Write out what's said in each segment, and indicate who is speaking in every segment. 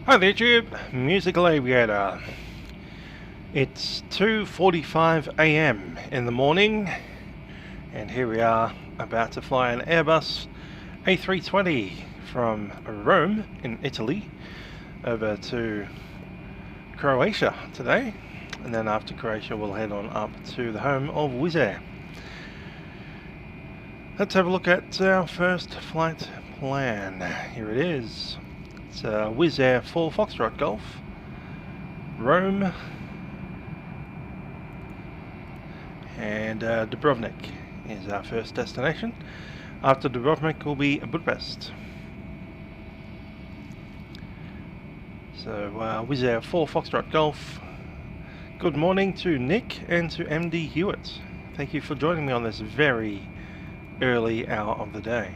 Speaker 1: Hi there YouTube, Musical Aviator. It's 2:45 AM in the morning and here we are about to fly an Airbus A320 from Rome in Italy over to Croatia today, and then after Croatia we'll head on up to the home of Wizz. Let's have a look at our first flight plan. Here it is. It's Wizz 4 Foxtrot Golf, Rome, and Dubrovnik is our first destination. After Dubrovnik will be Budapest. So Wizz 4 Foxtrot Golf, good morning to Nick and to MD Hewitt. Thank you for joining me on this very early hour of the day.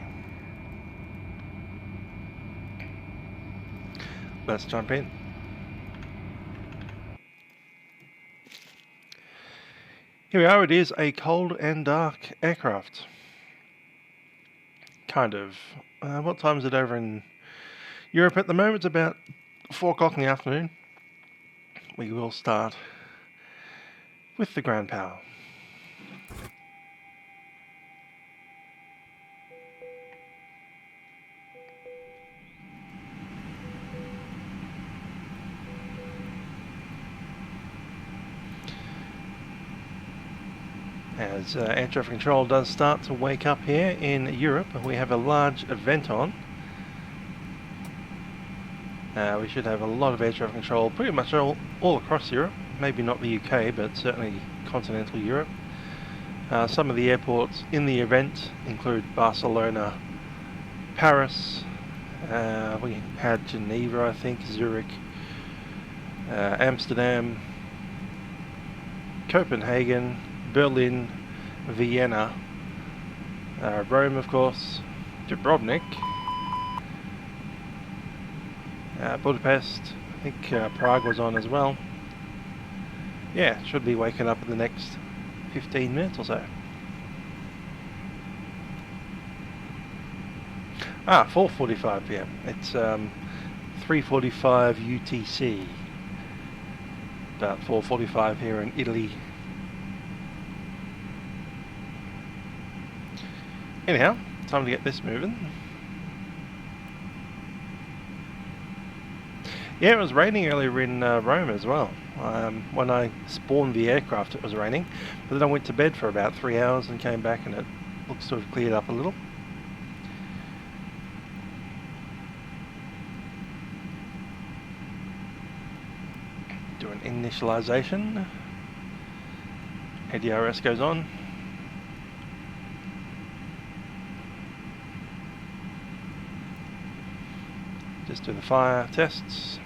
Speaker 1: Let's jump in. Here we are, it is a cold and dark aircraft. Kind of. What time is it over in Europe at the moment? It's about 4 o'clock in the afternoon. We will start with the ground power. As air traffic control does start to wake up here in Europe, we have a large event on. We should have a lot of air traffic control pretty much all across Europe, maybe not the UK, but certainly continental Europe. Some of the airports in the event include Barcelona, Paris, we had Geneva, I think, Zurich, Amsterdam, Copenhagen, Berlin, Vienna, Rome of course, Dubrovnik, Budapest, I think Prague was on as well. Yeah, should be waking up in the next 15 minutes or so. 4:45 PM. It's 3:45 UTC. About 4:45 here in Italy. Anyhow, time to get this moving. Yeah, it was raining earlier in Rome as well. When I spawned the aircraft it was raining, but then I went to bed for about 3 hours and came back and it looks to have cleared up a little. Do an initialization. ADRS goes on. Just do the fire tests.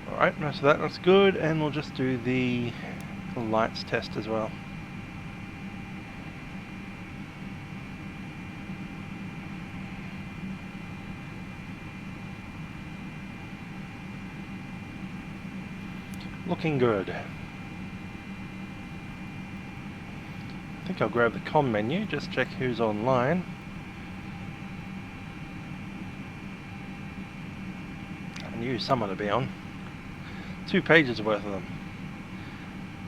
Speaker 1: Alright, most of that looks good, and we'll just do the lights test as well. Looking good. I think I'll grab the comm menu, just check who's online. I knew someone would be on. 2 pages worth of them.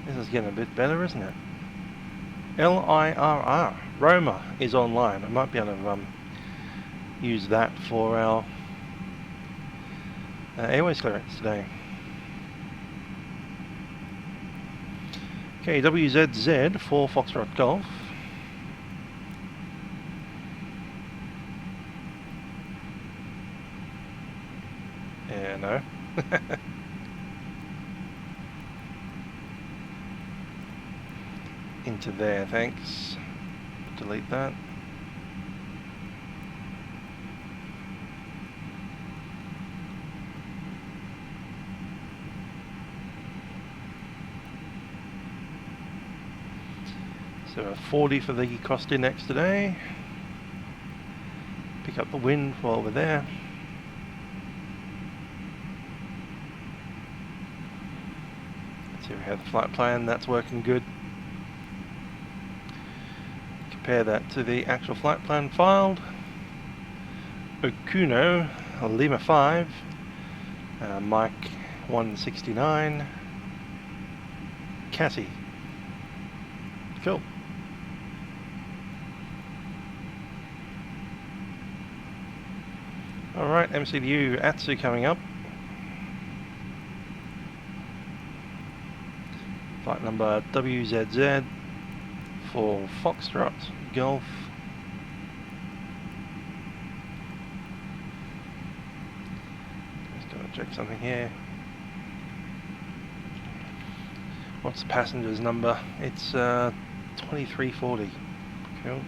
Speaker 1: This is getting a bit better, isn't it? LIRR, Roma is online. I might be able to use that for our airways clearance today. Okay, WZZ for Foxtrot Golf. Yeah, no. Into there, thanks. Delete that. So 40 for the cost index today. Pick up the wind while we're there. So we have the flight plan, that's working good. Compare that to the actual flight plan filed. Okuno, Lima 5, Mike 169, Cassie. Cool. Alright, MCDU Atsu coming up. Flight number WZZ for Foxtrot Golf. Just gotta check something here. What's the passenger's number? It's 2340. Cool.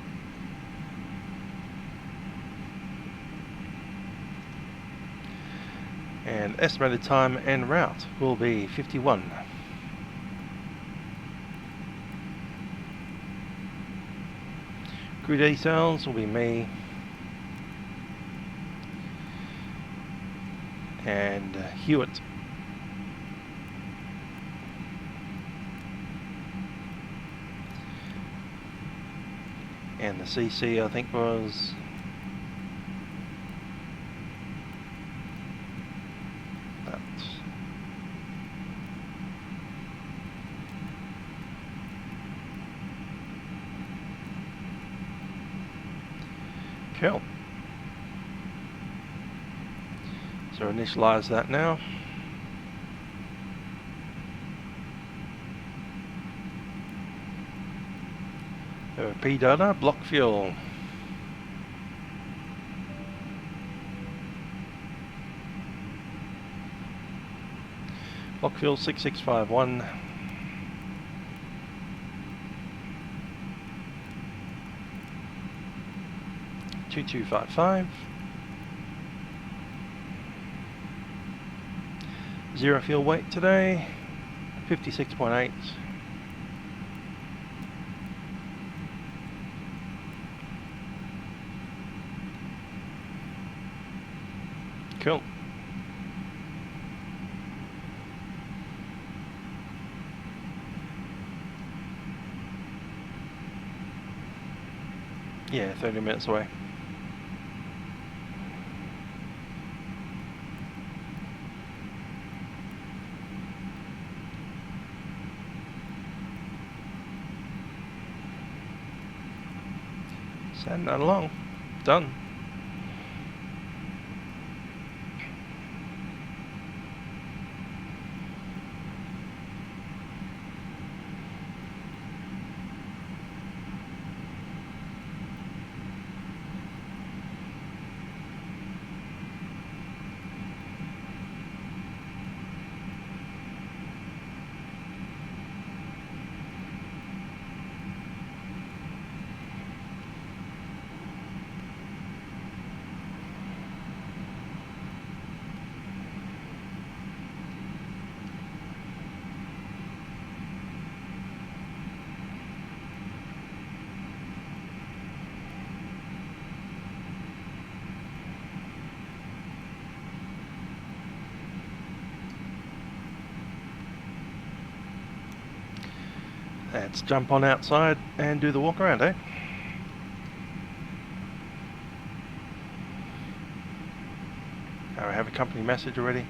Speaker 1: And estimated time en route will be 51. Crew details will be me and Hewitt. And the CC I think was that. Cool. So initialize that now. P data, block fuel. Block fuel 6651. 2255. Zero fuel weight today, 56.8. Cool. Yeah, 30 minutes away. Send that along. Done. Let's jump on outside and do the walk around, eh? I have a company message already.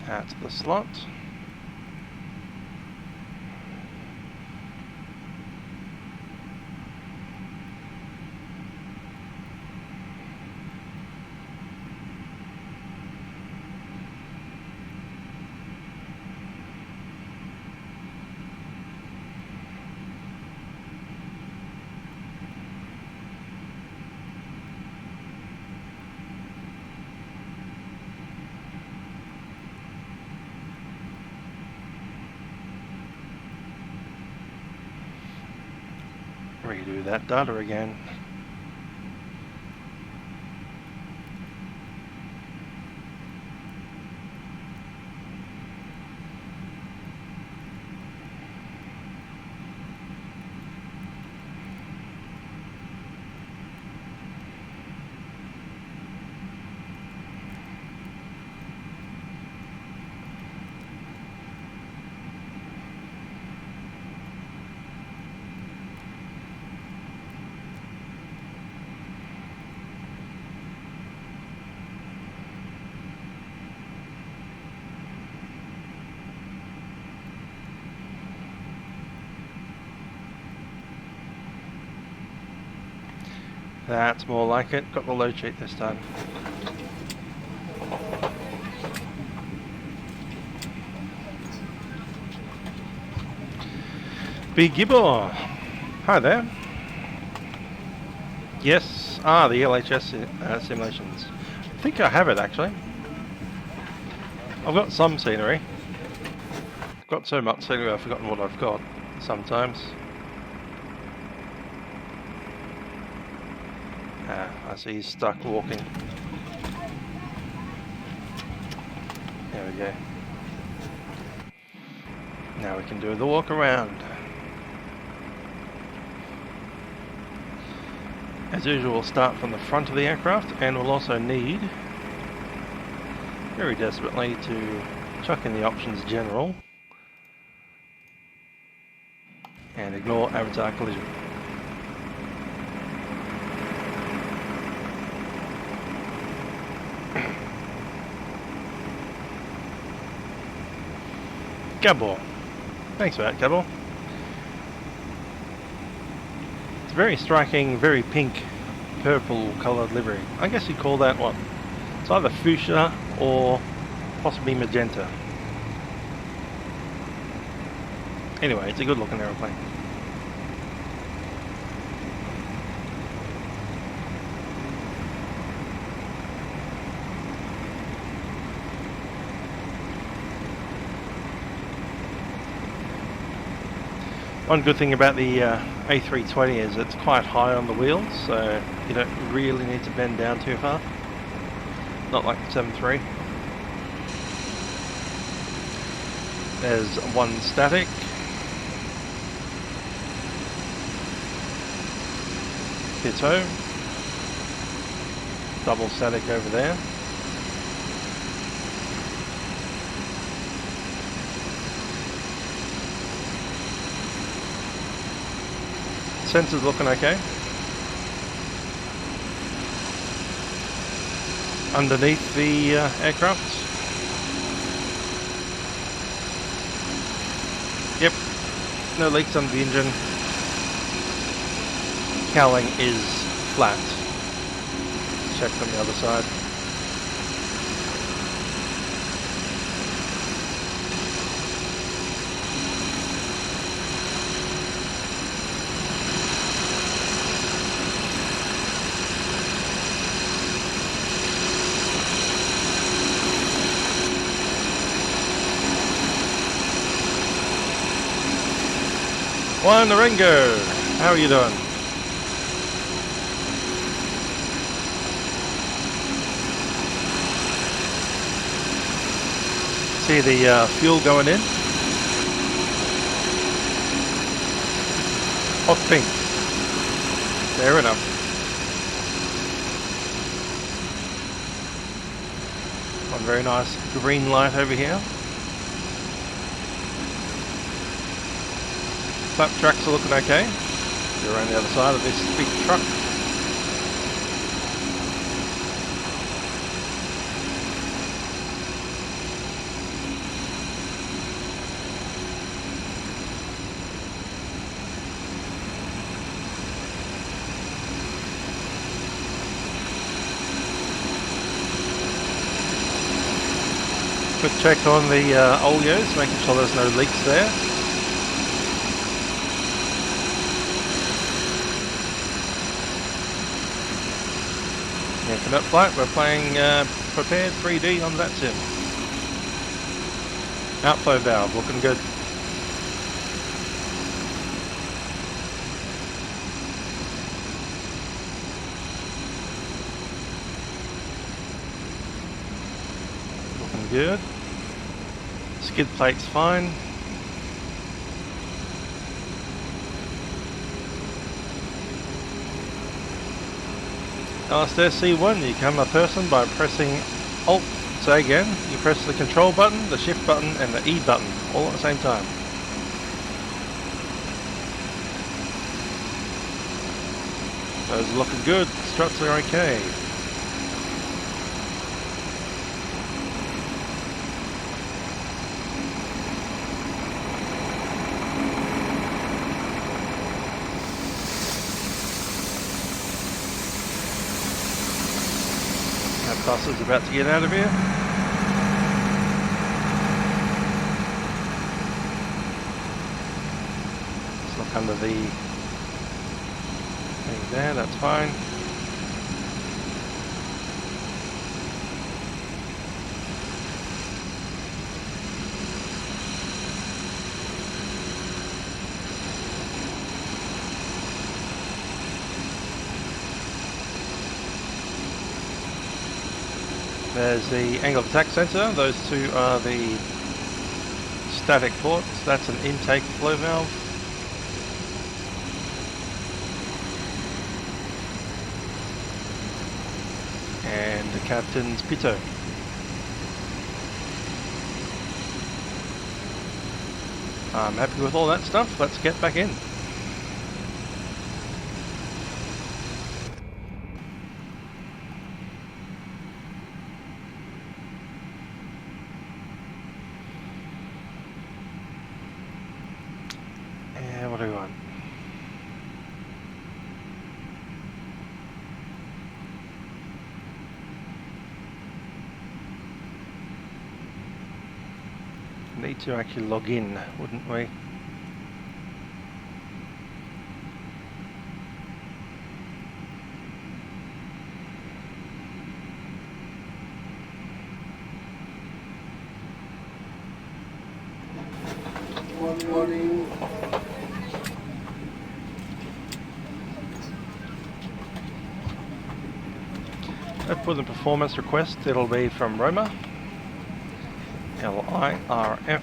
Speaker 1: Out to the slot. Redo that data again. That's more like it. Got the load sheet this time. Big Gibber! Hi there. Yes, the LHS simulations. I think I have it actually. I've got some scenery. I've got so much scenery I've forgotten what I've got sometimes. I see he's stuck walking. There we go. Now we can do the walk around. As usual, we'll start from the front of the aircraft, and we'll also need, very desperately, to chuck in the options general and ignore avatar collision. Gabor. Thanks for that, Gabor. It's a very striking, very pink, purple coloured livery. I guess you'd call that what? It's either fuchsia or possibly magenta. Anyway, it's a good looking aeroplane. One good thing about the A320 is it's quite high on the wheels, so you don't really need to bend down too far. Not like the 73. There's one static. Ditto. Double static over there. Sensors looking okay. Underneath the aircraft. Yep, no leaks under the engine. Cowling is flat. Check from the other side. Juan Narengo, how are you doing? See the fuel going in? Hot pink. Fair enough. One very nice green light over here. Flap tracks are looking okay. Go around the other side of this big truck. Quick check on the oleos, making sure there's no leaks there. For that flight, we're playing prepared 3D on Vatsim. Outflow valve, looking good. Looking good. Skid plate's fine. Last SC1, you become a person by pressing Alt. Say again, you press the control button, the shift button and the E button all at the same time. Those are looking good, struts are okay. That bus is about to get out of here. Let's look under the thing there, that's fine. There's the angle of attack sensor. Those two are the static ports. That's an intake flow valve. And the captain's pitot. I'm happy with all that stuff. Let's get back in. What do we want? Need to actually log in, wouldn't we?
Speaker 2: Morning.
Speaker 1: For the performance request, it'll be from Roma, LIRF.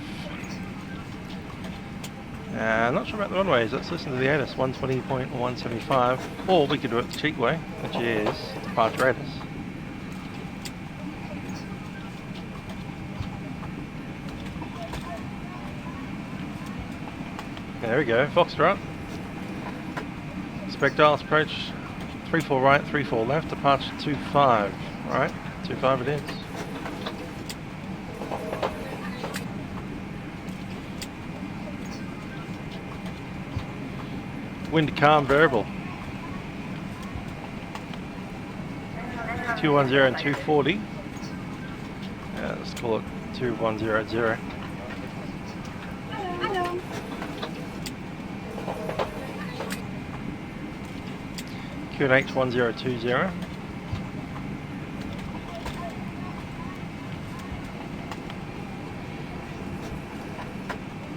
Speaker 1: Not sure about the runways. Let's listen to the ATIS 120.175, or we could do it the cheap way, which is departure ATIS. There we go, Foxtrot. Spec dials approach 34 right, 34 left, departure 25, right? 25 it is. Wind calm variable. 210 and 240. Let's call it 2100. QNH 1020.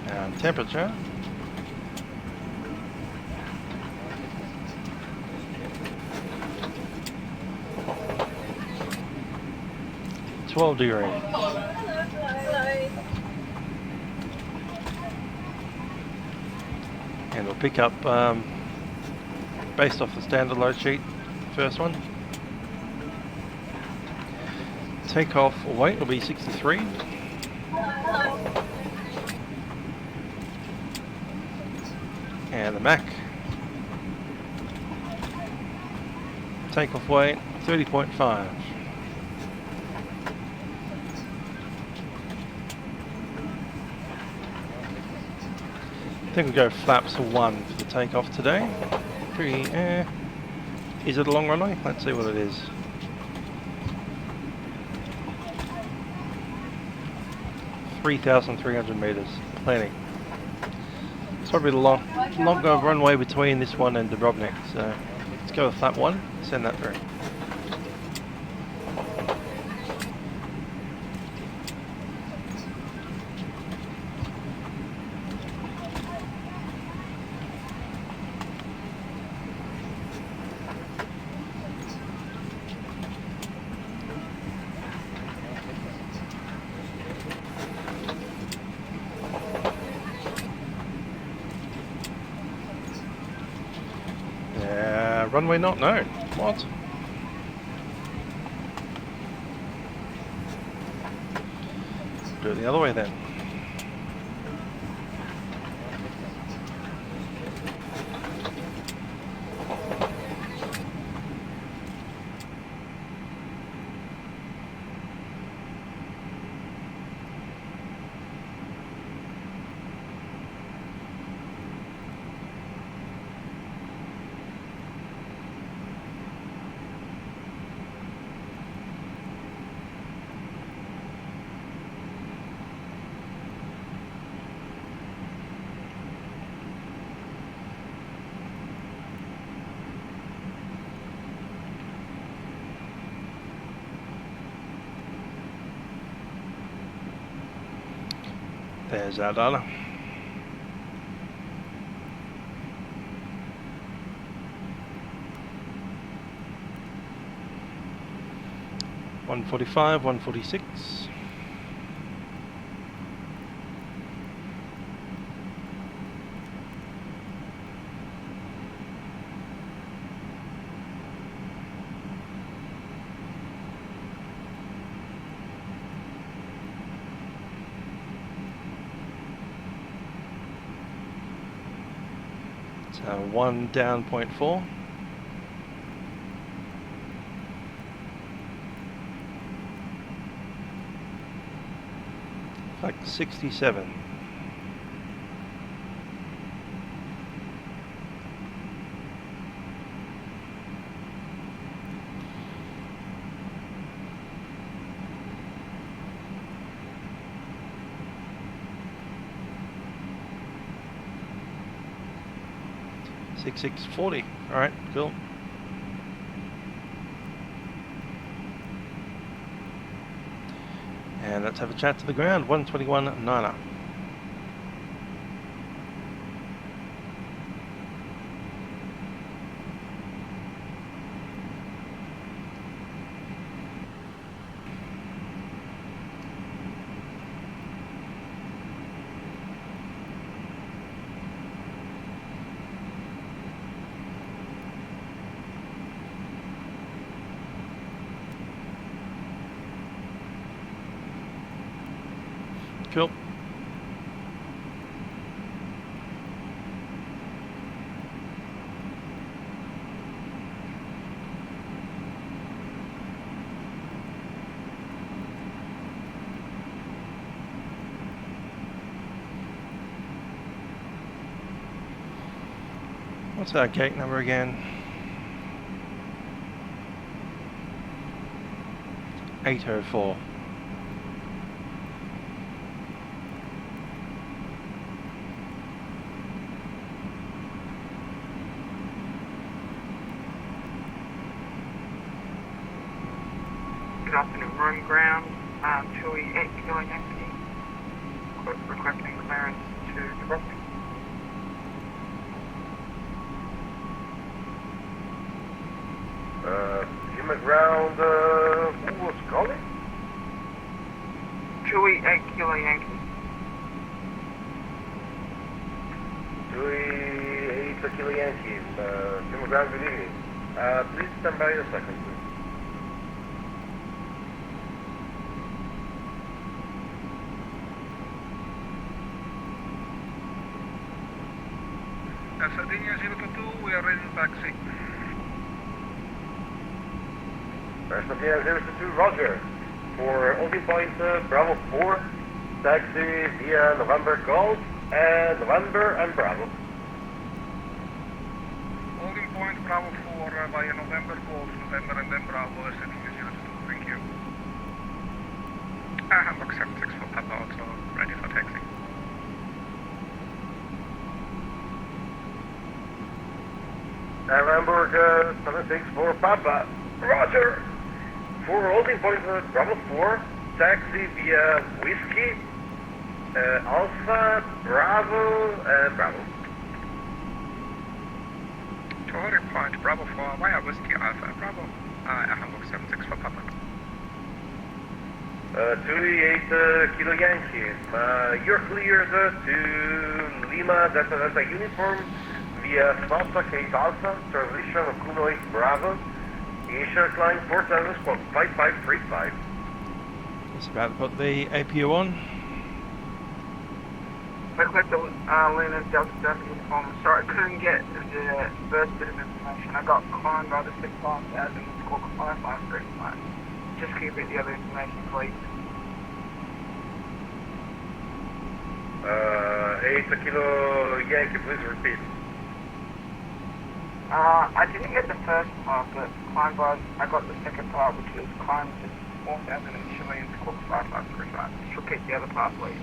Speaker 1: And temperature. $12. And we'll pick up based off the standard load sheet, first one. Takeoff weight will be 63. And the Mac. Takeoff weight 30.5. I think we'll go flaps 1 for the takeoff today. Pretty, is it a long runway? Let's see what it is. (3,300 meters). Planning. It's probably the longer runway between this one and Dubrovnik. So let's go with flap 1. Send that through. Runway not known. What? Do it the other way then. There's our data. $145, $146. So 1 down 0.4. Like 67. $66.40. All right, cool. And let's have a chat to the ground. 121.9er. Cool. What's our gate number again? 804.
Speaker 3: Good afternoon, room ground, Chewy 8 Kilo Yankee, requesting clearance to Dubrovnik.
Speaker 2: Human ground, who was calling?
Speaker 3: Chewy 8 Kilo Yankee.
Speaker 2: Chewy 8 Kilo Yankee, human ground, good evening. Please stand by a second, please.
Speaker 3: Sardinia 022, we are ready to taxi.
Speaker 2: Sardinia 022, roger. For holding point Bravo 4, taxi via November Golf and November and Bravo.
Speaker 3: Holding point Bravo 4 via November Golf, November and then Bravo, Sardinia 022, thank you. Hamburg 76 for Papa, also ready for taxi.
Speaker 2: Hamburg 76 for Papa, roger. For holding point Bravo 4, taxi via Whiskey, Alpha, Bravo, and Bravo.
Speaker 3: To holding point Bravo 4 via Whiskey Alpha Bravo, Hamburg 76 for Papa.
Speaker 2: 28 Kilo Yankee, you're cleared to Lima Delta Uniform via Delta Kate Alpha, transition of Kuno 8 Bravo, initial climb 47.5535.
Speaker 1: Just about to put the APU on.
Speaker 3: Looks like the Luna Delta Uniform. Sorry, I couldn't get the first bit of information. I got climbed by the 65000, it's called 5535. Just can you repeat the other information, please?
Speaker 2: 8 Kilo Yankee, please repeat.
Speaker 3: I didn't get the first part, but climb by, I got the second part, which is climb to 4000 initially and squawk 5535. Just repeat the other part, please.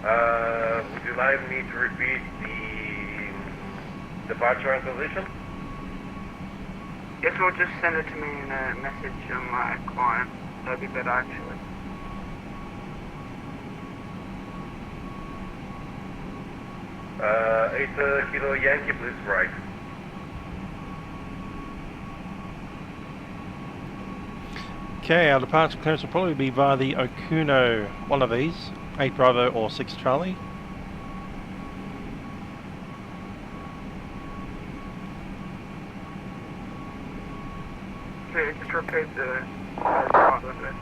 Speaker 2: Would you like me to repeat the departure and transition?
Speaker 3: Yes, or just send it to me in a message on my client. That'd be better, actually.
Speaker 2: 8 Kilo Yankee, please right.
Speaker 1: Okay, our departure clearance will probably be via the Okuno, one of these, 8 Bravo or 6 Charlie.
Speaker 3: Okay, just repeat the start of it.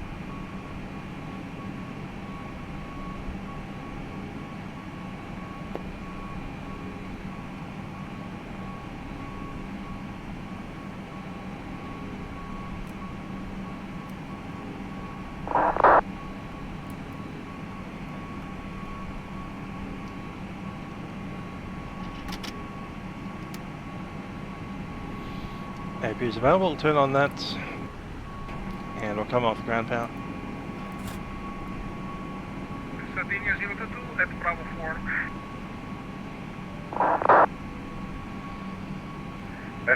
Speaker 1: APU is available, turn on that, and we'll come off ground power.
Speaker 3: Sardinia 022 at Bravo 4.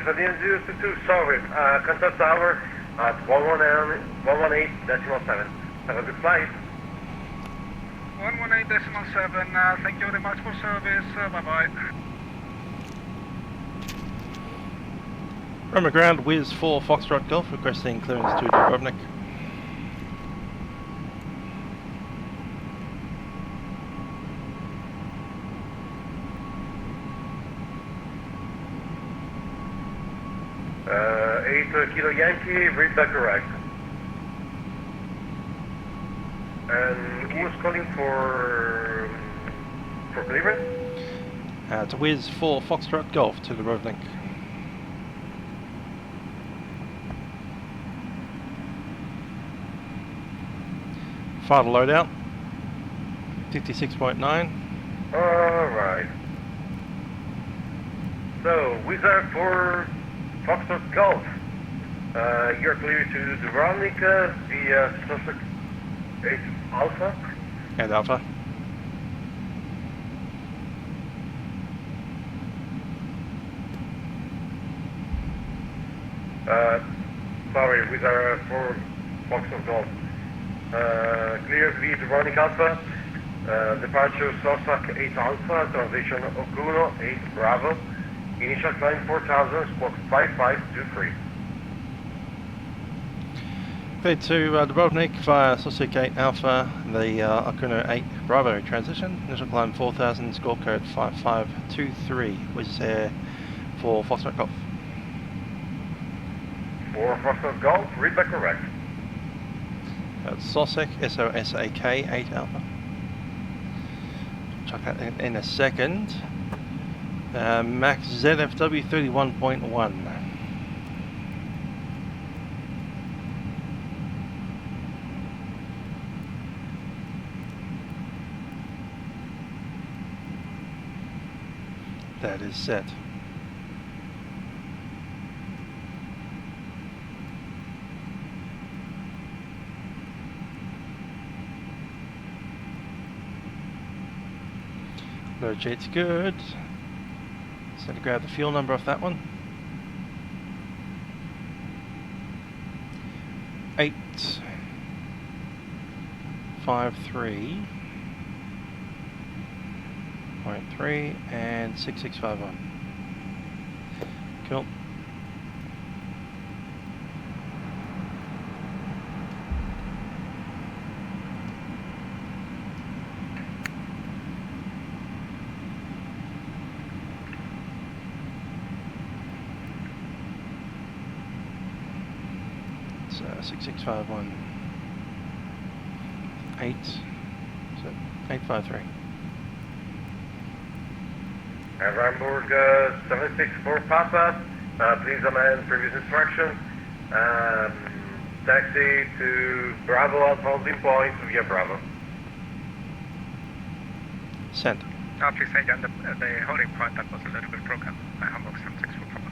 Speaker 2: Sardinia 022, sorry, contact tower at 118.7. Have a good flight.
Speaker 3: 118.7, thank you very much for service, bye-bye.
Speaker 1: From the ground, Wizz 4 Foxtrot Golf, requesting clearance to Dubrovnik.
Speaker 2: Uh, 8 Kilo Yankee, read that correct. And who's calling for clearance?
Speaker 1: It's Wizz 4 Foxtrot Golf to Dubrovnik. Final loadout, 56.9.
Speaker 2: Alright. So, Wizard for Foxtrot Golf. You're clear to Dubrovnik via Sussex 8 Alpha.
Speaker 1: And Alpha.
Speaker 2: Sorry, Wizard for Foxtrot Golf. Clear via Dubrovnik Alpha. Departure Sussex 8 Alpha, transition Okuno 8 Bravo. Initial climb 4000, squawk 5523.
Speaker 1: Cleared to Dubrovnik via Sussex 8 Alpha, the Okuno 8 Bravo transition. Initial climb 4000, score code 5523, which is Air for Foxtrot Golf.
Speaker 2: For Foxtrot Golf, read that correct.
Speaker 1: That's Sussex, S-O-S-A-K 8 Alpha. Check that in a second. Max ZFW 31.1. That is set. Load sheet's good. Just need to grab the fuel number off that one. 853.3 and 6651. Cool. So 6651 8, so 853.
Speaker 2: And Hamburg 764 Papa, please amend previous instruction. Taxi to Bravo Alpha holding point via Bravo.
Speaker 1: Send.
Speaker 3: Please say again the holding point that was a little bit broken by Hamburg 764 Papa.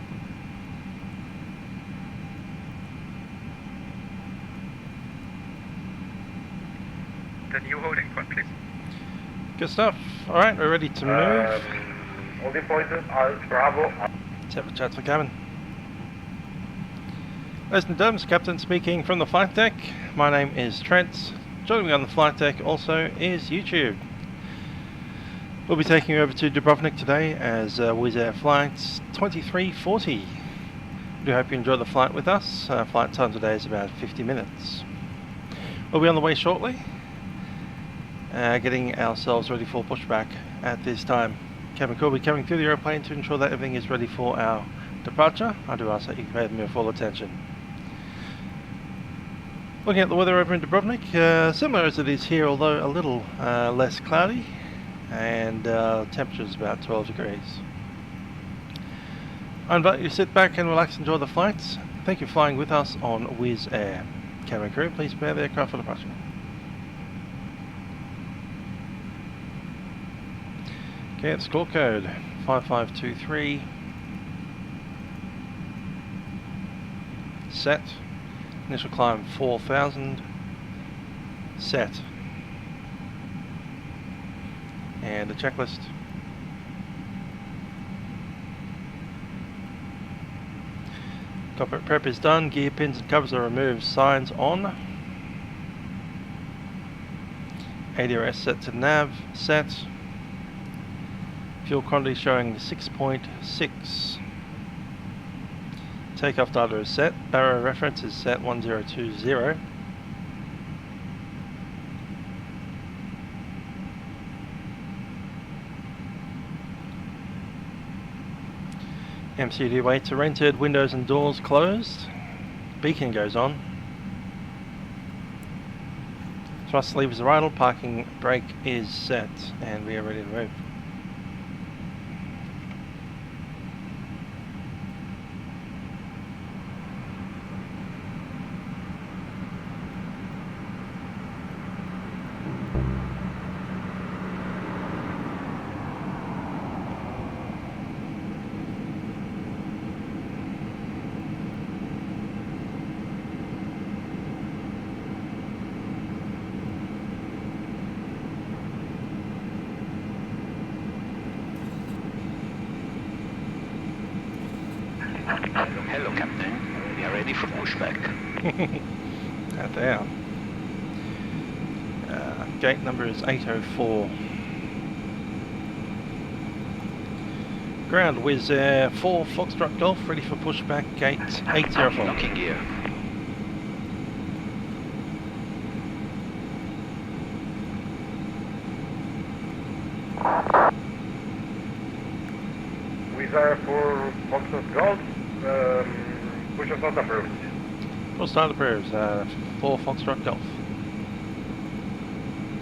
Speaker 3: The new holding point, please.
Speaker 1: Good stuff. Alright, we're ready to move.
Speaker 2: Holding point Bravo.
Speaker 1: Let's have a chat to the cabin. Ladies and gentlemen, Captain speaking from the flight deck. My name is Trent. Joining me on the flight deck also is YouTube. We'll be taking you over to Dubrovnik today as Wizz Air Flight 2340. We do hope you enjoy the flight with us. Flight time today is about 50 minutes. We'll be on the way shortly, getting ourselves ready for pushback at this time. Cabin crew will be coming through the airplane to ensure that everything is ready for our departure. I do ask that you pay them your full attention. Looking at the weather over in Dubrovnik, similar as it is here, although a little less cloudy, and temperature is about 12 degrees. I invite you to sit back and relax and enjoy the flights. Thank you for flying with us on Wizz Air. Cabin crew, please prepare the aircraft for departure. Okay, it's score code 5523. Set. Initial climb 4,000. Set. And the checklist. Cockpit prep is done. Gear pins and covers are removed. Signs on. ADRS set to nav. Set. Fuel quantity showing 6.6. Takeoff data is set. Barrow reference is set 1020. MCD weights are entered. Windows and doors closed. Beacon goes on. Thrust levers are idle. Parking brake is set, and we are ready to move.
Speaker 4: Hello, Captain. We are ready for pushback.
Speaker 1: Out there. Gate number is 804. Ground Wizz Air 4 Foxtrot Golf, ready for pushback, gate 804.
Speaker 4: Locking gear.
Speaker 2: Wizz Air for Foxtrot Golf, push us not approved.
Speaker 1: Full start approved, 4 Foxtrot Golf.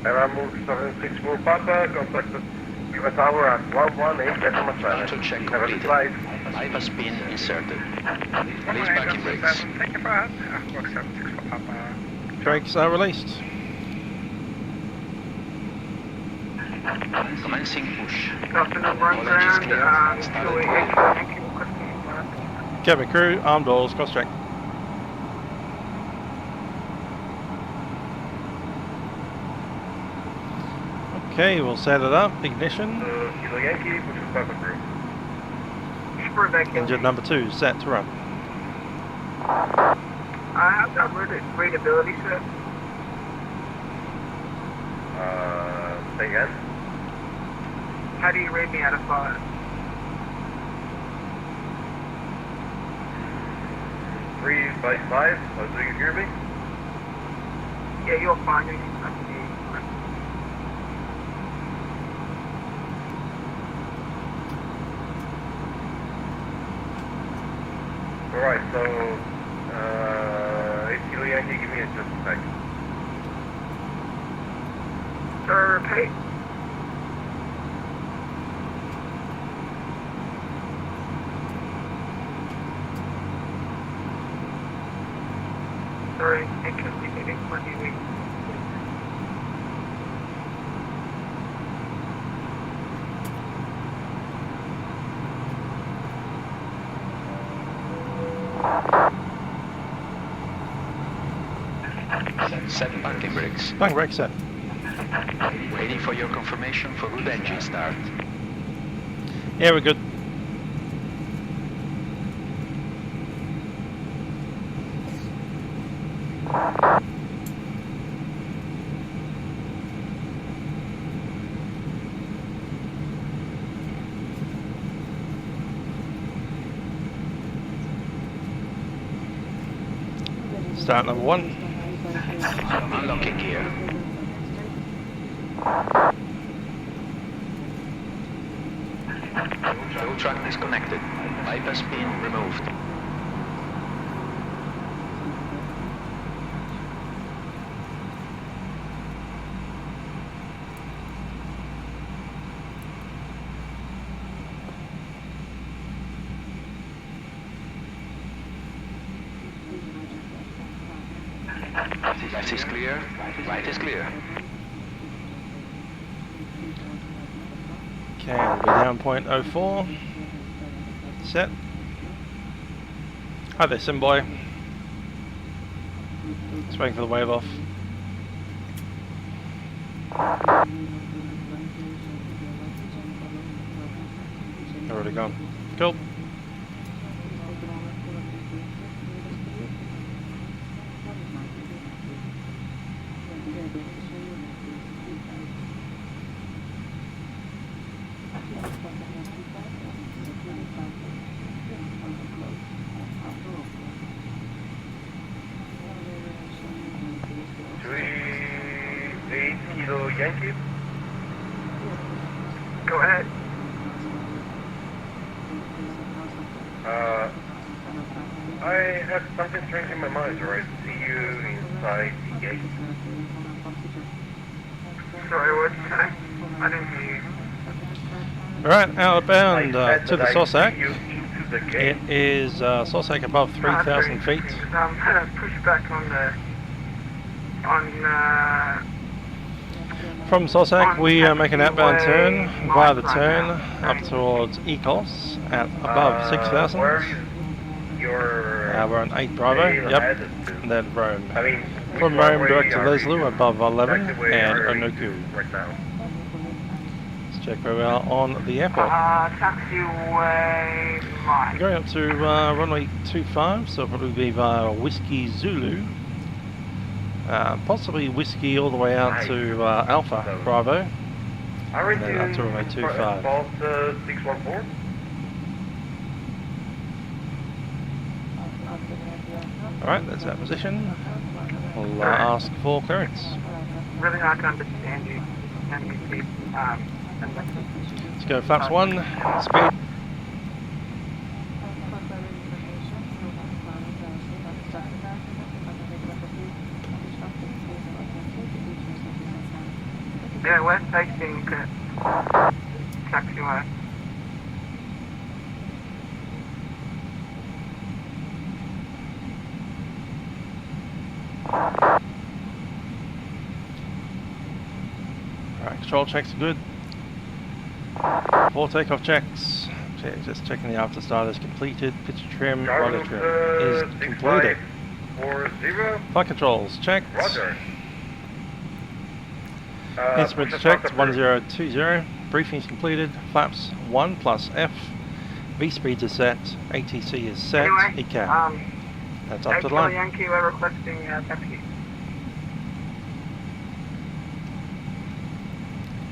Speaker 2: Airmove 76 for Papa, contact US Tower at 118.7.
Speaker 4: Auto check
Speaker 2: Have a good
Speaker 4: completed.
Speaker 2: flight.
Speaker 4: Bypass pin inserted. Release parking brakes.
Speaker 3: Thank you for that. Work 76 for Papa.
Speaker 1: Brakes are released.
Speaker 4: Commencing push.
Speaker 3: Afternoon, run
Speaker 4: All engines clear.
Speaker 3: ground.
Speaker 4: Started
Speaker 3: Julie,
Speaker 4: going.
Speaker 3: thank you.
Speaker 1: Cabin crew, arm doors, cross check. Okay, we'll set it up. Ignition.
Speaker 2: Kilo Yankee, push us not approved.
Speaker 3: Super vacuum.
Speaker 1: Engine number 2 set to run.
Speaker 3: I have that readability set.
Speaker 2: Say again.
Speaker 3: How do you rate me out of 5?
Speaker 2: 3 by 5. Do you hear me?
Speaker 3: Yeah, you're fine. You're
Speaker 2: Alright, so 8 Kilo Yankee, give me just a sec.
Speaker 3: Sir, repeat. Sorry, incommunicating 20 weeks.
Speaker 4: Set parking brakes.
Speaker 1: Bang brake set.
Speaker 4: Waiting for your confirmation for good engine start.
Speaker 1: Yeah, we're good. Start number 1.
Speaker 4: Unlocking gear. Fuel truck disconnected. Bypass pin removed. Left is clear, right is clear.
Speaker 1: Okay, we'll be down 0.04. Set. Hi there, Simboy. Just waiting for the wave off. Already gone. Cool.
Speaker 2: Kilo Yankee.
Speaker 3: Go ahead.
Speaker 2: I have something strange in my mind, or I see you inside the gate.
Speaker 3: Sorry, what'd you say? I didn't hear you.
Speaker 1: Alright, outbound
Speaker 2: I said
Speaker 1: to the
Speaker 2: that I
Speaker 1: Sossack.
Speaker 2: see you into the
Speaker 1: It
Speaker 2: gate.
Speaker 1: is Sossack above 3,000 feet.
Speaker 3: Push back on
Speaker 1: From Sossack, we make an outbound turn via the
Speaker 3: right
Speaker 1: turn
Speaker 3: now.
Speaker 1: up towards Ecos at above 6,000.
Speaker 2: Where is your...
Speaker 1: We're on 8 Bravo,
Speaker 2: tail
Speaker 1: yep,
Speaker 2: headed to?
Speaker 1: and then Rome.
Speaker 2: I mean,
Speaker 1: From
Speaker 2: which
Speaker 1: Rome
Speaker 2: runway
Speaker 1: direct to
Speaker 2: are
Speaker 1: Leslie
Speaker 2: you
Speaker 1: above 11
Speaker 2: taxiway
Speaker 1: and
Speaker 2: are you
Speaker 1: Onuku.
Speaker 2: right now?
Speaker 1: Let's check where we are on the airport.
Speaker 3: Taxiway right.
Speaker 1: Going up to runway 25, so it'll probably be via Whiskey Zulu. Possibly Whiskey all the way out
Speaker 2: Nice.
Speaker 1: to Alpha
Speaker 2: So-
Speaker 1: Bravo.
Speaker 2: Are
Speaker 1: And then up to runway 25.
Speaker 2: Fault 614?
Speaker 1: Alright, that's our position. We'll ask for clearance.
Speaker 3: Really hard to understand you. Can you keep,
Speaker 1: Let's go flaps 1, speed.
Speaker 3: yeah, we're facing taxiway.
Speaker 1: Alright, control checks are good. 4 takeoff checks. Okay, just checking the after start is completed. Pitch trim, rudder trim is completed.
Speaker 2: 6540.
Speaker 1: Flight controls checked.
Speaker 2: Roger.
Speaker 1: Instruments
Speaker 2: push
Speaker 1: checked.
Speaker 2: us up
Speaker 1: 1020. Briefings completed. Flaps 1 plus F. V speeds are set. ATC is set.
Speaker 3: Anyway,
Speaker 1: ECAM. That's up to the line.
Speaker 3: Yankee, we're requesting taxi.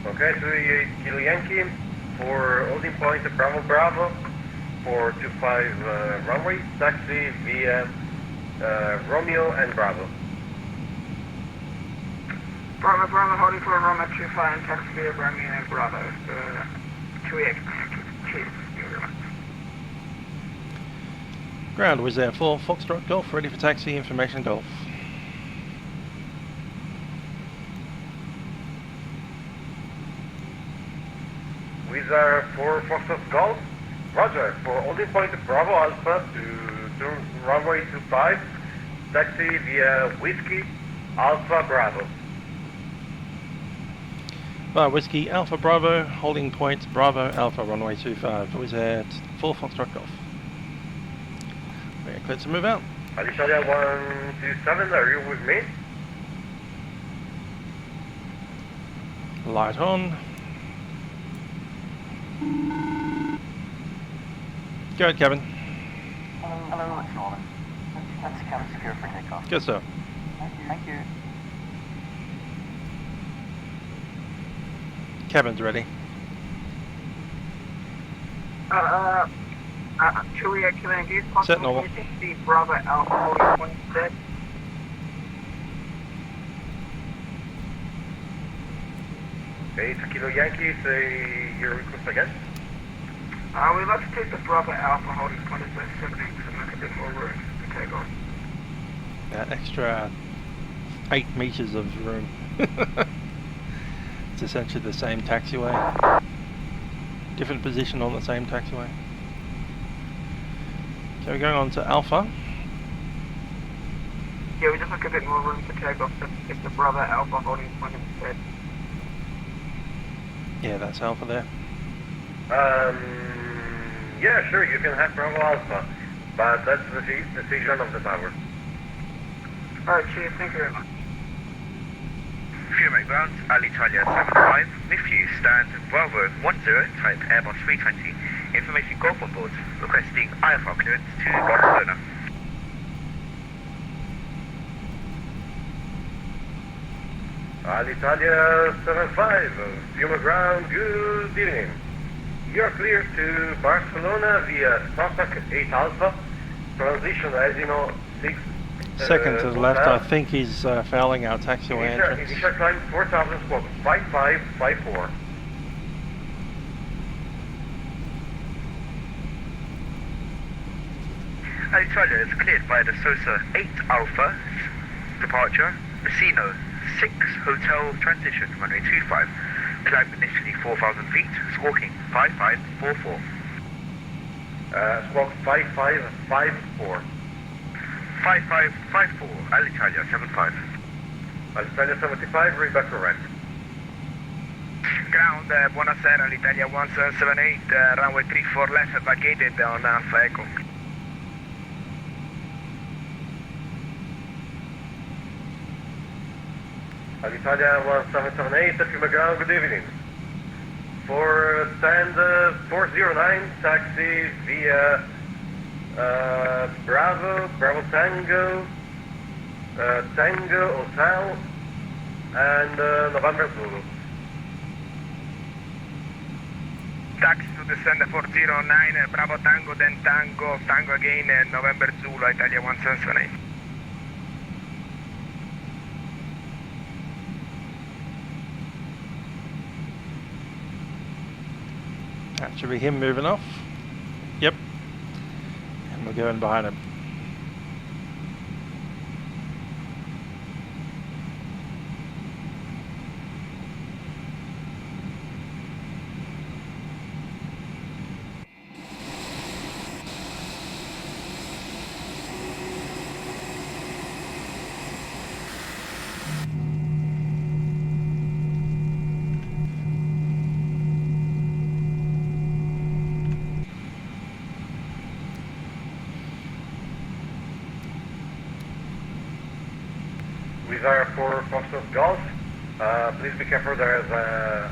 Speaker 2: Okay, 38 Kilo Yankee for holding point Bravo Bravo for 25 runway, taxi via Romeo and Bravo.
Speaker 3: Bravo Bravo holding for Roma 25 and taxi via Romeo and Bravo for 2X. Cheers. Thank you very much.
Speaker 1: Ground Wizz Air 4, Foxtrot Golf, ready for taxi, information Golf.
Speaker 2: Wizz Air 4 Foxtrot Golf, Roger, for holding point Bravo Alpha to runway 25, taxi via Whiskey Alpha Bravo.
Speaker 1: Whiskey Alpha Bravo, holding point Bravo Alpha runway 25, Wizz Air 4 Foxtrot Golf. We're clear to move out.
Speaker 2: Alicia 127, are you with me?
Speaker 1: Light on. Go ahead, Kevin.
Speaker 5: Hello, it's Norman. That's cabin secure for takeoff.
Speaker 1: Good sir.
Speaker 5: Thank you.
Speaker 1: Kevin's ready.
Speaker 3: Juliet, can I do
Speaker 1: Set normal.
Speaker 3: the Bravo Alpha holding point set?
Speaker 2: 8 Kilo Yankee, say your request again.
Speaker 3: We'd like to take the Bravo Alpha holding 27 to make a bit more room to take off.
Speaker 1: That extra 8 meters of room. It's essentially the same taxiway. Different position on the same taxiway. So we're going on to Alpha.
Speaker 3: Yeah, we just like a bit more room to take off. It's the Bravo Alpha holding 27.
Speaker 1: Yeah, that's Alpha there.
Speaker 2: Yeah, sure, you can have Bravo Alpha, but that's the decision of the tower.
Speaker 3: Alright, cheers, thank you very much.
Speaker 6: Fiume ground, Alitalia 75, with you, stand Bravo 10, type Airbus 320. Information go on board, requesting IFR clearance to Barcelona.
Speaker 2: Alitalia 75, Fiume ground, good evening. You're clear to Barcelona via Spartak 8 Alpha, transition as you know 6.
Speaker 1: Second to the left, I think he's fouling our taxiway entrance.
Speaker 2: Initial climb 4000 squawk 5554.
Speaker 6: Alitalia is cleared by the SOSA 8 Alpha, departure, Messino 6 Hotel transition, runway 25. Climb initially 4,000 feet, squawking 5544.
Speaker 2: Squawk 5554.
Speaker 6: 5554, Alitalia 75.
Speaker 2: Alitalia 75, read back correct.
Speaker 6: Ground, buonasera, Alitalia 1778, runway 34 left, vacated on Alpha Echo.
Speaker 2: Alitalia 1778, Fiume ground, good evening. For stand 409, taxi via Bravo Tango, Tango Hotel, and November Zulu.
Speaker 6: Taxi to descend 409, Bravo Tango, then Tango, Tango again, and November Zulu, Italia 1778.
Speaker 1: That should be him moving off. Yep. And we're going behind him.
Speaker 2: Desire for Foxtrot Golf. Please be careful, there is a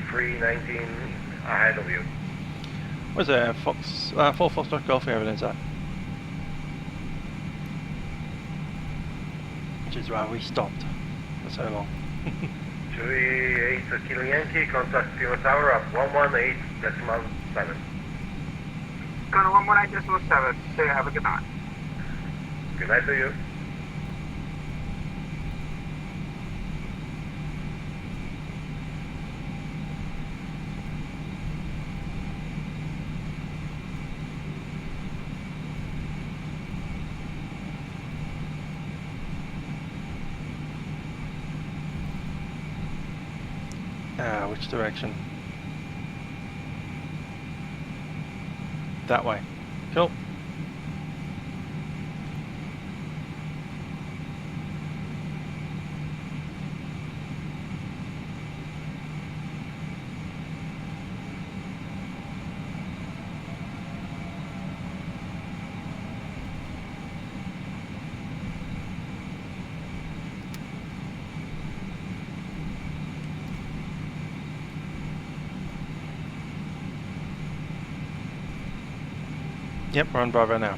Speaker 2: A319 ahead of you.
Speaker 1: Was there a full Foxtrot Golf evidence that? Which is why we stopped for so long.
Speaker 2: Chewy 8 Kilo Yankee, contact Fiume Tower at 118.7.
Speaker 3: Go to 118.7, so have a good night.
Speaker 2: Good night to you.
Speaker 1: Which direction? That way. Cool. Yep, we're on Bravo now.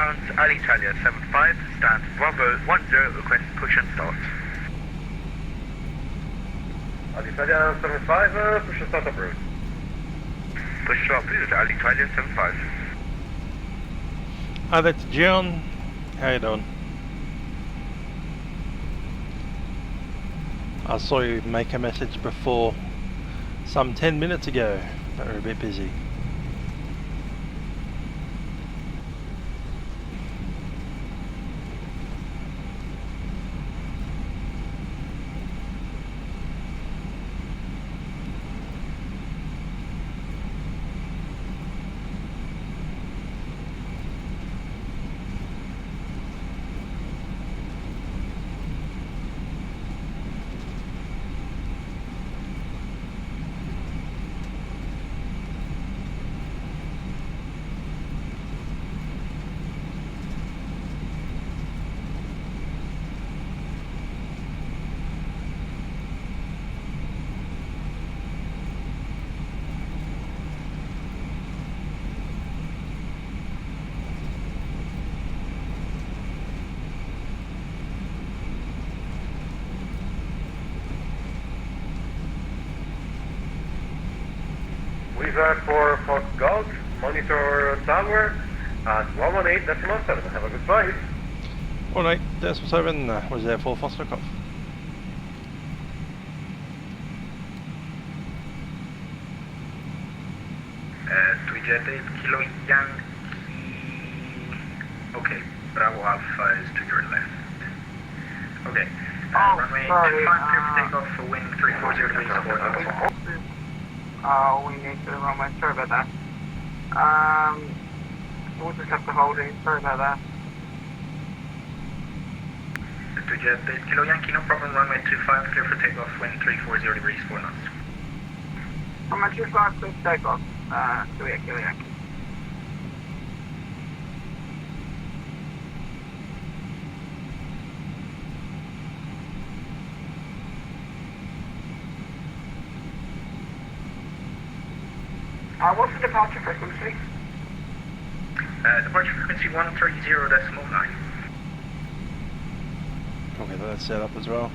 Speaker 6: ground, Alitalia 75, stand Bravo 10, request push and start.
Speaker 2: Alitalia 75, push and start approved.
Speaker 6: Push and start please, Alitalia 75.
Speaker 1: Hi, that's John. How you doing? I saw you make a message before, some 10 minutes ago, but we're a bit busy.
Speaker 2: Wizz for Fox Golf, monitor tower at 118.7. Have a good flight.
Speaker 1: Alright, Decimal 7 was there for Fostercoff.
Speaker 6: Jet 8 Kilo Yankee. Okay, Bravo Alpha is to your left. Okay, runway 25 clear for takeoff for wind 340 degrees forward.
Speaker 3: We need to runway, sorry about that. We'll just have to hold it, sorry about that.
Speaker 6: To Jet 8 Kilo Yankee, no problem, runway 25 clear for takeoff, wind 340 degrees 4 knots.
Speaker 3: Runway 25 clear for takeoff, 28 Kilo Yankee. What's the departure frequency?
Speaker 6: Departure frequency 130.9.
Speaker 1: Okay, that's set up as well.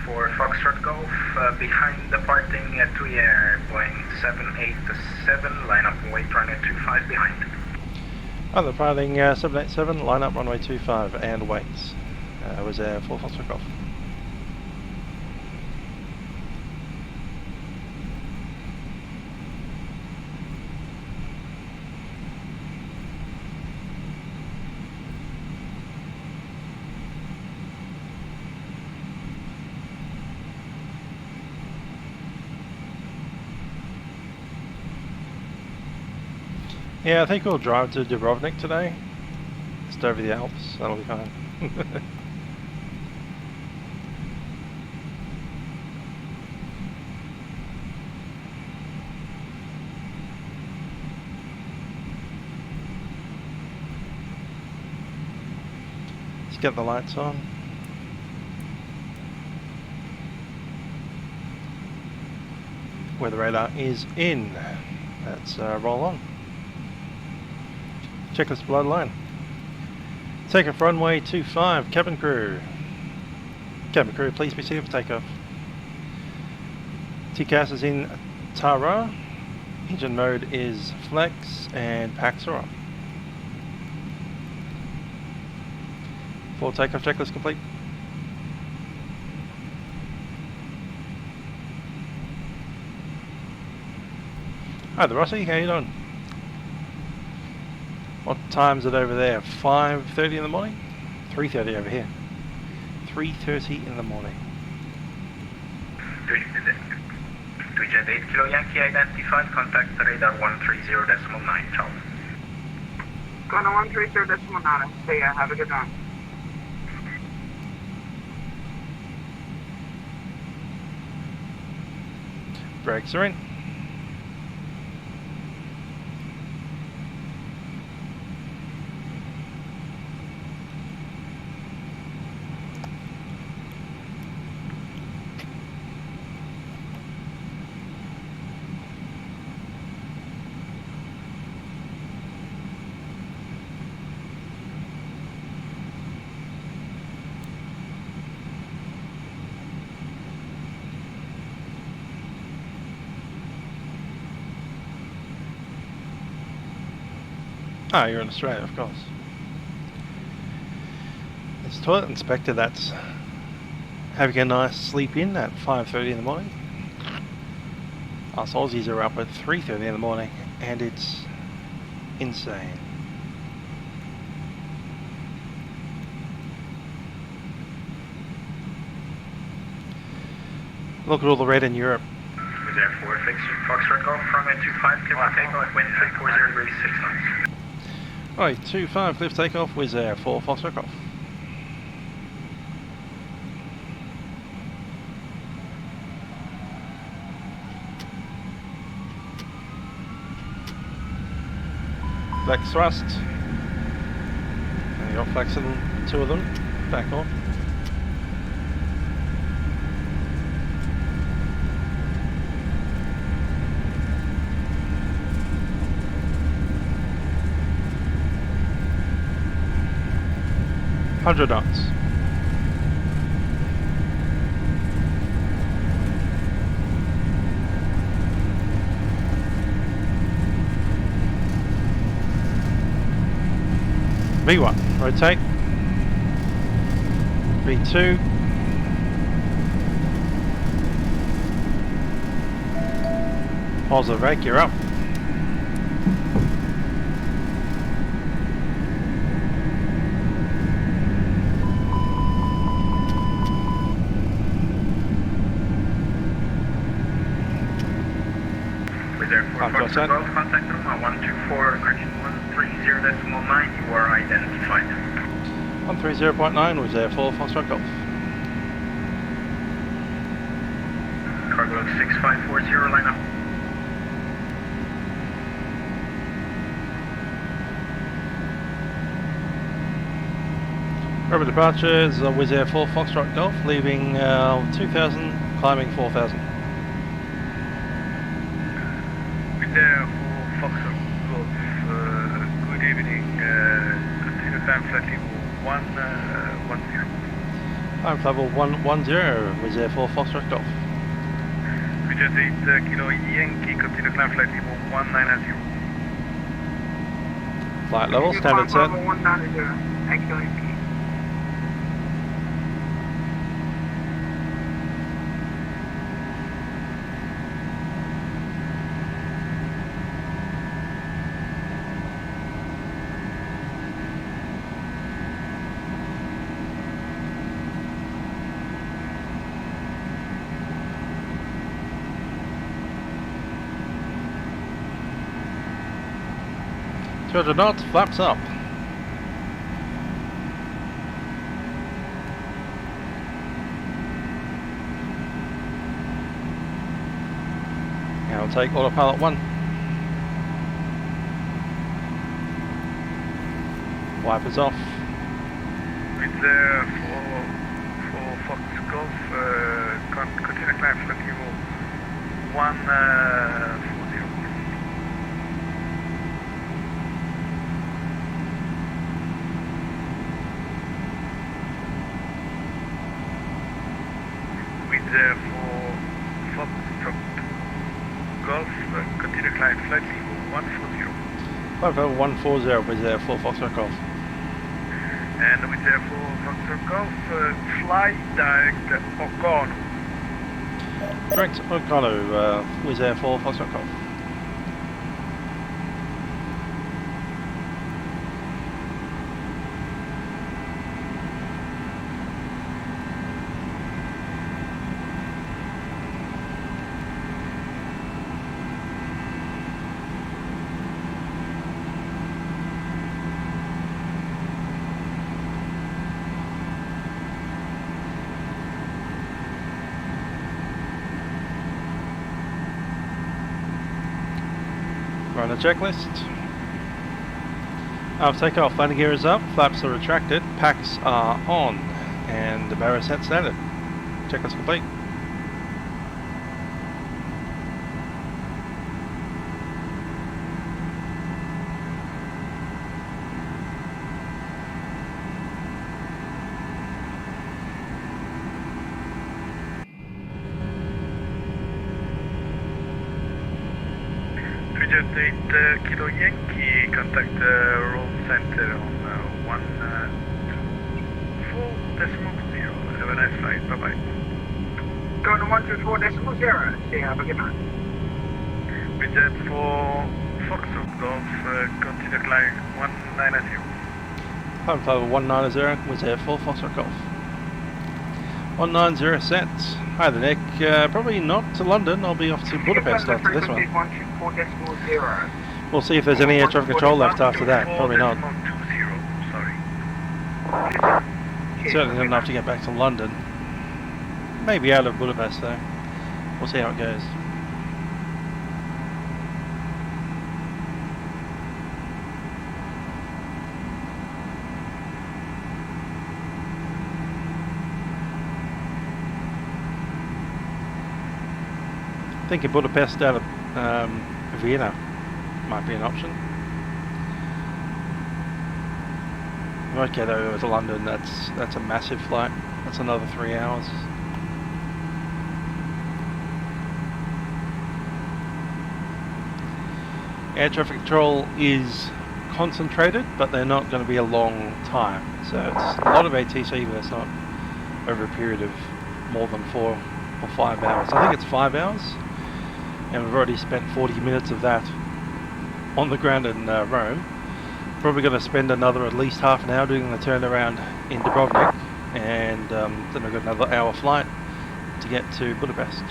Speaker 6: For Foxtrot Golf, behind departing at 3 Air, Boeing 787, line up wait runway 25 behind.
Speaker 1: Oh, departing 787, line up runway 25 and wait. Was there for Fostercoff. Yeah, I think we'll drive to Dubrovnik today. Just over the Alps, that'll be fine. Let's get the lights on. Weather radar is in. Let's roll on. Checklist below the line. Take off runway 25, cabin crew. Cabin crew, please be seated for takeoff. TCAS is in Tara. Engine mode is flex and packs are up. Full takeoff checklist complete. Hi there, Rossi, how you doing? What time is it over there? 5:30 in the morning? 3:30 over here. 3:30 in the morning.
Speaker 6: Jet 8 Kilo Yankee identified, contact radar 130.9, Charles.
Speaker 3: Going to 130.9. See ya. Have a good night.
Speaker 1: Brakes are in. Ah, you're in Australia, of course. It's toilet inspector that's having a nice sleep in at 5:30 in the morning. Us Aussies are up at 3:30 in the morning, and it's insane. Look at all the red in Europe.
Speaker 6: Wizz Air 4, fix Foxtrot Golf from 25, clear for takeoff, wind 340 degrees, 6 knots.
Speaker 1: Alright, 25, lift takeoff, Wizz Air 4, Foxtrot Golf. Flex thrust. And you're flexing 2 of them, back on. $100 knots. V1, rotate. V2. Positive rake, you're up.
Speaker 6: Foxtrot Golf, contact room 124, correction 130.9, you are identified.
Speaker 1: 130.9 was Air 4, Foxtrot Golf.
Speaker 6: Cargo 6540, line up.
Speaker 1: Rubber departures, Wizz Air 4, Foxtrot Golf, leaving 2000, climbing 4000.
Speaker 6: There for Foxtrot Golf, good evening, continue time flight level 110.
Speaker 1: Time level 110, Wizz Air 4, Foxtrot Golf.
Speaker 6: Bridget 8 Kilo Yankee, continue climb flight level 190.
Speaker 1: Flight level, standard set.
Speaker 3: 190. Excellent.
Speaker 1: Knots, flaps up. Now we'll take autopilot 1. Wipers off.
Speaker 6: With for Fox Golf, continue climb flight level 140. For Foxtrot Golf, continue climb flight level 140.
Speaker 1: Flight level 140 was there for Foxtrot Golf.
Speaker 6: And with there for Foxtrot Golf, fly direct Ocon.
Speaker 1: Direct Ocon, was there for Foxtrot Golf. Run a checklist. After takeoff, landing gear is up, flaps are retracted, packs are on, and the barrier set standard. Checklist complete.
Speaker 6: Kilo Yankee, contact the roll center on 124.0. Have a nice flight, bye bye.
Speaker 3: Going to 124.0. See, have a good night.
Speaker 6: Bridget for Foxtrot Golf, continue climb 190.
Speaker 1: Climb over 190 was there for Foxtrot Golf. 190 set. Hi there, Nick. Probably not to London. I'll be off to Budapest after this one.
Speaker 3: 124.0.
Speaker 1: We'll see if there's any air traffic control left after that. Probably not. Certainly not enough to get back to London. Maybe out of Budapest though. We'll see how it goes. I think in Budapest out of Vienna might be an option. Might get over to London. That's a massive flight. That's another 3 hours. Air traffic control is concentrated, but they're not going to be a long time. So it's a lot of ATC, but it's not over a period of more than 4 or 5 hours. I think it's 5 hours, and we've already spent 40 minutes of that on the ground in Rome. Probably going to spend another at least half an hour doing the turnaround in Dubrovnik, and then we've got another hour flight to get to Budapest.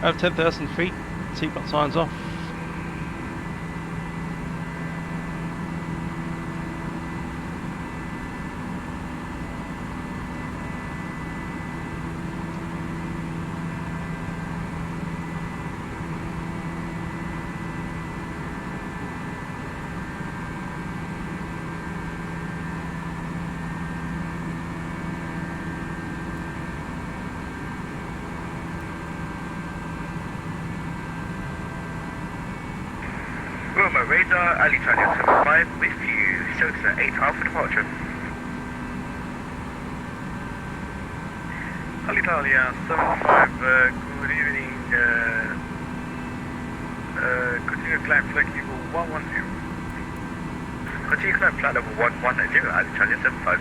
Speaker 1: Out of 10,000 feet, seatbelt signs off.
Speaker 6: Roma radar, Alitalia 75 with you, Sosa 8 Alpha departure. Alitalia 75, good evening, continue climb flight level 110. Continue climb flight level 110, Alitalia 75.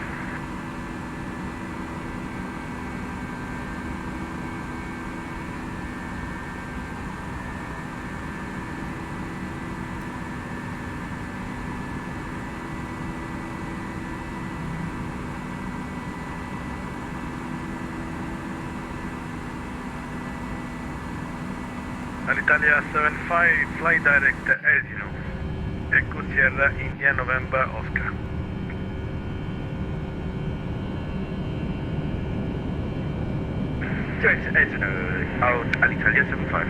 Speaker 6: Alitalia 75, fly direct as you know. Echo Sierra India November Oscar. Direct as you know, out Alitalia 75.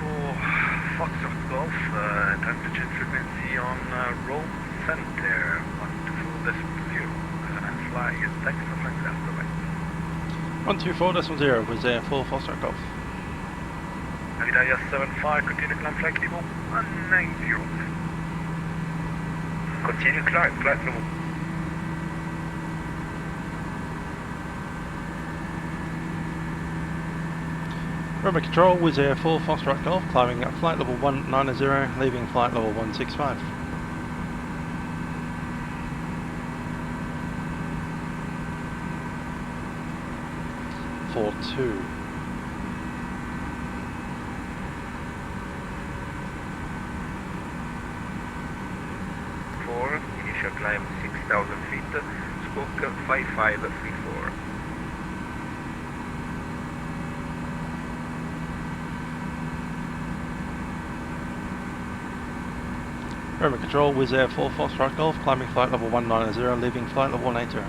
Speaker 6: For Foxtrot Golf, temperature frequency on roll center 124.0, and fly is taxi for flight after right.
Speaker 1: 124.0 was there for Foxtrot Golf.
Speaker 6: Alitalia 75, continue climb flight level 190. Continue climb flight level.
Speaker 1: Rubber control was there for Foxtrot Golf, climbing up flight level 190, leaving flight level 165. For 2.
Speaker 2: climb 6,000 feet, squawk 5534.
Speaker 1: Rover control, Wizz Air 4 Foxtrot Golf, climbing flight level 190, leaving flight level 180.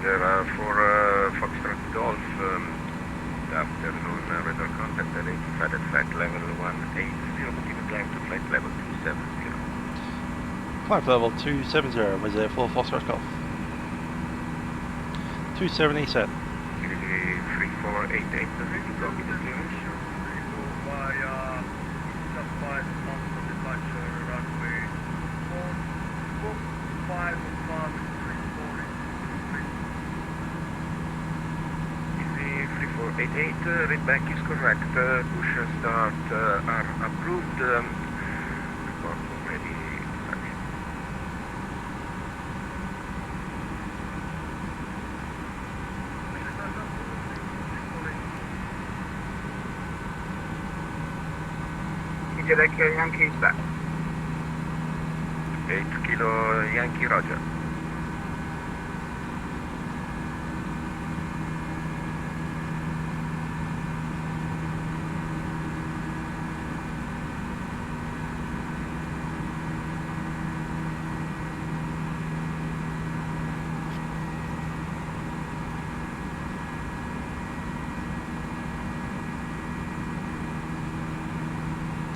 Speaker 2: There are for Foxtrot Golf, afternoon radar contact at flight level 180, continue climb to flight level 270.
Speaker 1: Flight level 270, Wizz Air 4 Foxtrot Golf. 270 set.
Speaker 2: 3488, ready, copy the clearance.
Speaker 7: Via just 5 months of departure, runway 5
Speaker 2: 3488, read back is correct, push start are approved, report ready, action.
Speaker 3: Quebec Yankees back.
Speaker 2: 8 Kilo Yankee, roger.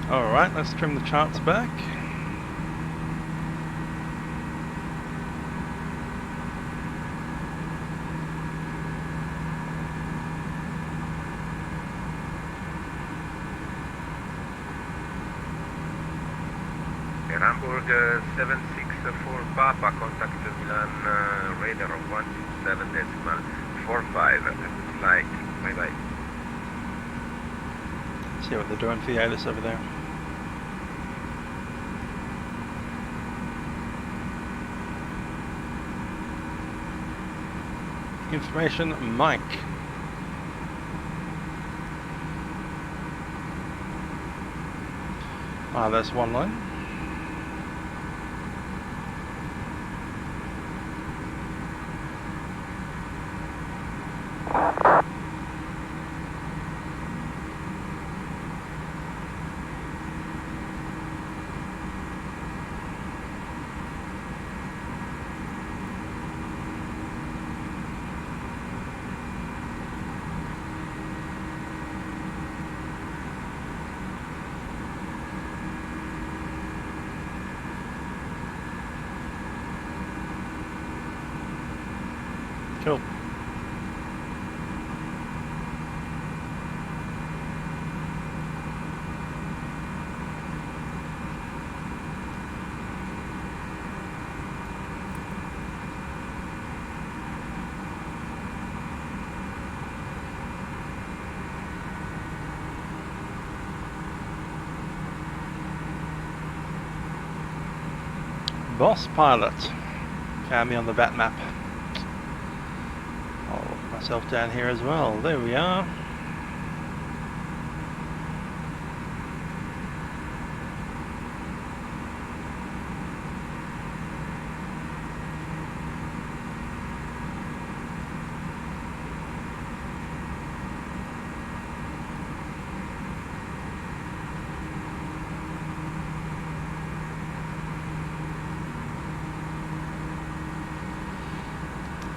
Speaker 1: Alright, let's trim the charts back.
Speaker 2: Hamburg 764 Papa, contact Milan radar of 127.45 flight. Bye bye.
Speaker 1: See what they're doing for the ALIS over there. Information, Mike. Ah, that's one line. Cool. Boss pilot. Found me on the VAT map. I'll look myself down here as well. There we are.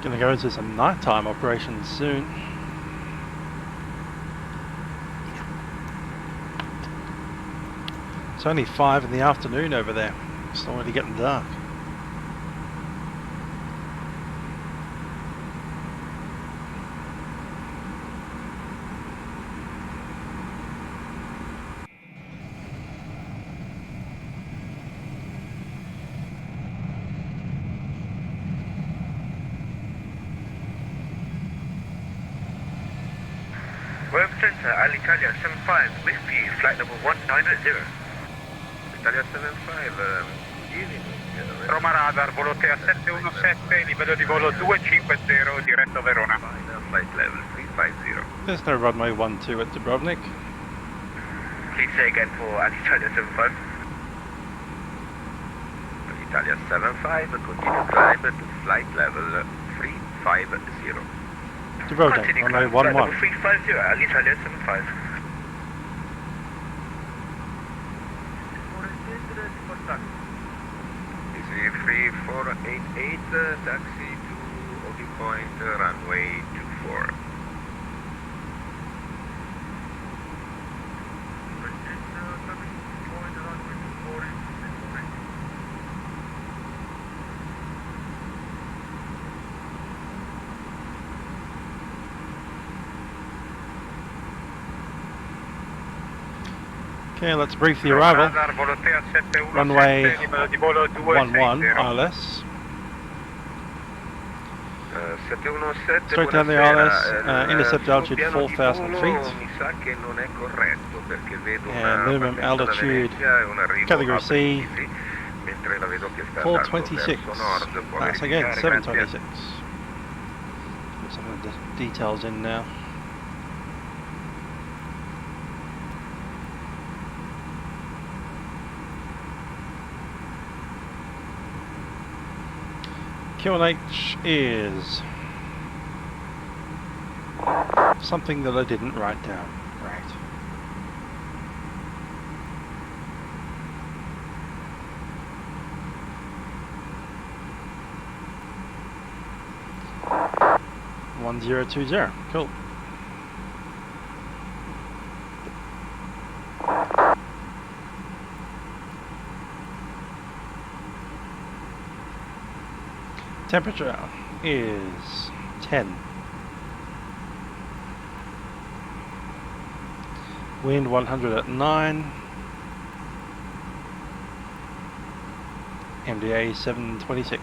Speaker 1: Gonna go into some nighttime operations soon. It's only 5 in the afternoon over there. It's already getting dark.
Speaker 6: Web Center, Alitalia 75, Whiskey, flight level 190.
Speaker 2: Italia 75, easy.
Speaker 7: Roma Radar, volo TEA 717, livello di volo 250, diretto Verona.
Speaker 2: Final flight level 350.
Speaker 1: There's no runway 12 at Dubrovnik.
Speaker 6: Please say again for Alitalia 75. Italia 75, continue climb to flight level 350.
Speaker 1: Dubrovnik, runway 11.
Speaker 6: 350, Alitalia 75. Easy 3488, taxi to OB point, runway 24.
Speaker 1: Okay, let's brief the arrival.
Speaker 7: Radar, volo 3717,
Speaker 1: Runway
Speaker 7: livello di volo
Speaker 1: 11
Speaker 7: 260.
Speaker 1: ILS.
Speaker 6: 717,
Speaker 1: Straight down the ILS, intercept altitude 4,000 feet.
Speaker 6: Mi sa che non è corretto perché vedo
Speaker 1: And minimum altitude, category C,
Speaker 6: mentre la vedo che sta
Speaker 1: 426.
Speaker 6: verso nord. Può
Speaker 1: That's again
Speaker 6: verificare,
Speaker 1: 726. Put some of the details in now. QNH is something that I didn't write down. Right. gracias. 1020. Cool. Temperature is 10. Wind 100 at 9. MDA 726.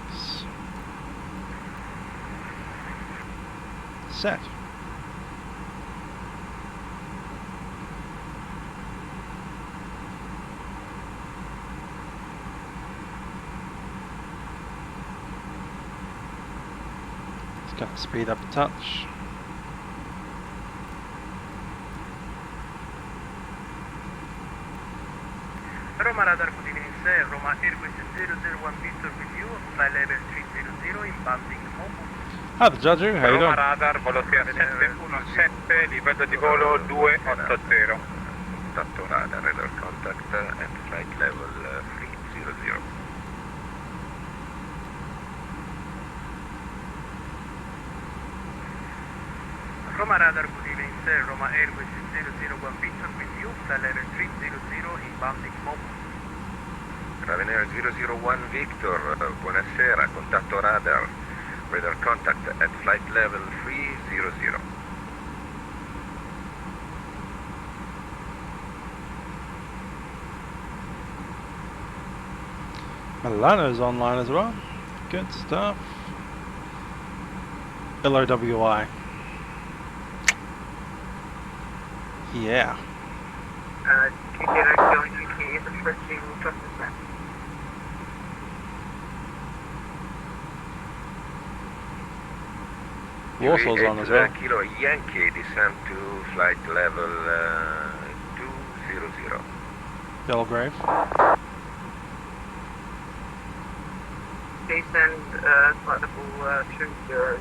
Speaker 1: Set. Got to speed up a touch.
Speaker 8: Roma Radar, good evening sir. Roma Airbus 001 Victor with you, flight level 300, inbounding Mobu.
Speaker 1: Hi, the Judge. How you
Speaker 7: Roma
Speaker 1: doing?
Speaker 7: Radar, volo 3717, livello di volo 280.
Speaker 6: Contatto radar, radar contact at flight level 300.
Speaker 8: Roma Radar, good evening sir. Roma Airbus 001 Victor with you, flight level 300, inbounding Mobu.
Speaker 6: Ryanair 001 Victor, buonasera, contatto radar, radar contact at flight level 300.
Speaker 1: Milano's online as well. Good stuff. LOWI. Yeah. Warsaw's on as well.
Speaker 6: Kilo Yankee, descend to flight level 200.
Speaker 1: Belgrave.
Speaker 3: Descend flight level 200.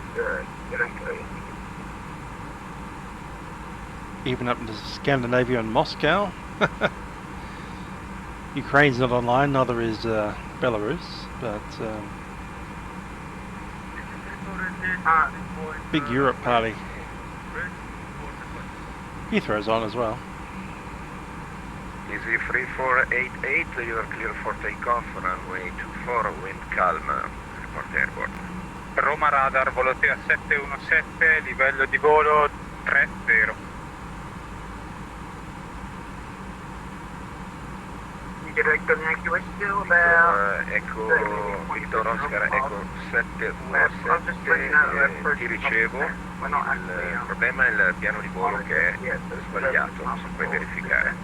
Speaker 1: Even up into Scandinavia and Moscow. Ukraine's not online, neither is Belarus, but big Europe party. Heathrow's on as well.
Speaker 6: Easy 3488, you are clear for takeoff, runway 24, wind calm, report airborne.
Speaker 7: Roma Radar, volo 3717, livello di volo 30.
Speaker 3: Director Yankee, we're still there.
Speaker 6: Echo Victor Oscar, Echo 717, ti ricevo. Il problema è il piano di volo che è sbagliato, se puoi verificare.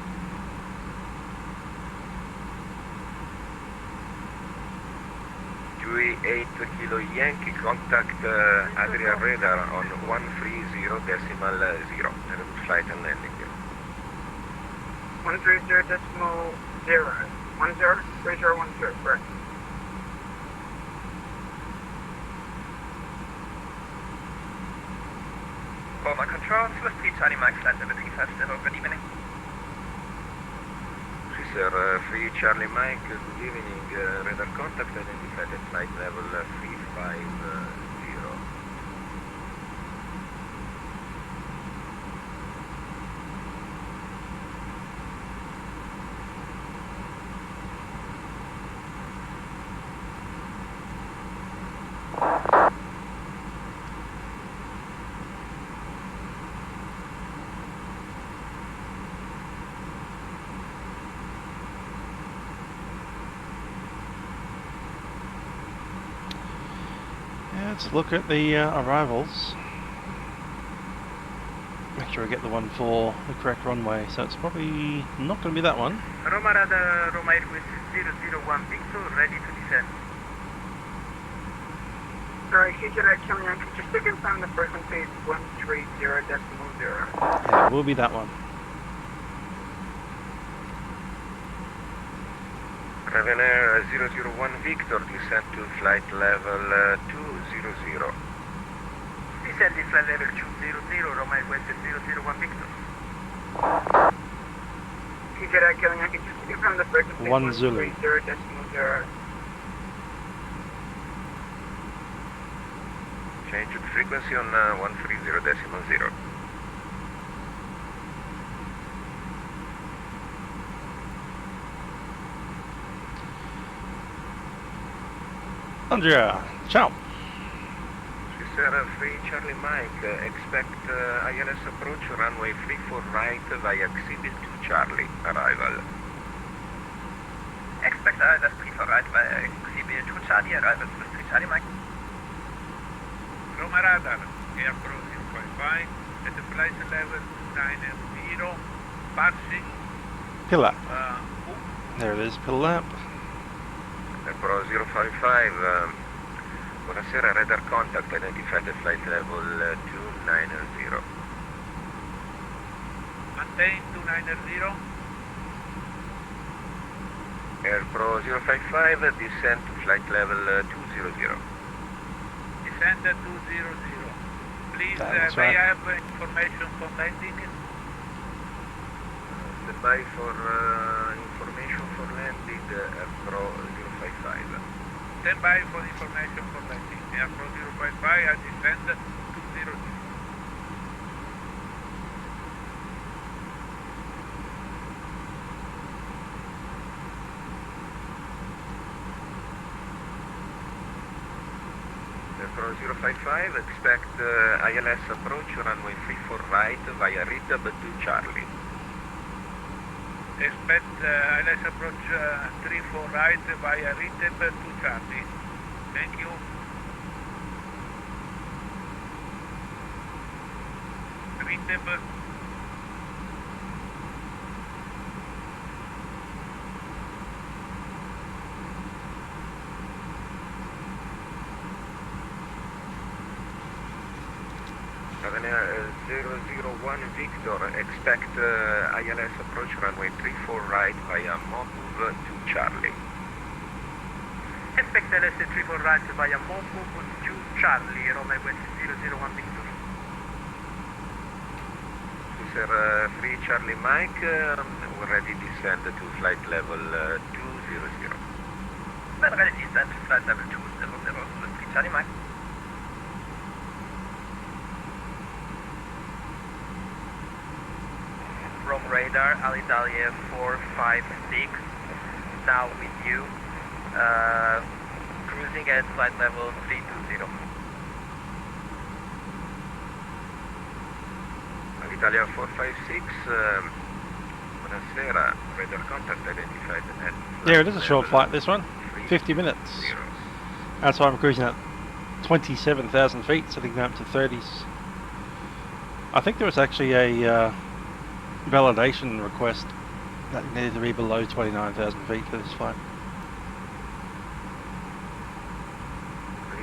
Speaker 6: QE 8 Kilo Yankee, contact Adrian radar on 130.0, flight and landing.
Speaker 3: 130.0. 103010, correct.
Speaker 8: Aerosoft, Swiss 3 Charlie Mike, flight level 350, good evening.
Speaker 2: Sir, 3 Charlie Mike, good evening. Radar contact identified at flight level 350.
Speaker 1: Let's look at the arrivals. Make sure I get the one for the correct runway, so it's probably not going to be that one.
Speaker 8: Roma Radar, Roma Airways 001 Victor, ready to descend.
Speaker 3: Sorry, CJ coming in. Could you just confirm the frequency is 130.0?
Speaker 1: Yeah, it will be that one.
Speaker 2: Ravener 001 Victor, descend to flight level 200.
Speaker 8: Descend to flight level 200, Roma Airways 001 Victor.
Speaker 3: CJ coming in. Could you just confirm the frequency is
Speaker 1: 1 Zulu.
Speaker 3: 130.0?
Speaker 2: Change the frequency on 130.0.
Speaker 1: Andrea, ciao.
Speaker 2: Sir, 3 Charlie Mike, expect ILS approach runway 34 right via Exhibit 2 Charlie, arrival.
Speaker 8: Expect ILS 34 right via Exhibit 2 Charlie, arrival, Swiss 3 Charlie Mike.
Speaker 7: Roma Radar, Airpro 055, at the flight level 290, passing.
Speaker 1: Pillar. There it is, pillar lap.
Speaker 2: Pro 055, buonasera, radar contact identified at flight level 290.
Speaker 7: Maintain 290.
Speaker 2: Air Pro 055, descend to flight level 200.
Speaker 7: Descend to 200. Please,
Speaker 1: That's
Speaker 7: may
Speaker 1: right.
Speaker 7: I have information for landing?
Speaker 2: Standby for information for landing, Air Pro 055.
Speaker 7: Stand by for information for landing. Airpro 055, I descend to 200.
Speaker 2: Airpro 055, expect ILS approach runway 34 right via Ridab 2 Charlie.
Speaker 7: Expect ILS approach 34 right via Ridab to Charlie. Thank you. Ridab.
Speaker 2: Ravener 001 Victor, expect ILS approach runway 34 right via Mobile 2 Charlie.
Speaker 8: Expect ILS 34 right via Mobile 2 Charlie, Roma Airways 001 Victor.
Speaker 2: Sir, 3 Charlie Mike, we're ready to descend to flight level 200.
Speaker 8: Well, ready to descend to flight level 200, Swiss 3 Charlie Mike. Rome radar, Alitalia 456, now with you, cruising at flight level 320.
Speaker 2: Italia 456, buonasera, radar contact identified at...
Speaker 1: Yeah, it is a short flight, this one. 50 minutes. That's why I'm cruising at 27,000 feet, so they can go up to 30s. I think there was actually a validation request that needed to be below 29,000 feet for this flight.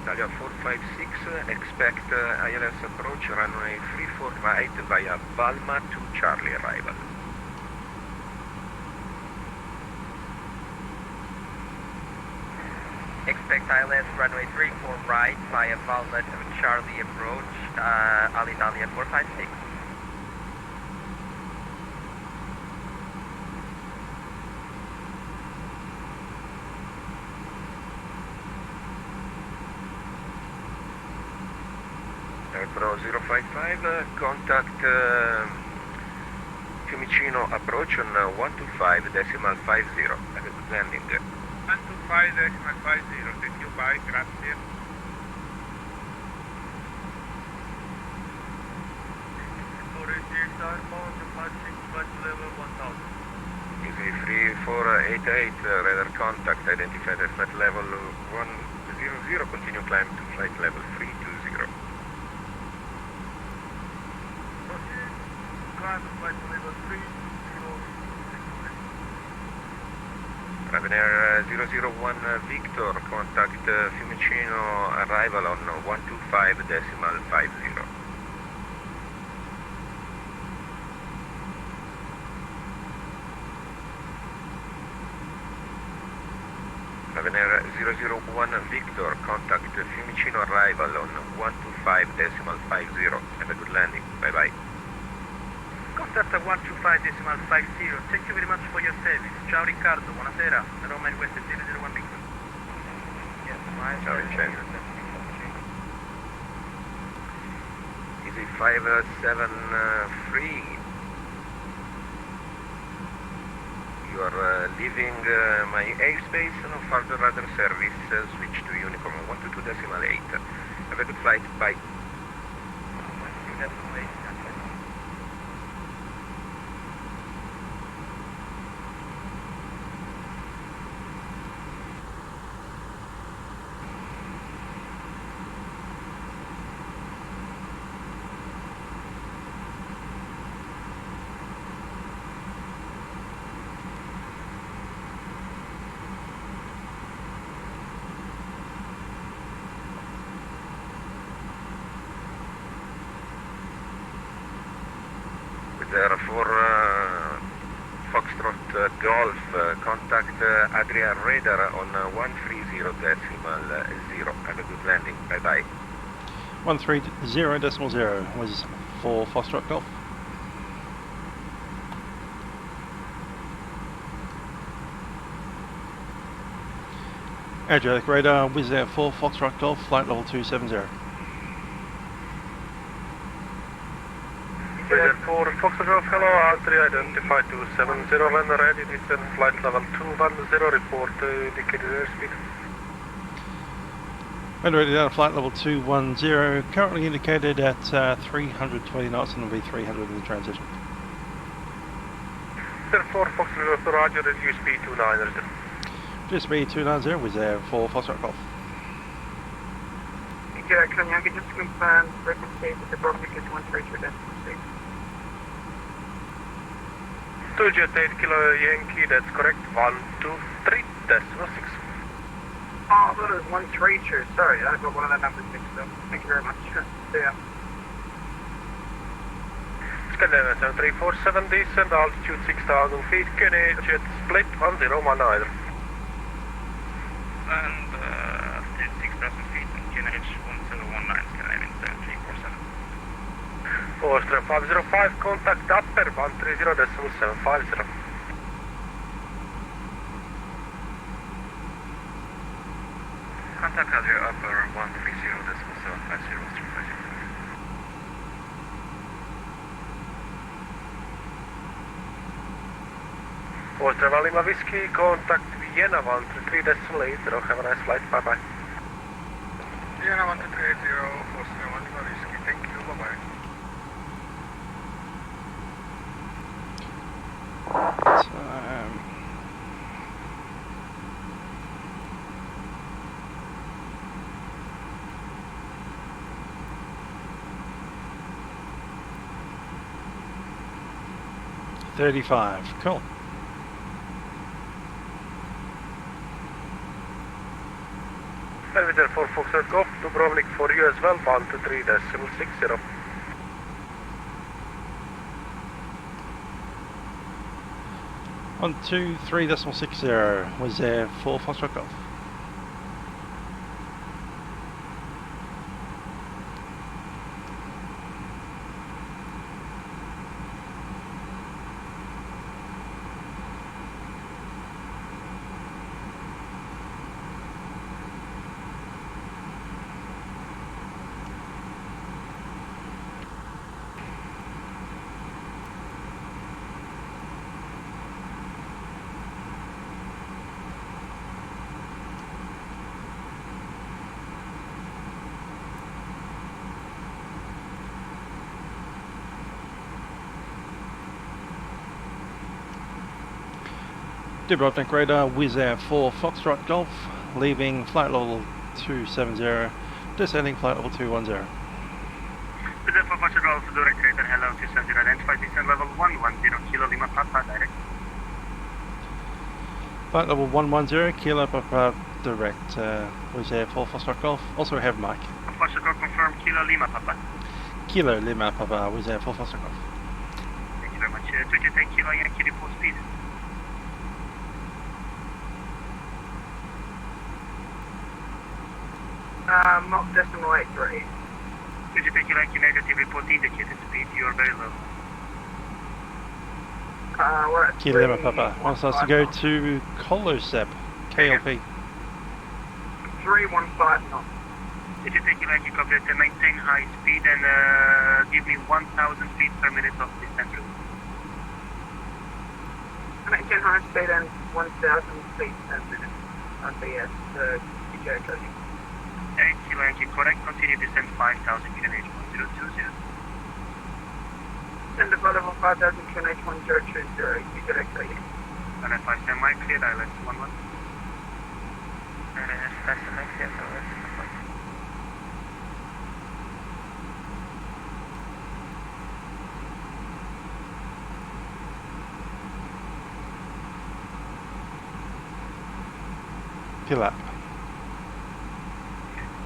Speaker 2: Italia 456, expect ILS approach runway 34 right via Palma to Charlie arrival.
Speaker 8: Expect ILS runway 34 right via Palma to Charlie approach, Alitalia 456.
Speaker 2: Bravo 055, contact Fiumicino approach on 125.50. Have a good landing.
Speaker 7: 125.50, thank you, bye, grazie. Starbound, departing flight level 1000.
Speaker 2: Easy 3488, radar contact, identified at flight level 100, continue climb to flight level 320.
Speaker 7: Proceed, climb to flight level 320.
Speaker 2: Ryanair 001 Victor, contact Fiumicino arrival on 125.50. Ryanair 001 Victor, contact Fiumicino arrival on 125.50. Have a good landing. Bye bye.
Speaker 8: Contact 125.50. Thank you very much for your service. Ciao Riccardo, buonasera. Roma Airways 001 Victor. Yes,
Speaker 2: Ciao Vincenzo. Easy 573. You are leaving my airspace, no further radar service, switch to Uniform 122.8. Have a good flight, bye. There for Foxtrot Golf, contact Adria radar on 130.0. Have a good landing. Bye bye.
Speaker 1: 130.0 was for Foxtrot Golf. Adriatic radar, Wizz Air 4 Foxtrot Golf, flight level 270.
Speaker 2: For Foxtrot Golf, hello, Adria identified 270 when ready, descend flight level 210, report indicated airspeed.
Speaker 1: And ready down flight level 210, currently indicated at 320 knots and will be 300 in the transition.
Speaker 2: Therefore, Foxtrot Golf, Roger, reduce speed 290.
Speaker 1: Just be 290 Wizz Air for Foxtrot Golf.
Speaker 3: Yeah, can you just confirm frequency for Dubrovnik is 133.6?
Speaker 2: 2 Jet 8 Kilo Yankee, that's correct, 123.6.
Speaker 3: Oh, I thought it was 132, sorry, I got one of the numbers mixed up. Thank you very much. See ya.
Speaker 2: Skandinavia 7347, descend altitude 6,000 feet, Kennedy Jet split 1019.
Speaker 8: And 6,000 feet in QNH 1019, Scandinavian 7347.
Speaker 2: Austria 505, contact upper 130.750.
Speaker 8: Contact Adria upper 130.750.
Speaker 2: Austria Lima Whiskey, contact Vienna 133.8. Have a nice flight, bye bye.
Speaker 7: Vienna 12380, Austria Lima Whiskey, thank you, bye bye.
Speaker 1: Time. $35. Cool.
Speaker 2: Elevator for Foxtrot Golf, Dubrovnik for you as well, 123.60.
Speaker 1: 123.60 was there for Foxtrot Golf. Dubrovnik radar, Wizz Air 4 Foxtrot Golf, leaving flight level 270, descending flight level 210.
Speaker 6: Wizz Air 4 Foxtrot Golf, Dubrovnik radar, hello 270, identify descent level 110, Kilo Lima Papa, direct.
Speaker 1: Flight level 110, Kilo Papa, direct, Wizz Air 4 Foxtrot Golf, also have mic.
Speaker 6: Foxtrot Golf confirm, Kilo Lima Papa.
Speaker 1: Kilo Lima Papa, Wizz Air 4 Foxtrot Golf.
Speaker 6: Thank you very much. 210 Kilo Yankee, report speed.
Speaker 3: Mach decimal 83.
Speaker 6: 210 Kilo Yankee, negative, report indicated speed, you are very low.
Speaker 3: We're at
Speaker 1: Kilo Lima Papa wants us to go to Kolosep, KLP.
Speaker 3: 315 knots.
Speaker 6: 210 Kilo Yankee, copy that, maintain high speed and give me 1,000 feet per minute of descent route.
Speaker 3: Maintain high speed and 1,000 feet per minute on BS, Jericho.
Speaker 6: 8 Kilo Yankee, correct, continue descent 5,000 knh 1020.
Speaker 3: Send about level 5,000 knh 1020, Jericho.
Speaker 6: And if I stand my clear, I left 11.
Speaker 1: Fill up.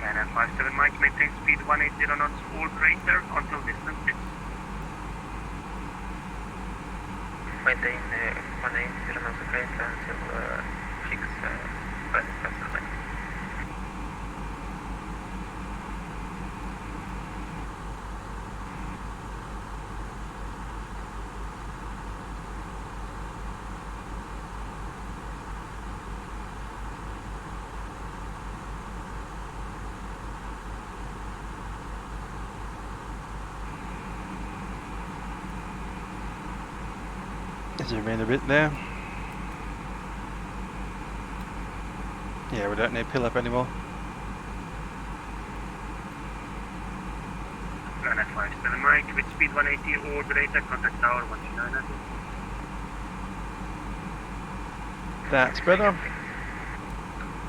Speaker 6: And 57 Mike, maintain speed 180 knots or greater until distance 6.
Speaker 9: Maintain 180 knots or greater until 6 5
Speaker 1: Zoom in a bit there. Yeah, we don't need pill up anymore.
Speaker 6: And 57 Mike, with speed 180 or greater, contact tower 129.
Speaker 1: That's better.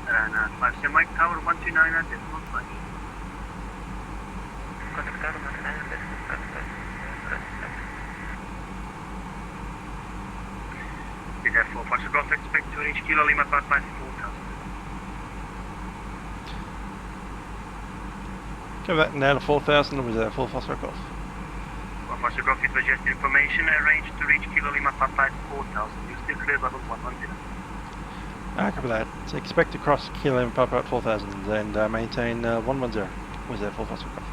Speaker 6: And 57 Mike, tower 129 at this point.
Speaker 9: Contact tower 129.
Speaker 6: Therefore, Foxtrot Golf expect to reach Kilo Lima Papa 4,000.
Speaker 1: Go back now to 4,000 was there 4 Foxtrot Golf.
Speaker 6: Foxtrot Golf, it was just information arranged to reach Kilo Lima Papa 4,000. You still clear level 110.
Speaker 1: Copy that. So expect to cross Kilo Lima Papa at 4,000 and maintain 110 was there 4 Foxtrot Golf.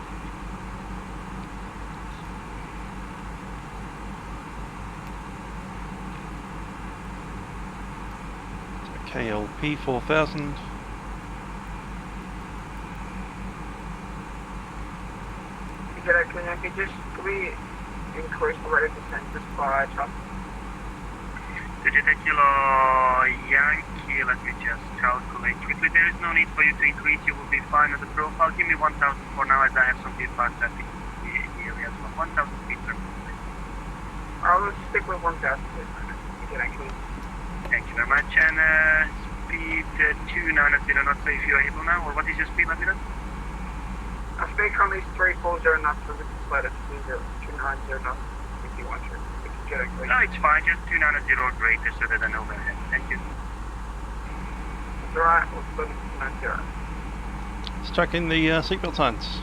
Speaker 1: KLP 4,000.
Speaker 3: Can we increase the rate of descent just by just?
Speaker 6: Did you take Kilo Yankee? Let me just calculate quickly. There is no need for you to increase. You will be fine at the profile. Give me 1,000 for now, as I have some feedback traffic in the area as well. 1,000 feet per minute.
Speaker 3: I'll stick with 1,000 feet per minute.
Speaker 6: Thank you very much. And speed 290 knots, so if you are able now, or what is your speed, Lieutenant?
Speaker 3: I speak on these 340 knots, so this is better to 290 knots if you want to.
Speaker 6: No, it's fine, just 290 or greater so that I know overhead. Thank you.
Speaker 3: That's alright, we'll split it to 290.
Speaker 1: Stuck in the seatbelt signs.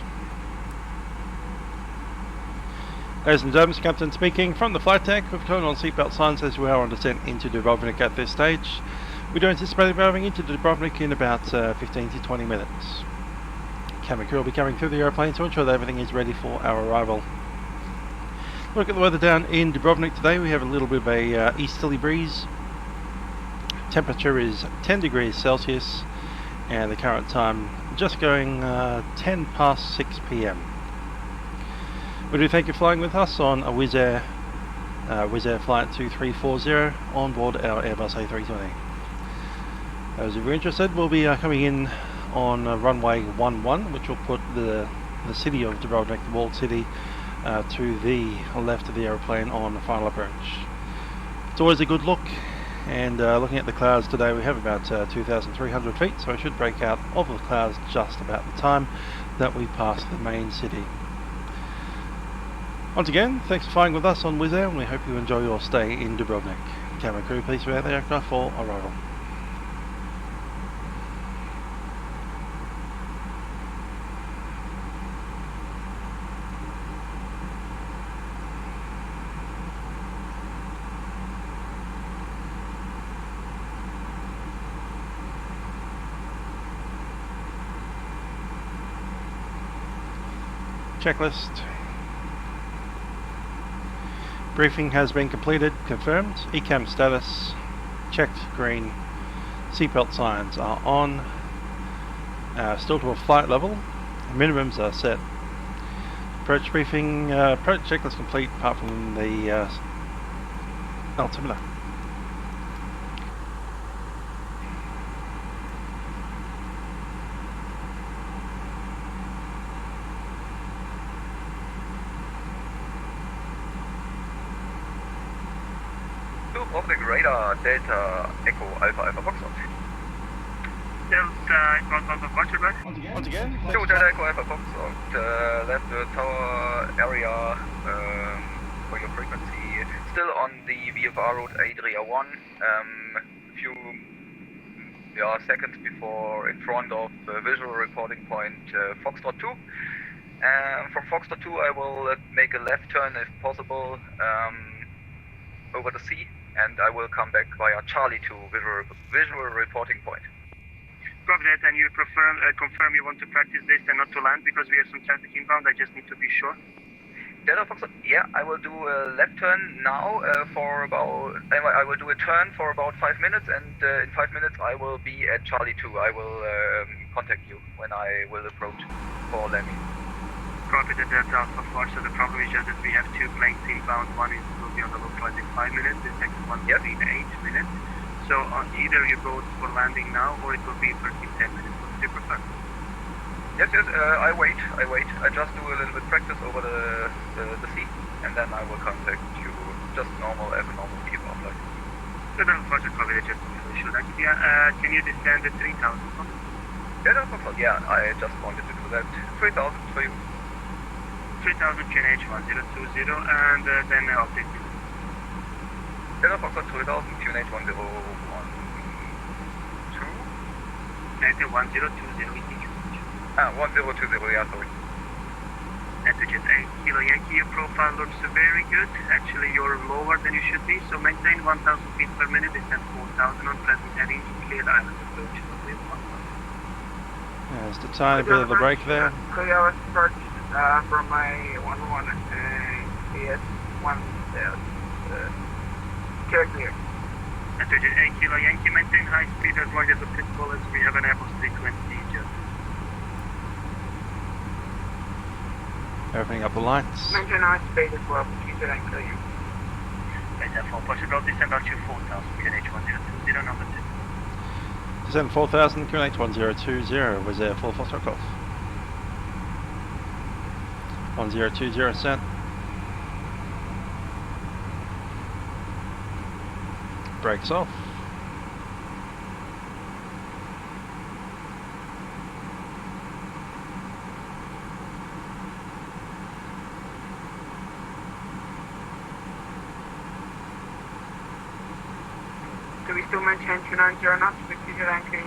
Speaker 1: Ladies and gentlemen, Captain speaking from the flight deck. We've turned on seatbelt signs as we are on descent into Dubrovnik at this stage. We do anticipate arriving into Dubrovnik in about 15 to 20 minutes. Camera crew will be coming through the aeroplane to ensure that everything is ready for our arrival. Look at the weather down in Dubrovnik today. We have a little bit of a easterly breeze. Temperature is 10 degrees Celsius and the current time just going 10 past 6 p.m. We do thank you for flying with us on a Wizz Air flight 2340 on board our Airbus A320. Those of you interested, we'll be coming in on runway 11, which will put the city of Dubrovnik, the walled city, to the left of the aeroplane on the final approach. It's always a good look and looking at the clouds today, we have about 2,300 feet, so we should break out of the clouds just about the time that we pass the main city. Once again, thanks for flying with us on Wizz Air, and we hope you enjoy your stay in Dubrovnik. Camera crew, please prepare the aircraft for arrival. Checklist. Briefing has been completed, confirmed. ECAM status checked, green. Seatbelt signs are on. Still to a flight level. Minimums are set. Approach briefing, approach checklist complete apart from the altimeter.
Speaker 6: Dubrovnik radar, Delta Echo Alpha Alpha Foxtrot.
Speaker 8: Delta Echo Alpha Foxtrot.
Speaker 1: Once again.
Speaker 6: Delta Echo Alpha Foxtrot, left the tower area for your frequency. Still on the VFR route A301, few seconds before in front of visual reporting point Foxtrot 2. From Foxtrot 2 I will make a left turn if possible over the sea, and I will come back via Charlie to visual reporting point.
Speaker 8: Copy that, and you confirm you want to practice this and not to land because we have some traffic inbound. I just need to be sure.
Speaker 6: Delta Foxtrot, yeah, I will do a left turn now for about, I will do a turn for about 5 minutes, and in 5 minutes I will be at Charlie 2. I will contact you when I will approach for landing.
Speaker 8: Copy that, Delta Alpha Fox. So the problem is just that we have 2 planes inbound. One will be on the localize in 5 minutes, the second one will be in 8 minutes. So either you go for landing now or it will be for 10 minutes. What do you prefer?
Speaker 6: Yes, I wait. I just do a little bit practice over the sea, and then I will contact you, just normal, as a normal VFR flight.
Speaker 8: So then, Fox, copy that, just sure. Can you descend at 3,000?
Speaker 6: Yeah, I just wanted to do that. 3,000 for you.
Speaker 8: 3,000 QNH 1020, and then update you.
Speaker 6: Delta Foxtrot 3,000 QNH 1012.
Speaker 8: 1020,
Speaker 6: 1020, yeah, sorry.
Speaker 8: Attitude 8 Kilo Yankee, your profile looks very good. Actually, you're lower than you should be, so maintain 1,000 feet per minute, descend 4,000 on present heading, clear the island approach.
Speaker 1: There's the tiny bit of the break there.
Speaker 3: Clear approach from my 11 ES1 clear.
Speaker 8: Attitude 8 Kilo Yankee, maintain high speed as long as applicable, as we have an Airbus 320 just.
Speaker 1: Opening up the lights.
Speaker 3: Maintain high speed as well, keep it clear.
Speaker 8: Right, therefore, possible descend out to 4,000, QNH 1020, number 2.
Speaker 1: Descend 4,000, QNH 1020, was there full Foxtrot off. 1020 sent. Brakes off.
Speaker 3: Do we still maintain 290 knots with Kilo Yankee?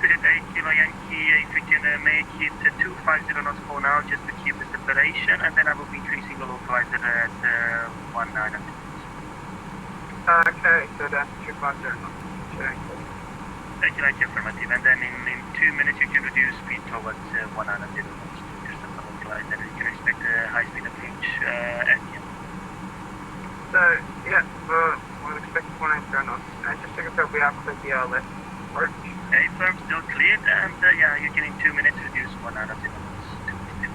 Speaker 8: Attitude 8 Kilo Yankee, if we can make it 250 knots for now, just to keep the separation, and then I will be increasing the localizer at 19.
Speaker 3: Okay, so that's 250 knots.
Speaker 8: Thank you, affirmative. And then in 2 minutes you can reduce speed towards 190 knots to just the localizer, and you can expect a high speed approach at the end.
Speaker 3: So, yeah, we'll expect 190 knots. And just to confirm, we have cleared the left approach.
Speaker 8: A-firm still cleared, and yeah, you can in 2 minutes reduce 190 knots to speed.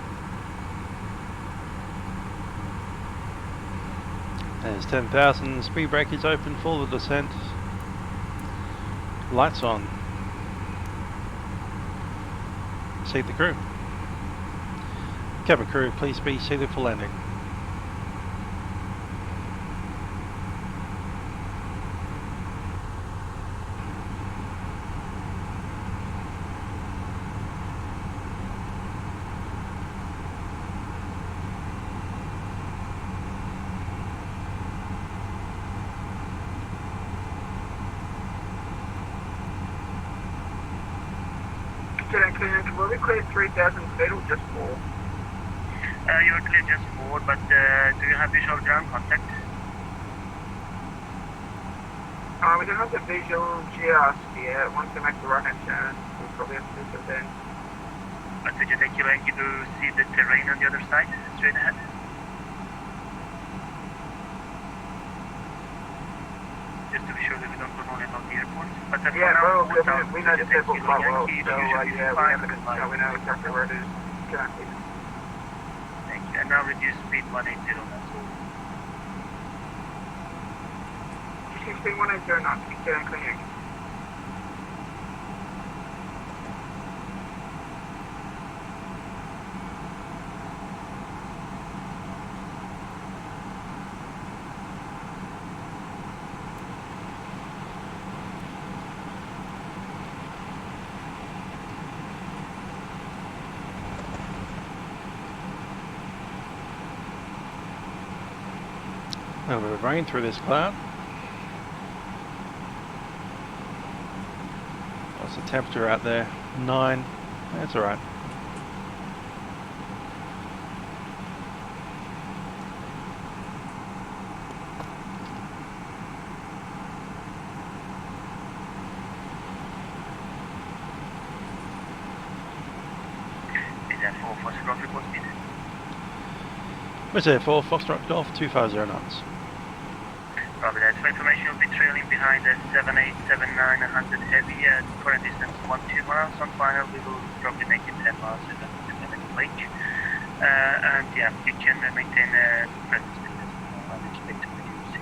Speaker 1: There's 10,000, speed brake is open for the descent. Lights on. Seat the crew. Cabin crew, please be seated for landing.
Speaker 3: Will we clear 3,000 feet or just 4?
Speaker 8: You're clear just 4, but do you have visual ground contact?
Speaker 3: We don't have the visual just yet. Once we make the right hand turn, we'll probably have to do so then.
Speaker 8: But did you take your Yankee to see the terrain on the other side, straight ahead? Just to be sure that we don't run out of the airport. But for
Speaker 3: Yeah,
Speaker 8: now,
Speaker 3: well, we know the airport quite well, so
Speaker 8: you
Speaker 3: yeah,
Speaker 8: should be
Speaker 3: we
Speaker 8: fine.
Speaker 3: have it, so we know exactly where it is currently.
Speaker 8: Thank you. And now reduce speed 180, that's all.
Speaker 3: 16,180 knots, get in clean Yankee.
Speaker 1: A little bit of rain through this cloud. What's the temperature out there? 9. That's alright.
Speaker 8: Is that 4 for Foxtrot report speed?
Speaker 1: Wizz Air 4, Foxtrot Golf, 250 knots.
Speaker 8: Probably that. For information, you'll be trailing behind the 7879-100 heavy at current distance 12 miles. On final, we will probably make it 10 miles at the minute lake. And yeah, you can maintain present speed as we expect to reduce.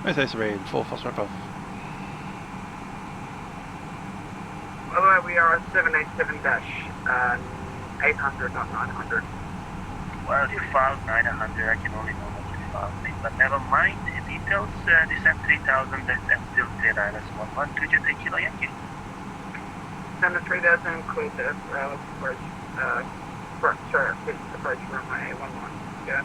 Speaker 1: Wizz Air 3, 4 Foxtrot Golf.
Speaker 3: By the way, we are 787-800, not 900.
Speaker 8: Well, you filed 900, I can only know what you filed, but never mind. Details, descent 3000, that's still clear ILS 11, 2 Kilo Yankee.
Speaker 3: Descend to 3000, clear to let's approach, approach runway 11. Yeah.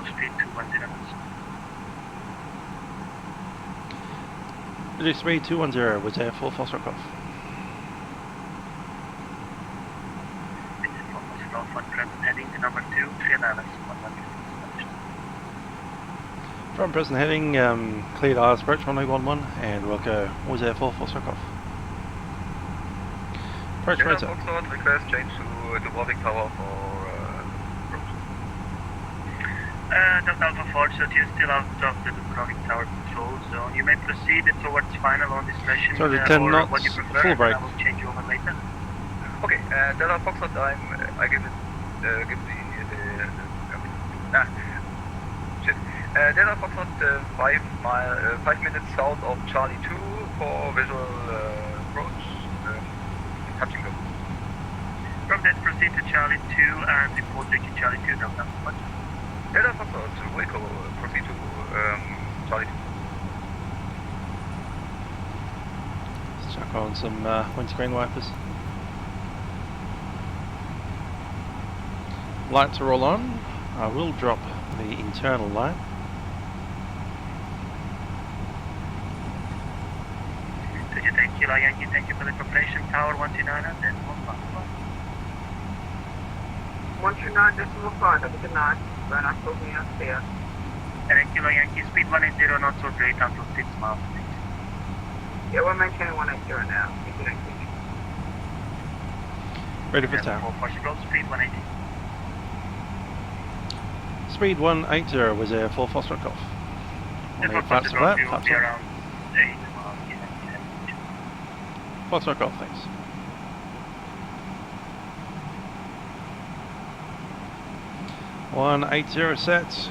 Speaker 8: Speed 210 knots.
Speaker 1: Reduce speed 210, Wizz Air 4 Foxtrot Golf.
Speaker 8: This is for Foxtrot Golf on present heading to number 2, 3 ILS 100.
Speaker 1: From present heading, cleared ILS approach runway 11, and we'll go Wizz Air 4 Foxtrot Golf. Approach rotor.
Speaker 6: Foxtrot, request change to Dubrovnik Tower for
Speaker 8: Delta Alpha 4, so you're still out of the Dubrovnik Tower control zone. You may proceed towards final on this session,
Speaker 1: So 10 knots,
Speaker 8: what you prefer,
Speaker 1: full brake.
Speaker 8: I will change you over later.
Speaker 6: Okay, Delta Foxtrot, I give it, Delta Foxtrot, 5 minutes south of Charlie 2 for visual approach, touching go.
Speaker 8: From that, proceed to Charlie 2 and report reaching Charlie 2, Delta Alpha 4.
Speaker 6: Delta Foxtrot, Waco, proceed to Charlie 2.
Speaker 1: Let's chuck on some windscreen wipers. Lights are all on. I will drop the internal light.
Speaker 8: So you take Kilo Yankee, thank you for the cooperation. Tower 129 and then
Speaker 3: 129.5, have a good night. Very nice talking to you. See ya.
Speaker 8: And then Kilo Yankee, speed 180, not so great until 6 miles.
Speaker 3: Yeah, we're maintaining 180 now. Keep it in.
Speaker 1: Ready for tower.
Speaker 8: Foxtrot, speed 180.
Speaker 1: Speed 180, Wizz Air 4 Foxtrot Golf. On the flaps of that, flaps on.
Speaker 8: Around 8 miles.
Speaker 1: Foxtrot Golf, thanks. One 80 sets.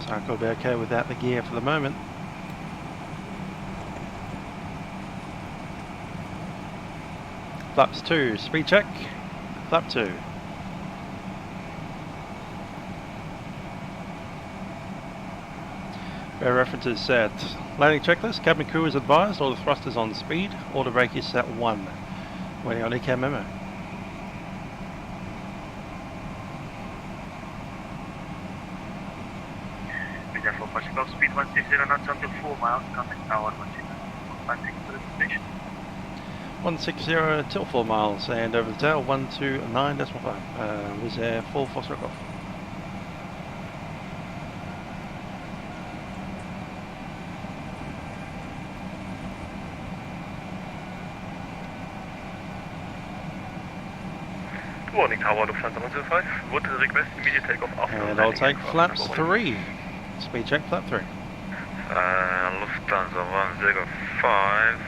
Speaker 1: So I could be okay without the gear for the moment. Flaps 2, speed check. Flap 2. Air references set. Landing checklist, cabin crew is advised, all the thrusters on speed, order brake is set 1. Waiting on ECAM memo.
Speaker 8: Possible speed 160 knots until 4 miles, contact tower 160 to the station.
Speaker 1: 160 till 4 miles and over the tail 129.5. Wizz Air 4 Foxtrot Golf.
Speaker 2: Warning tower, Lufthansa 105. Would request immediate takeoff after
Speaker 1: And I'll take flaps 3. Speed check, flap 3.
Speaker 10: Lufthansa 105.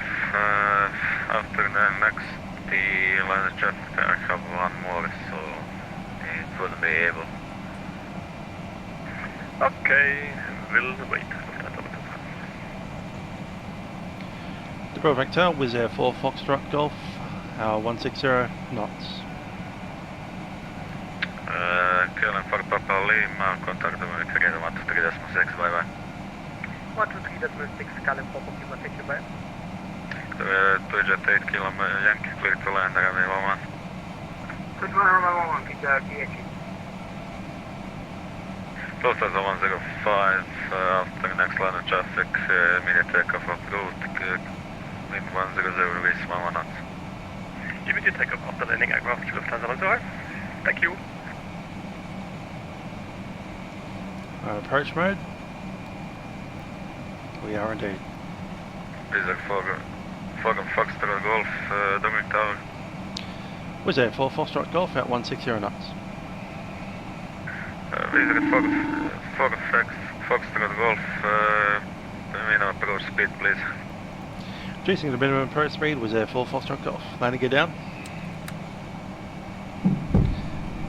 Speaker 10: After the next, the line of traffic, I have one more, so it wouldn't be able.
Speaker 2: Okay, we'll wait.
Speaker 1: Dubrovnik tail, Wizz Air 4 Foxtrot Golf, 160 knots.
Speaker 10: Kellen for Papa Lima, contact with Karen 123.6, bye bye.
Speaker 9: 123.6, Kellen for Papa Lima, take you bye.
Speaker 10: 208 km, Yankee clear to land, runway 11.
Speaker 3: Good runner, runway 11, keep that Yankee.
Speaker 10: Lufthansa 105, after the next line of traffic, immediate takeoff approved, wind 100 degrees, 11 knots.
Speaker 2: Immediate takeoff after landing aircraft, Lufthansa 105. Thank you.
Speaker 1: Approach mode. We are indeed.
Speaker 10: Wizz Air 4 Foxtrot Golf, Dubrovnik Tower.
Speaker 1: Wizz Air 4 Foxtrot Golf at 160 knots.
Speaker 10: Wizz Air 4 Foxtrot Golf, minimum approach speed please.
Speaker 1: Reducing the minimum approach speed, Wizz Air 4 Foxtrot Golf. Landing gear down.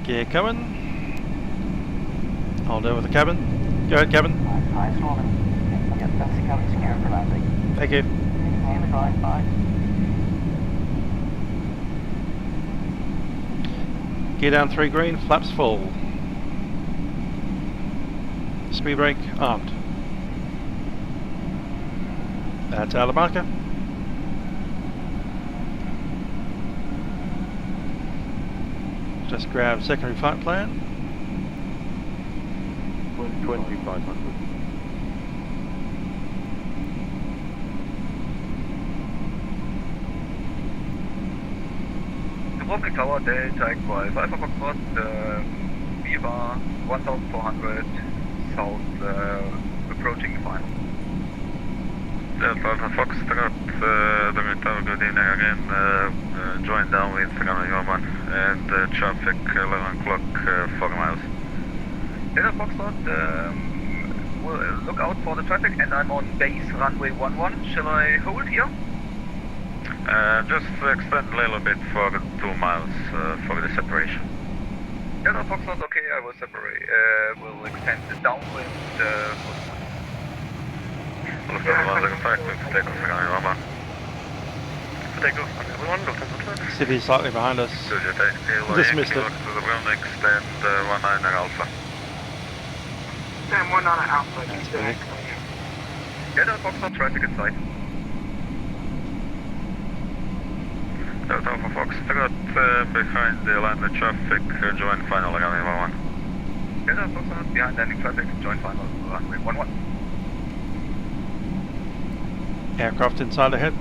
Speaker 1: Gear coming. Hold over with the cabin. Go ahead, cabin.
Speaker 5: Hi, Norman. Yep, that's the cabin secure for landing.
Speaker 1: Thank you.
Speaker 5: Name and line, bye.
Speaker 1: Gear down 3 green, flaps full. Speed brake armed. That's out of marker. Just grab secondary flight plan.
Speaker 2: 2500.
Speaker 6: Dubrovnik Tower, Delta Equal, 5 Foxtrot, Viva 1400 south, approaching the final.
Speaker 10: Delta Alpha Foxtrot, Dubrovnik Tower, good evening again, join down with runway 11 and traffic 11 o'clock, 4 miles.
Speaker 6: Delta Foxtrot, will look out for the traffic and I'm on base runway 11. Shall I hold here?
Speaker 10: Just extend a little bit for 2 miles for the separation.
Speaker 6: Delta Foxtrot, okay, I will separate, will extend the downwind.
Speaker 10: Lufthansa 105 with takeoff runway 11.
Speaker 2: Takeoff runway 11, Lufthansa.
Speaker 1: City slightly behind us. Dismissed it.
Speaker 10: To the Dubrovnik, stand 19 Alpha.
Speaker 3: Stand 19 Alpha, keep
Speaker 1: That's
Speaker 3: that
Speaker 1: big.
Speaker 3: clear.
Speaker 6: Delta Foxtrot, traffic inside.
Speaker 10: Delta Alpha Foxtrot, behind the line of traffic, join final runway 11.
Speaker 6: Delta Foxtrot, behind landing traffic, join final runway 11.
Speaker 1: Aircraft inside ahead.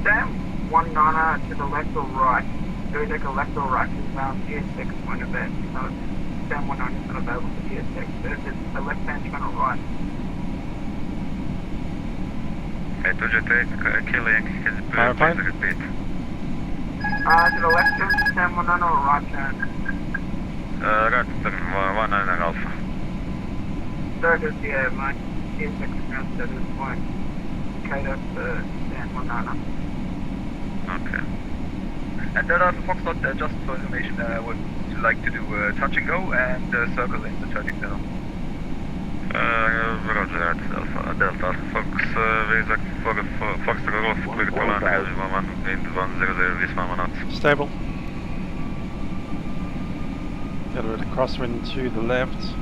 Speaker 3: Stand 19 to the left or right. There is like a left or right to Gear 6 point of it. So stand 19 is not available for Gear 6. There's a left hand turn or right.
Speaker 10: A320, Kilo Yankee, can you
Speaker 1: Airplane?
Speaker 10: please repeat?
Speaker 3: To the left turn, stand 19 or right turn.
Speaker 10: Right turn, 19 Alpha.
Speaker 3: So does my Gear 6 turns to this point. Okay, that's stand 19.
Speaker 10: Okay.
Speaker 6: And Delta Foxtrot, just for information, would like to do touch and go and circle in the traffic center.
Speaker 10: Roger that, Alpha Delta. Fox, Fox to Golf, clear to land, everyone, wind 100, East Mama knots.
Speaker 1: Stable. Got a bit of crosswind to the left.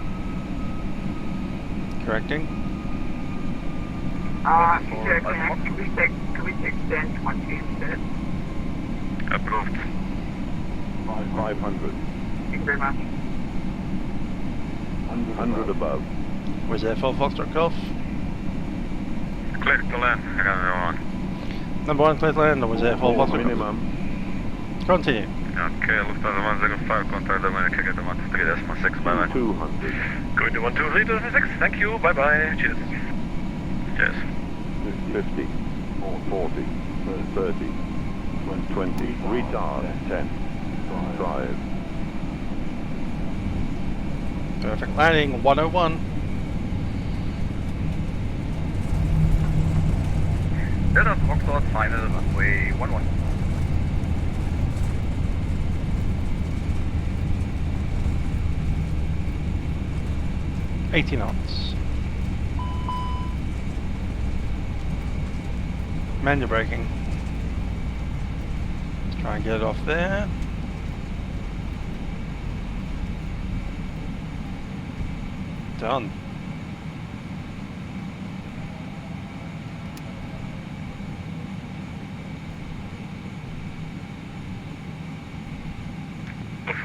Speaker 1: Correcting.
Speaker 3: Can we extend 20 instead?
Speaker 10: Approved.
Speaker 11: 500.
Speaker 3: Thank you very much.
Speaker 11: 100 above.
Speaker 1: Where's Air Full Foxtrot Golf?
Speaker 10: Clear to land, runway 1.
Speaker 1: Number 1, clear to land, or was Air Full Foxtrot Golf?
Speaker 11: Minimum.
Speaker 1: Continue.
Speaker 10: Okay, Lufthansa 105, contact Dubrovnik, get to 123.6, bye bye.
Speaker 11: 200.
Speaker 10: Going to 123.6, thank you, bye bye, cheers. Cheers.
Speaker 11: 50. 40. 30. 20. Retard. 10. 5.
Speaker 1: Perfect landing, 101.
Speaker 10: Delta Foxtrot, final runway 11.
Speaker 1: 80 knots. Manual braking. Let's try and get it off there. Done.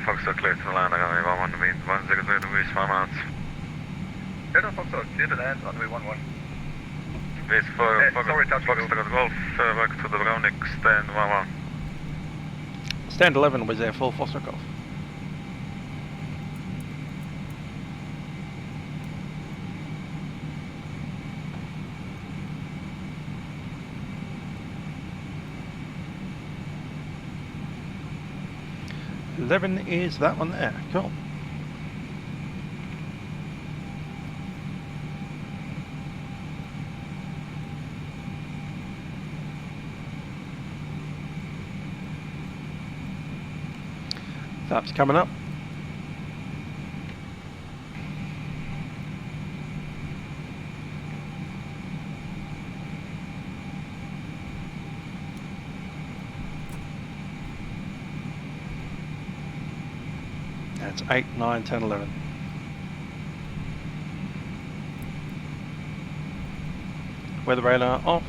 Speaker 10: Foxtrot clear to land, runway 11, wind 100 degrees, 1 knots. Delta Foxtrot, clear to land, runway 11. Base for Foxtrot Golf, back to Dubrovnik, stand 11.
Speaker 1: Stand 11 was Air Full Foxtrot Golf. Eleven is that one there. Cool. Flaps coming up. That's 8, 9, 10, 11. Weather radar off.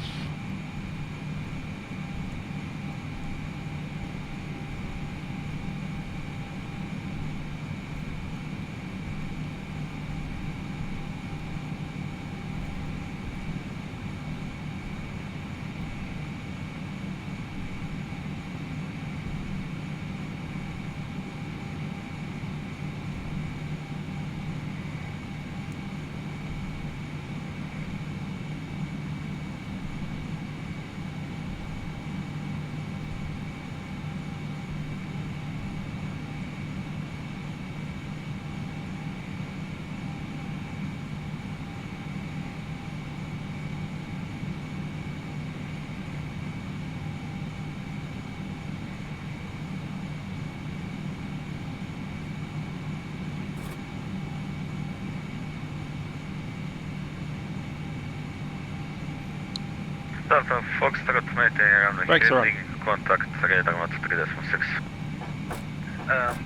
Speaker 10: Delta Foxtrot, maintaining
Speaker 1: Brakes are on.
Speaker 10: contact radar 123.6.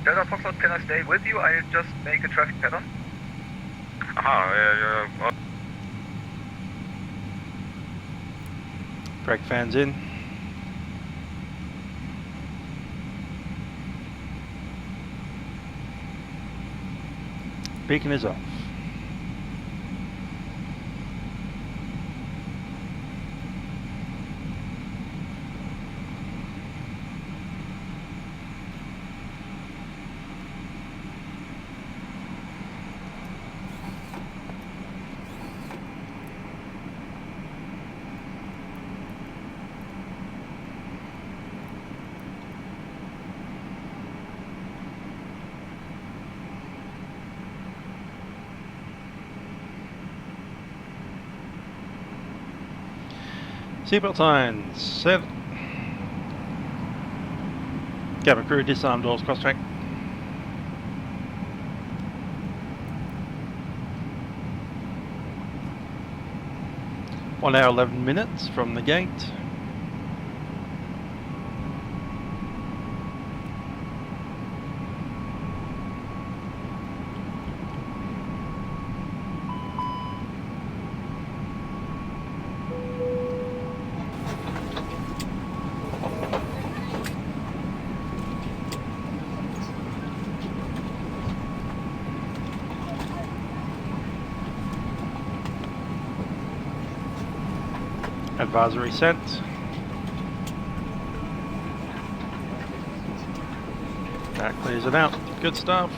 Speaker 10: Delta Foxtrot, can I stay with you? I just make a traffic pattern. Aha,
Speaker 1: Brake fans in. Beacon is off. Seatbelt signs set. Cabin crew disarm doors cross track. 1 hour 11 minutes from the gate. Advisory sent. That clears it out. Good stuff.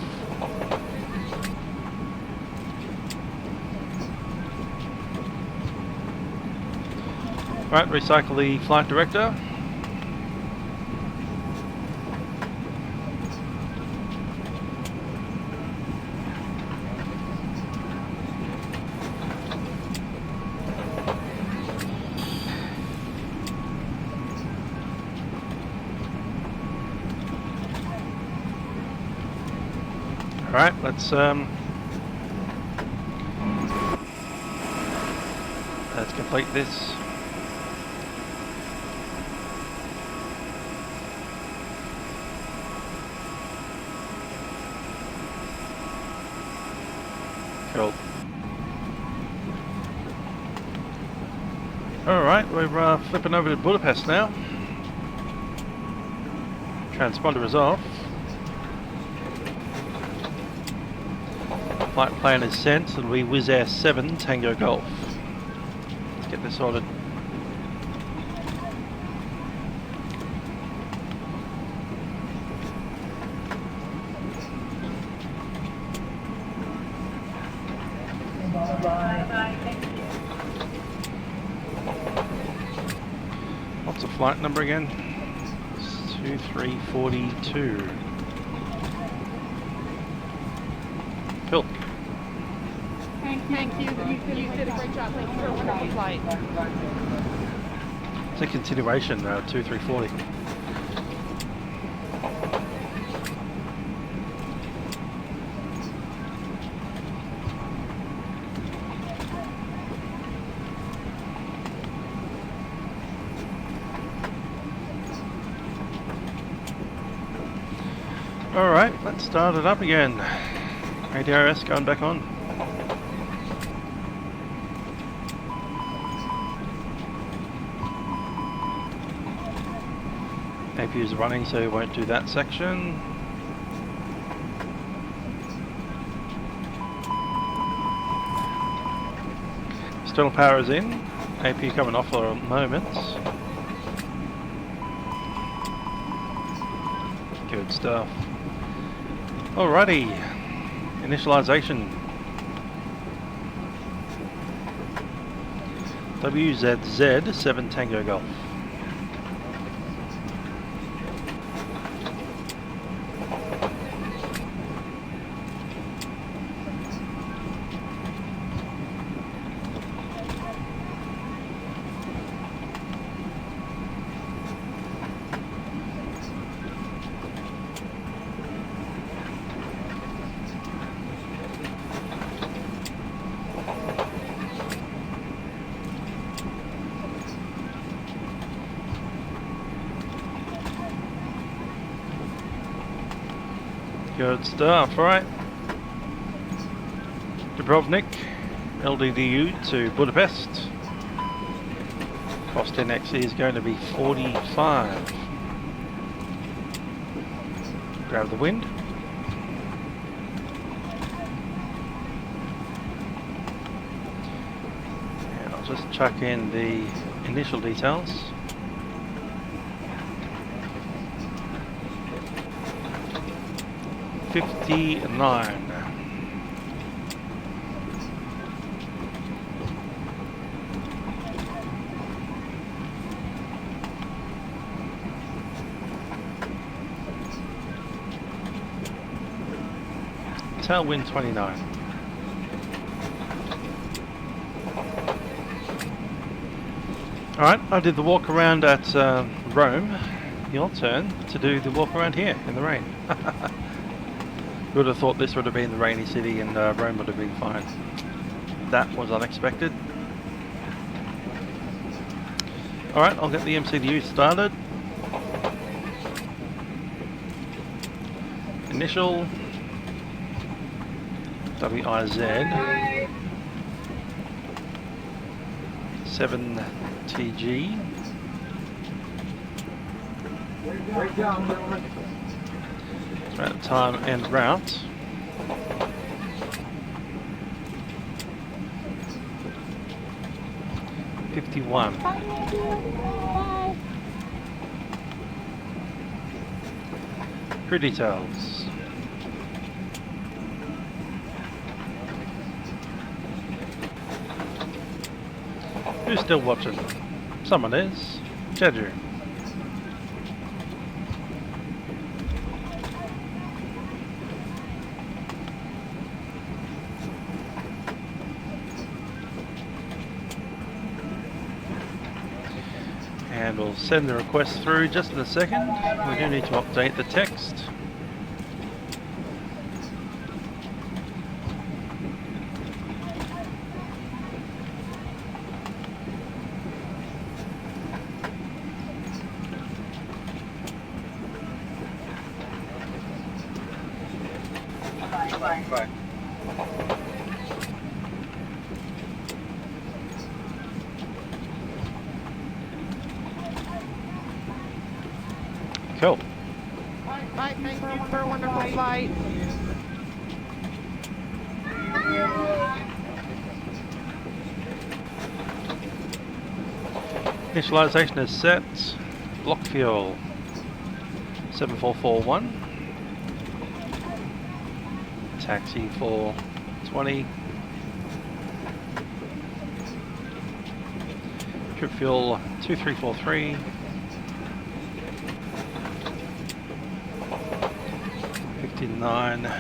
Speaker 1: Right, recycle the flight director. Alright, let's complete this. Cool. Alright, we're flipping over to Budapest now. Transponder is off. Flight plan is sent. It'll be Wizz Air 7 Tango Golf. Let's get this sorted. What's the flight number again? It's 2342. Cool.
Speaker 12: Thank you. You did a great job. Thank you for a wonderful flight.
Speaker 1: It's a continuation, 2340. Alright, let's start it up again. ADRS going back on. APU is running, so we won't do that section. External power is in. APU coming off for a moment. Good stuff. Alrighty. Initialization. WZZ 7 Tango Golf. Good stuff, right. Dubrovnik, LDDU to Budapest. Cost NX is going to be 45. Grab the wind. And I'll just chuck in the initial details. $59. Tailwind 29. Alright, I did the walk around at Rome. Your turn to do the walk around here in the rain. You would have thought this would have been the rainy city and Rome would have been fine. That was unexpected. Alright, I'll get the MCDU started. Initial WIZ 7TG. Right, time and route. $51. Crew details. Who's still watching? Someone is. Jeju. And we'll send the request through just in a second. We do need to update the text. Cool.
Speaker 12: Mike, thank you for a wonderful flight.
Speaker 1: Initialization is set. Block fuel 7441. Taxi 420. Trip fuel 2343. 59.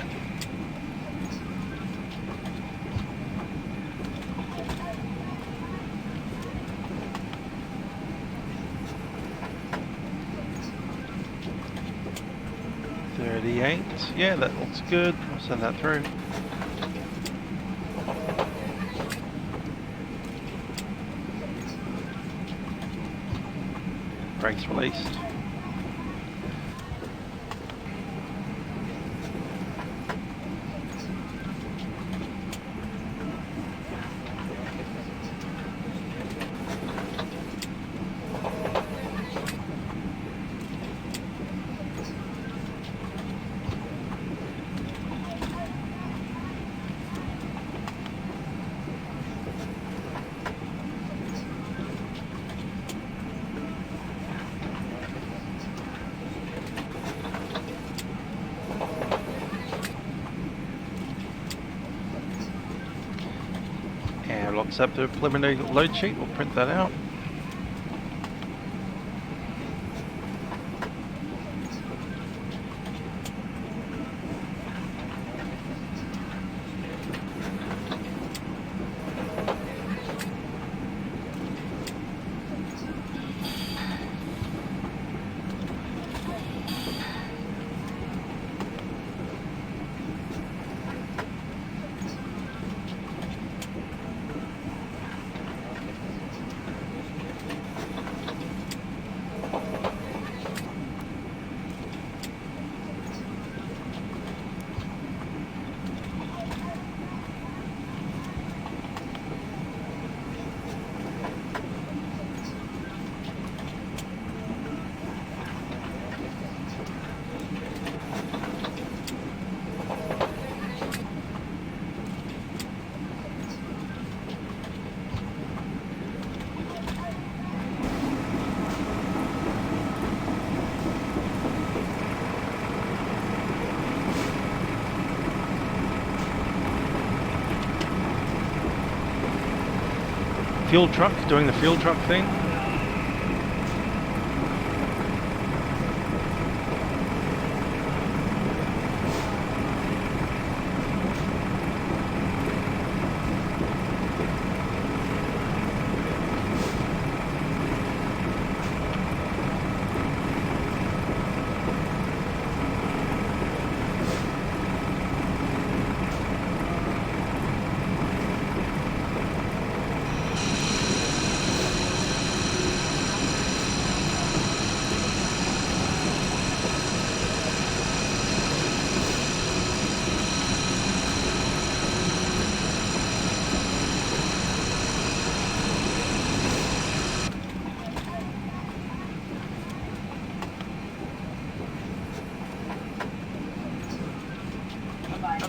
Speaker 1: Yeah, that looks good. I'll send that through. Brakes released. We'll accept the preliminary load sheet, we'll print that out. Fuel truck, doing the fuel truck thing.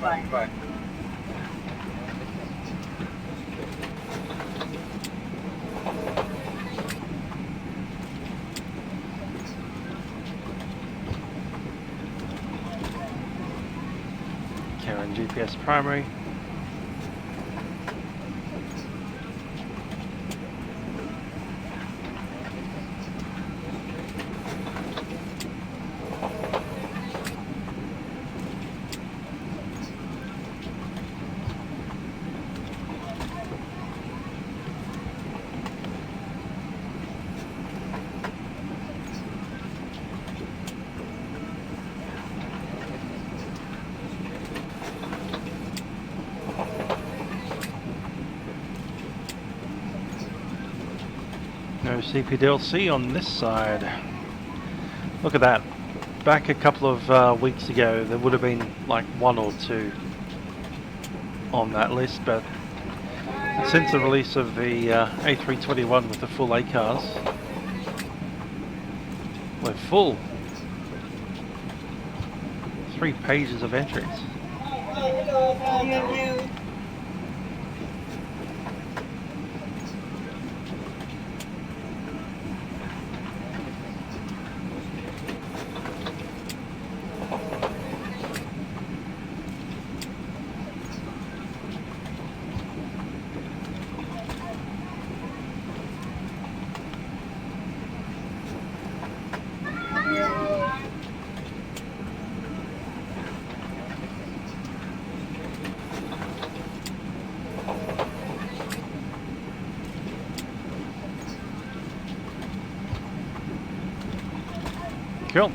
Speaker 5: Bye.
Speaker 1: Karen GPS primary. No CPDLC on this side. Look at that. Back a couple of weeks ago there would have been like 1 or 2 on that list, but since the release of the A321 with the full A cars, we're full. 3 pages of entries. Cool.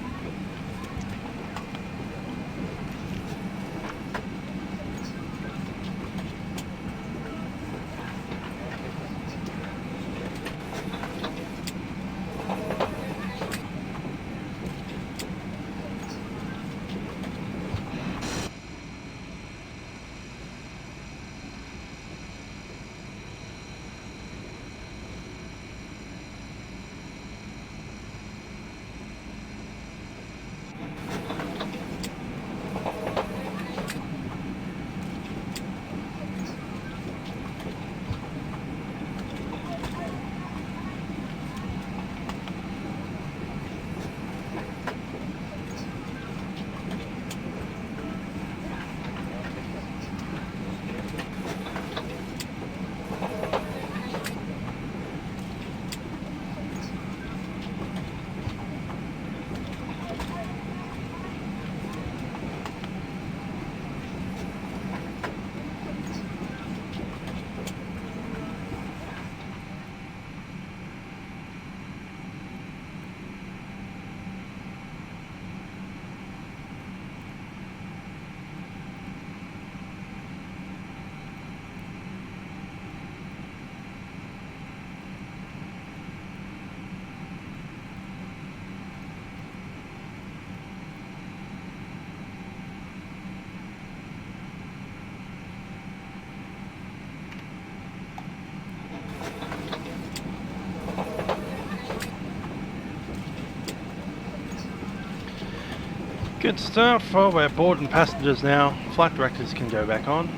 Speaker 1: Good stuff. Well, we're boarding passengers now. Flight directors can go back on.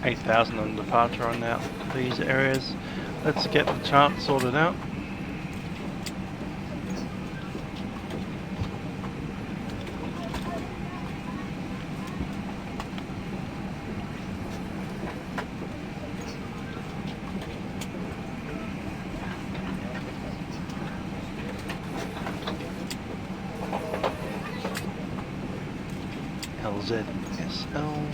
Speaker 1: $8,000 on departure on now these areas. Let's get the chart sorted out. LZSL.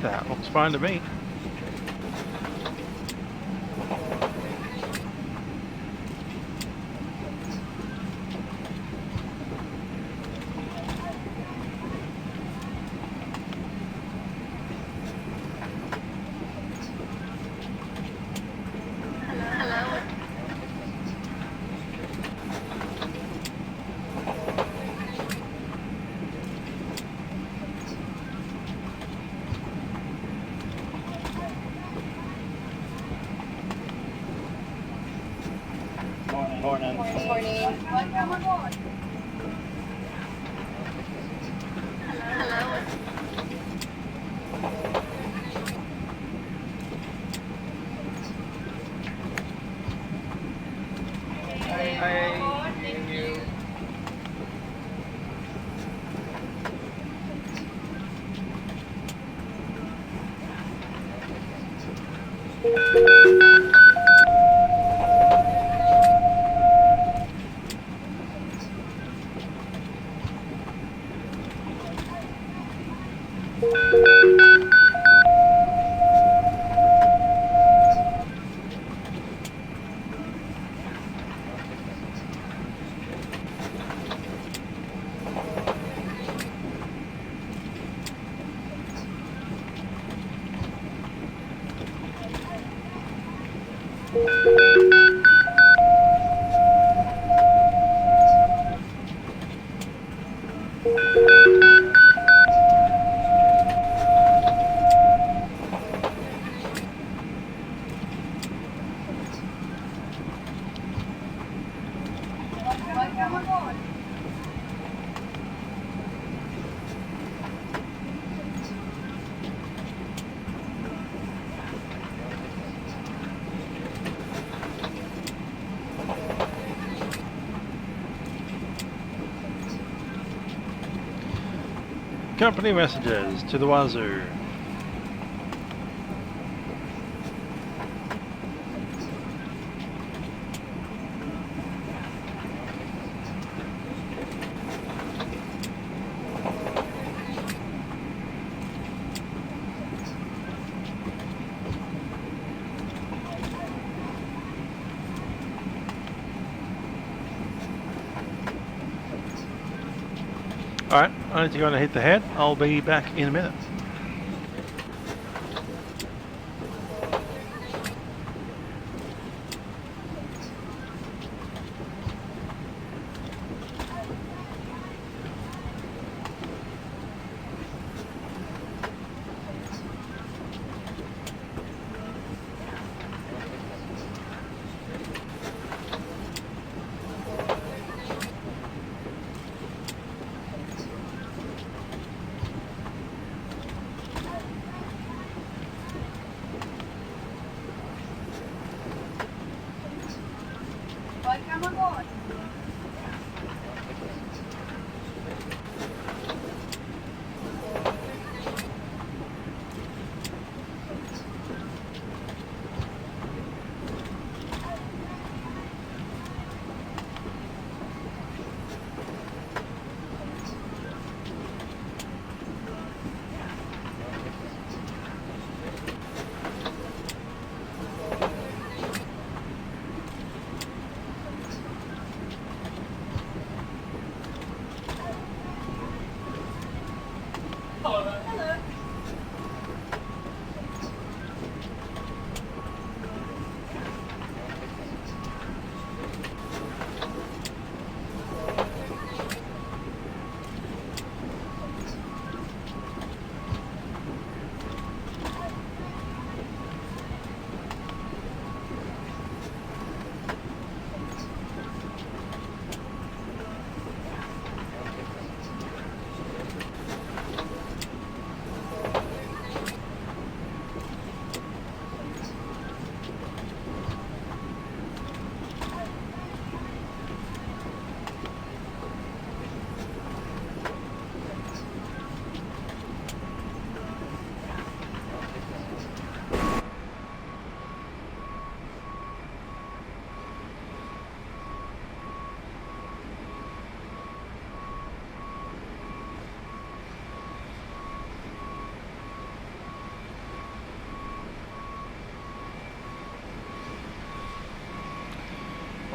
Speaker 1: That looks fine to me. Company messages to the wazoo. Alright, I need to go and hit the head. I'll be back in a minute.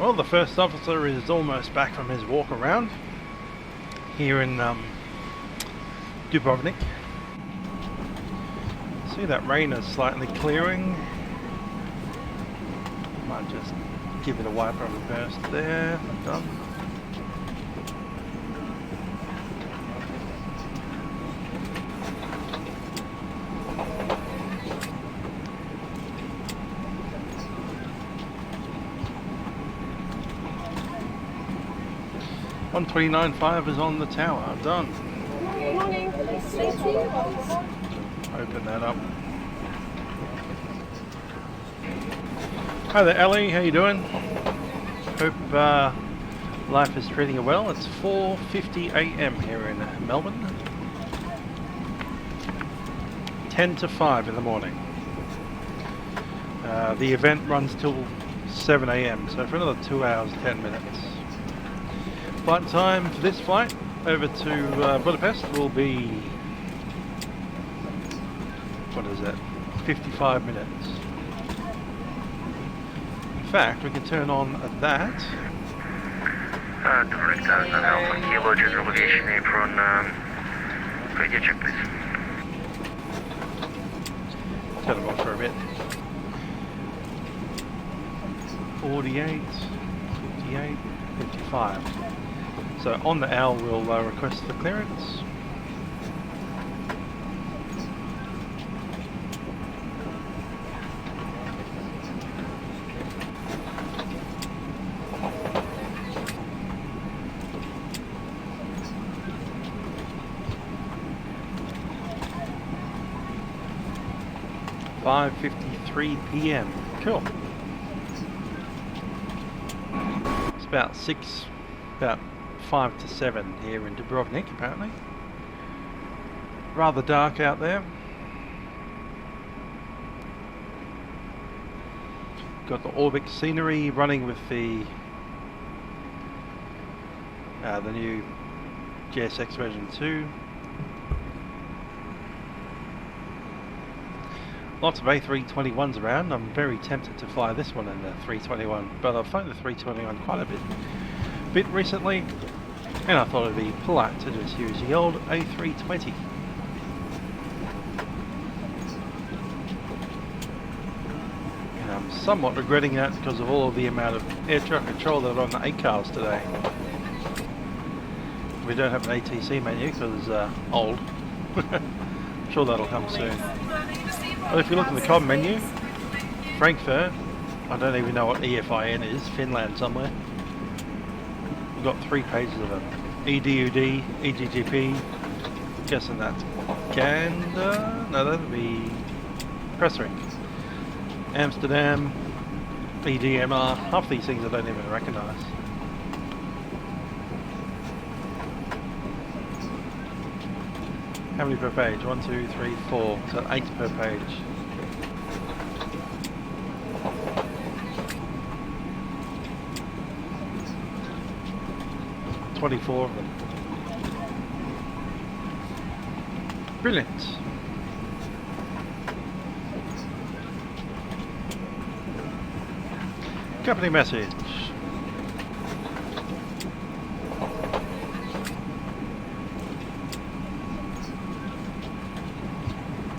Speaker 1: Well, the first officer is almost back from his walk around here in Dubrovnik. See that rain is slightly clearing. Might just give it a wipe over the burst there. Done. .129.5 is on the tower. Done.
Speaker 13: Good morning.
Speaker 1: Open that up. Hi there, Ellie. How you doing? Hope life is treating you well. It's 4:50 a.m. here in Melbourne. 10 to 5 in the morning. The event runs till 7 a.m. So for another 2 hours, 10 minutes. Flight time for this flight over to Budapest will be, what is that, 55 minutes. In fact, we can turn on that.
Speaker 6: Dubrovnik 1000 Alpha Kilo, general aviation apron, radio check please.
Speaker 1: Turn them off for a bit. 48, 58, 55. So on the owl we'll request the clearance. .5:53 p.m. Cool. It's about 5 to 7 here in Dubrovnik, apparently. Rather dark out there. Got the Orbx scenery running with the new GSX version 2. Lots of A321s around. I'm very tempted to fly this one in the 321, but I've flown the 321 quite a bit recently, and I thought it'd be polite to just use the old A320. And I'm somewhat regretting that because of all of the amount of air traffic control that are on the ACARs today. We don't have an ATC menu because it's old. I'm sure that'll come soon. But if you look in the COM menu, Frankfurt, I don't even know what EFIN is, Finland somewhere. We've got 3 pages of it. EDUD, EGGP, guessing that's Gander, no that would be Pressring. Amsterdam, EDMR, half these things I don't even recognise. How many per page? 1, 2, 3, 4, so 8 per page. .24 of them. Brilliant. Company message.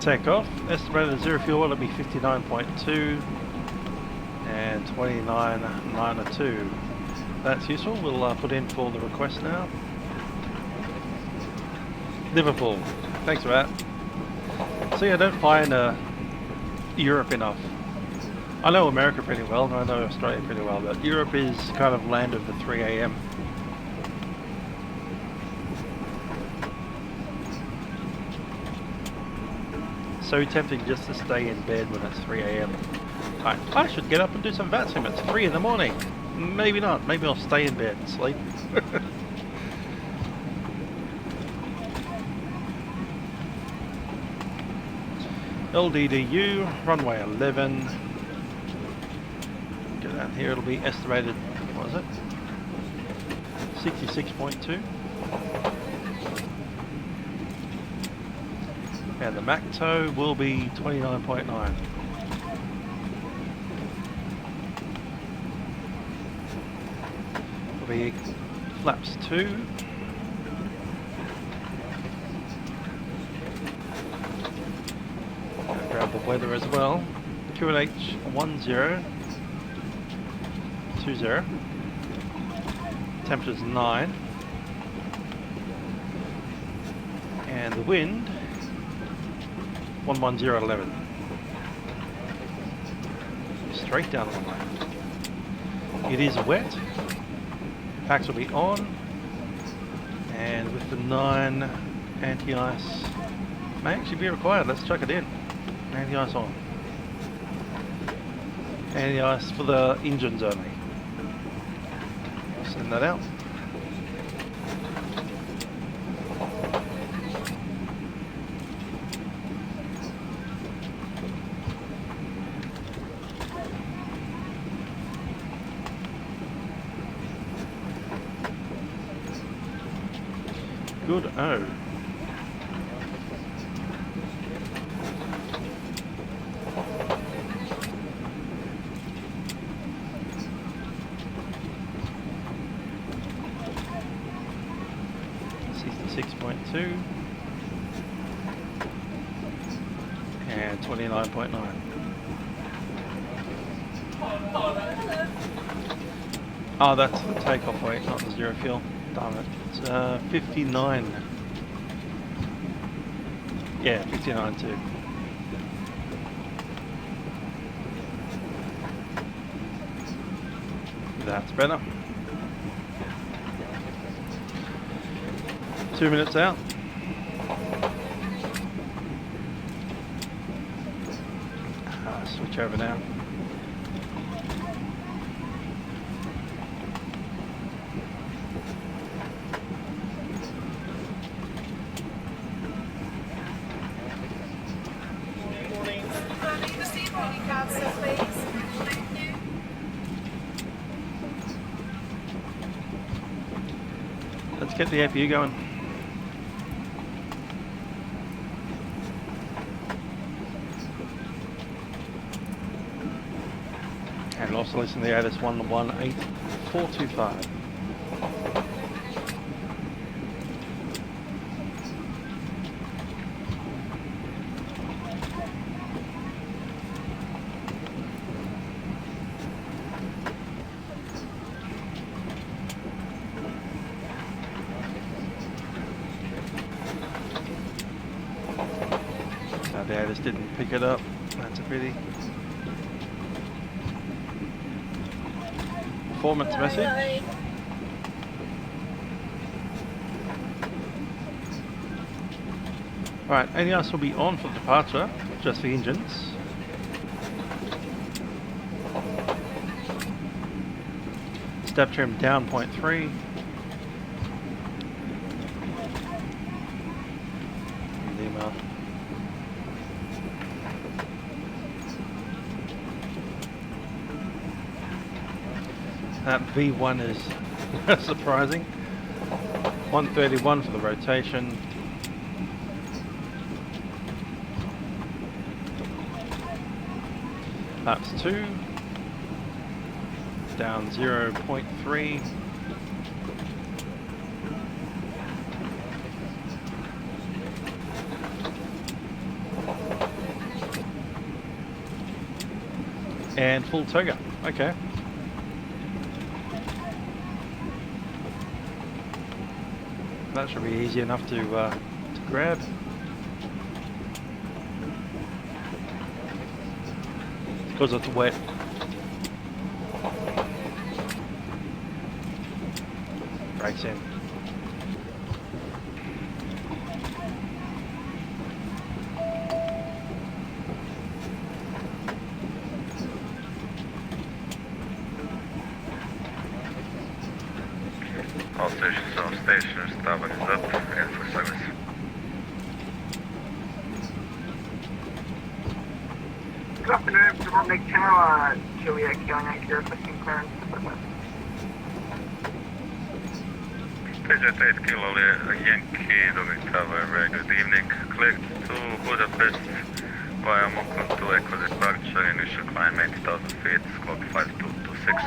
Speaker 1: Takeoff. Estimated zero fuel will be 59.2 and 29.902. That's useful. We'll put in for the request now. Liverpool. Thanks for that. See, I don't fly in Europe enough. I know America pretty well, and I know Australia pretty well, but Europe is kind of land of the 3 a.m. So tempting just to stay in bed when it's 3 a.m. I should get up and do some Vatsim. It's 3 in the morning. Maybe not. Maybe I'll stay in bed and sleep. LDDU, runway 11. Get down here, it'll be estimated, what is it? 66.2. And the Mach tow will be 29.9. will be flaps 2. I'll grab the weather as well. QNH 1020. Temperature's 9. And the wind 11011. Straight down the runway. It is wet. Packs will be on, and with the 9 anti-ice may actually be required. Let's chuck it in. Anti-ice on. Anti-ice for the engines only. Send that out. Good. Oh. And 29.9. Oh, that's the takeoff weight, not the zero fuel. Darn it. It's 59. Yeah, 59 too. That's better. 2 minutes out. Switch over now. Let's get the APU going. And also listen to the ATIS 118425. So the ATIS didn't pick it up. That's a pity. Performance message. Alright, ADIS will be on for departure, just the engines. Step trim down 0.3. Email. That V1 is surprising. 131 for the rotation. Laps 2. Down 0.3. And full toga. Okay. That should be easy enough to grab. Because it's wet. Brakes in.
Speaker 10: All stations on station, starboard is up and for service.
Speaker 3: Good afternoon, Dubrovnik Tower, Juliet Yankee requesting clearance.
Speaker 10: Jet 8 Kilo Yankee, Dubrovnik Tower, very good evening. Click to Budapest via Mokon to Echo departure, initial climb 80,000 feet, squawk 5226.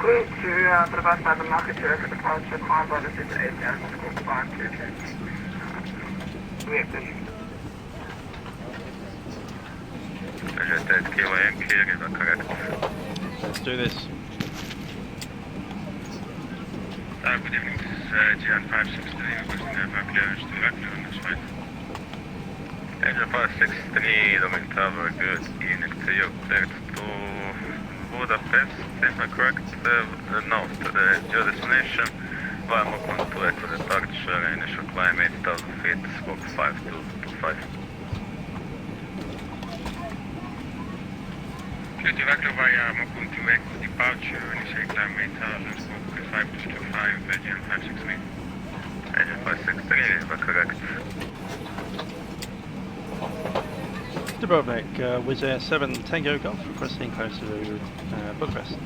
Speaker 3: Clear to Budapest by the market to for departure, climb by the 8,000 square 522. Reactive.
Speaker 1: Let's do this.
Speaker 10: Good evening, this is GN 563, requesting airfare clearance to Reactor on this flight. Engine 563, Dominic Tower, good evening to you, cleared to Budapest, if I'm correct, no, to your destination, via Mokon to Echo departure, initial climb 8,000 feet, squawk 5225. Clear to Reactor via Mokon to Echo departure, initial climb 8,000, squawk 5225, Engine 563. Engine 563, if I'm correct.
Speaker 1: Dubrovnik, Wizz Air 7 Tango Golf, requesting close to Budapest.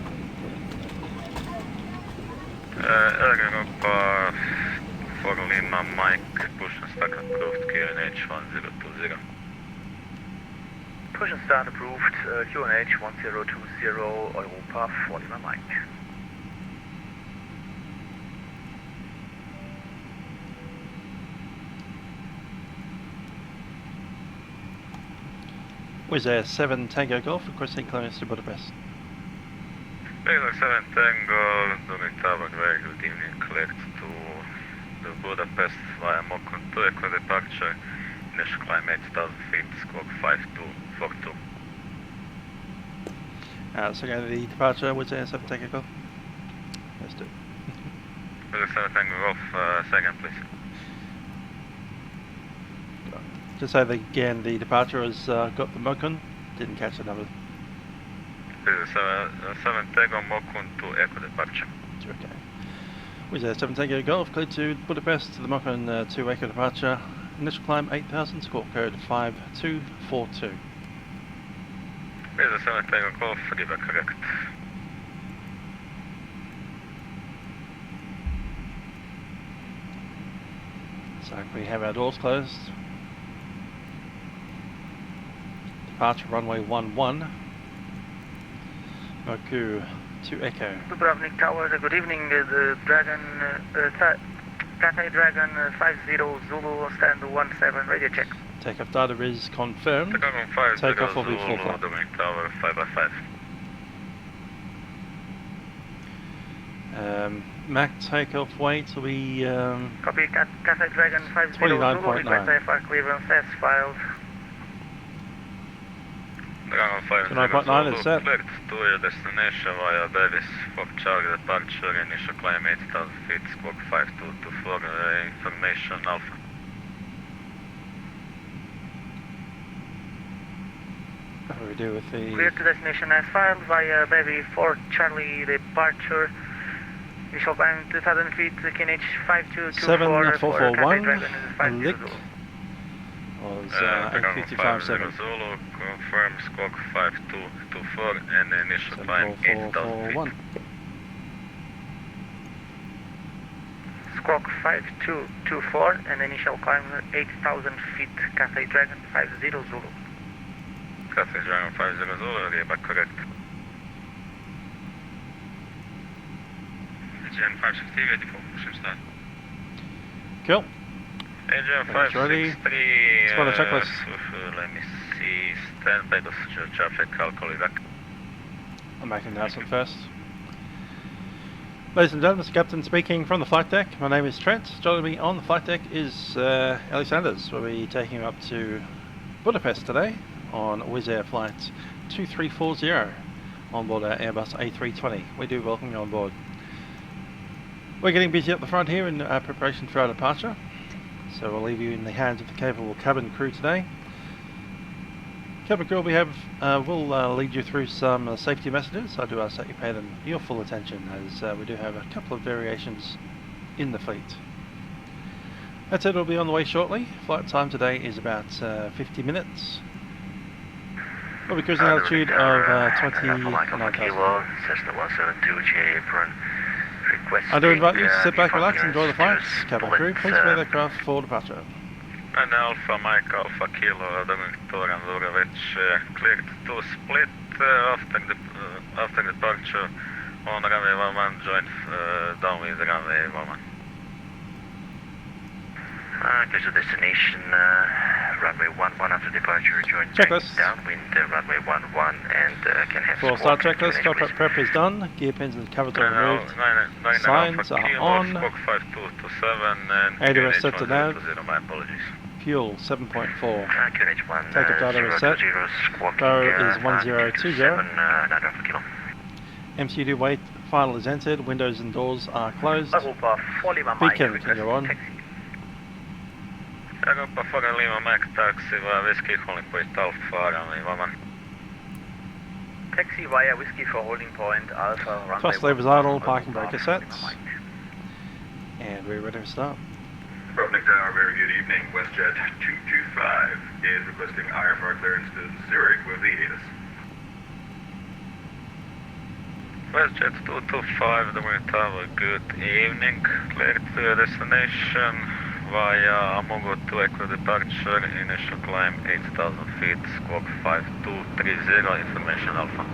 Speaker 10: Europa for Lima, Mike, push and start approved, QNH 1020.
Speaker 6: Push and start approved, QNH 1020, Europa for Lima, Mike.
Speaker 1: Wizz Air 7 Tango Golf, requesting clearance to Budapest.
Speaker 10: Wizz Air 7 Tango, Dominic Tower, very good evening, cleared to the Budapest via Mokon to Echo departure, initial climb 8,000 feet, squawk 5242.
Speaker 1: So go to the departure, Wizz Air 7 Tango Golf. Let's do it.
Speaker 10: Wizz Air 7 Tango Golf, second please.
Speaker 1: Just say that again, the departure has got the Mokon, didn't catch the number.
Speaker 10: Wizz Air 7 Tango Mokon to Echo departure.
Speaker 1: Okay. Wizz Air 7 Tango Golf, cleared to Budapest to the Mokon to Echo departure. Initial climb 8,000, squawk code 5242.
Speaker 10: Wizz Air 7 Tango Golf, Riva correct.
Speaker 1: So we have our doors closed. Departure runway 11. Moku to Echo.
Speaker 3: Dubrovnik Tower, good evening. The Dragon, Cathay Dragon 50 Zulu, stand 17, radio check.
Speaker 1: Takeoff data is confirmed. Takeoff will be full flight.
Speaker 10: Dubrovnik Tower 5x5.
Speaker 1: Mac takeoff weight will be
Speaker 3: Copy, Cathay Dragon 50 Zulu, request IFR clearance as filed.
Speaker 10: Dragon
Speaker 1: 29.9 is set.
Speaker 10: Cleared to your destination via Davis, Fox Charlie departure, initial climb 8,000 feet, squawk 5224, information Alpha.
Speaker 1: What do we do with the...
Speaker 3: Clear to destination as filed via Baby 4 Charlie departure. Initial climb 2,000 feet, QNH 5224 for Cathay Dragon is 50 Zulu.
Speaker 1: Was 855.7.
Speaker 10: Zulu, confirm squawk 5224 and initial climb 8,000 feet.
Speaker 3: Squawk 5224 and initial climb 8,000 feet, Cathay Dragon 50 Zulu.
Speaker 10: Cathay Dragon 50 Zulu, Riva correct. Engine 560 ready for push and start.
Speaker 1: Cool.
Speaker 10: Engine 563,
Speaker 1: Let's run a checklist.
Speaker 10: Let me see, standby to traffic calculator.
Speaker 1: I'm making the announcement first. Ladies and gentlemen, Mr. Captain speaking from the flight deck. My name is Trent. Joining me on the flight deck is Ellie Sanders. We'll be taking you up to Budapest today on Wizz Air flight 2340 on board our Airbus A320. We do welcome you on board. We're getting busy up the front here in preparation for our departure. So we'll leave you in the hands of the capable cabin crew today. Cabin crew will lead you through some safety messages. I do ask that you pay them your full attention, as we do have a couple of variations in the fleet. That said, we'll be on the way shortly. Flight time today is about 50 minutes. We'll be cruising altitude of 29,000. I do invite you to sit back, relax, enjoy the flight. Cabin crew, please prepare the aircraft for departure.
Speaker 10: And Alpha Mike, Alpha Kilo, Victor and Lurovic cleared to split after departure On runway 11, join down with runway 11.
Speaker 6: Okay, so destination runway 11 after departure, join
Speaker 1: Checklist.
Speaker 6: downwind runway 11 and can have
Speaker 1: Full start checklist, top up prep is done, gear pins and covers are removed, signs are on,
Speaker 10: Squawk 5227 and
Speaker 1: ADRS set to nav,
Speaker 10: my apologies.
Speaker 1: fuel 7.4,
Speaker 6: QNH1,
Speaker 1: take-up data is set, GO is 1020, MCD wait, final is entered, windows and doors are closed, beacon, you're on.
Speaker 10: Europa Foreign Lima Mac taxi via Whiskey Holding Point Alpha runway 11.
Speaker 9: Taxi via Whiskey for holding point Alpha runway
Speaker 1: Thrust levers idle, parking brake is set, and we're ready to start.
Speaker 13: Dubrovnik Tower, very good evening. WestJet 225 is requesting IFR clearance to Zurich with the ATIS.
Speaker 10: WestJet 225, Dubrovnik Tower, good evening. Cleared to your destination via Amogo to Echo departure, initial climb 8,000 feet, squawk 5230, information Alpha.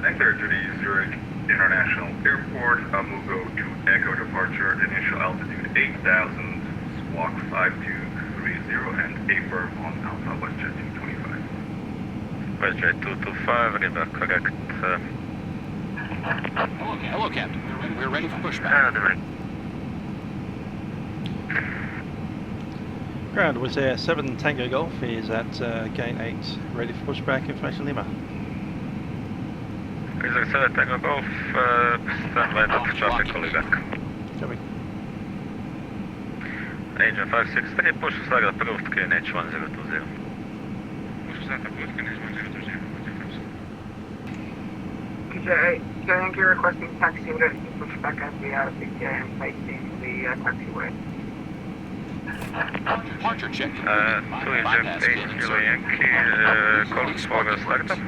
Speaker 13: And clear to the Zurich International Airport, Amogo to Echo departure, initial altitude 8,000, squawk 5230, and A-firm on Alpha WestJet 225.
Speaker 10: WestJet 225, river correct.
Speaker 14: Hello, Captain. We're ready for pushback.
Speaker 1: Ground was there 7 Tango Golf is at gate 8, ready for pushback, information Lima.
Speaker 10: Is there 7 Tango Golf, stand by to traffic, calling back.
Speaker 1: Copy.
Speaker 10: Agent 563, push start approved, QNH 1020. Push start approved, QNH 1020.
Speaker 3: Thank you, requesting taxi to push back as we are and facing the taxiway.
Speaker 14: Departure check.
Speaker 10: 2 Egypt 8 Kilo Yankee, call for startup.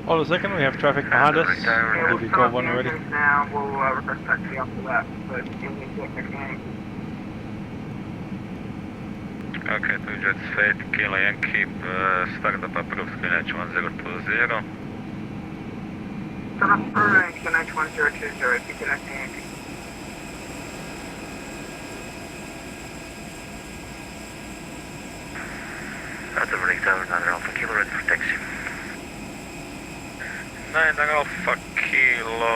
Speaker 1: Hold a second, we have traffic behind us. We'll give you call when we're ready.
Speaker 3: Now we'll request taxi after that, but in the exact
Speaker 10: Okay, 2 Jets 8 Kilo Yankee, startup approved, QNH 1020.
Speaker 3: Transferring QNH 1020, connecting Yankee.
Speaker 6: Dubrovnik Tower, 9 Alpha Kilo, ready for taxi.
Speaker 10: 9 Alpha Kilo,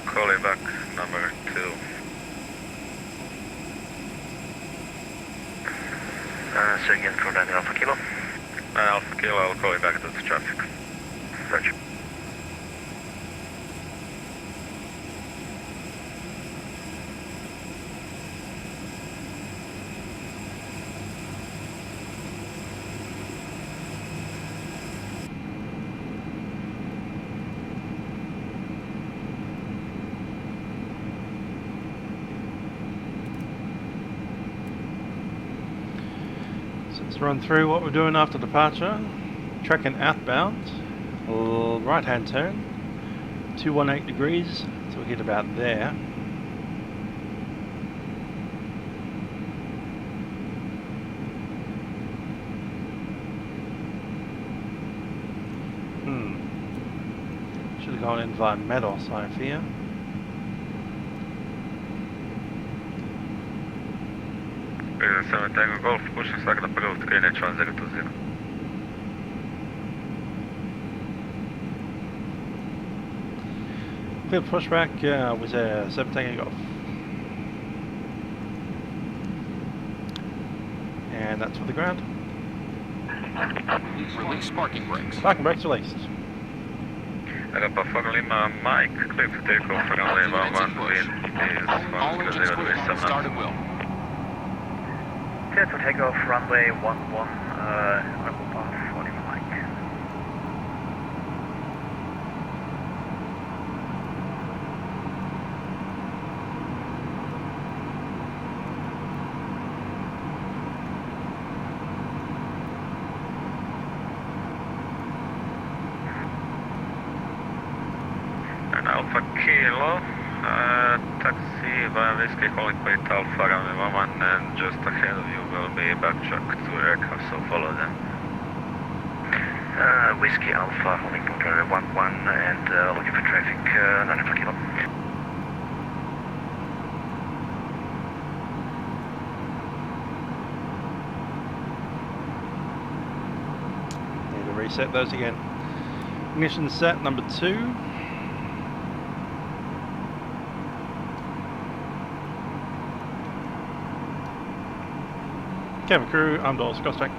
Speaker 10: calling back number 2.
Speaker 6: So again for 9 Alpha Kilo.
Speaker 10: 9 Alpha Kilo, I'll call you back to the traffic.
Speaker 6: Roger.
Speaker 1: Let's run through what we're doing after departure. Tracking outbound, right hand turn, 218 degrees, so we'll hit about there. Should have gone in via Meadows, I fear.
Speaker 10: Reason 7 Tango Golf, pushing start approved, QNH 1020.
Speaker 1: Clear pushback was a 7 Tango Golf. And that's for the ground.
Speaker 14: Release parking brakes.
Speaker 1: Parking brakes released.
Speaker 10: Europa Foreign Lima Mike, clear to take off runway 11, wind is 1020,
Speaker 14: start at will.
Speaker 9: Clear to take off runway 11, Europa Foreign Lima Mike.
Speaker 10: And Alpha Kilo, taxi via Whiskey Holding Point Alpha runway 11, and just ahead of you will be backtrack to aircraft, so follow them.
Speaker 6: Whiskey Alpha, holding point 11 and looking for traffic 94 kilo.
Speaker 1: Need to reset those again. Ignition set number 2. Cabin crew, arm doors, cross check.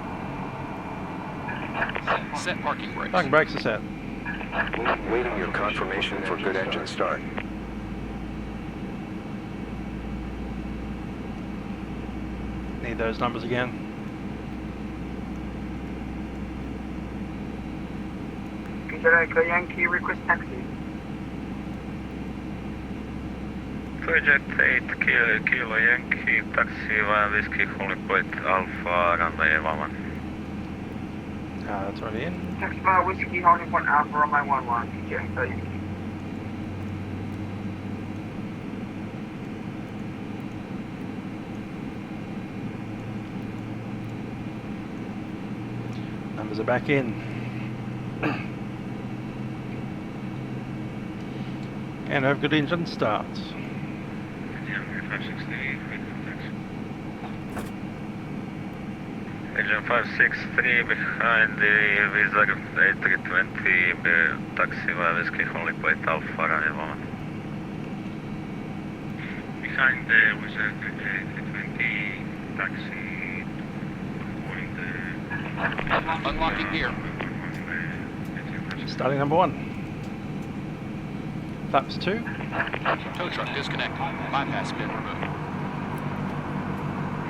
Speaker 14: Set parking brakes.
Speaker 1: Parking brakes are set.
Speaker 15: Waiting your confirmation for good engine start.
Speaker 1: Need those numbers again.
Speaker 3: Echo Yankee, request taxi.
Speaker 10: Jet 8 Kilo Yankee, taxi 1 Whiskey holding point Alpha, runway 11.
Speaker 1: That's already in.
Speaker 3: Taxi 1 Whiskey holding point Alpha, runway 11. TJ, Echo Yankee.
Speaker 1: Numbers are back in. And have good engine starts.
Speaker 10: Engine 563 behind the Wizz A320, taxi 1 Whiskey holding point Alpha, runway 11.
Speaker 13: Behind the Wizz A320, taxi avoid the...
Speaker 14: Unlocking gear.
Speaker 1: Starting number 1. Flaps 2.
Speaker 14: Tow truck disconnected. Bypass bin removed.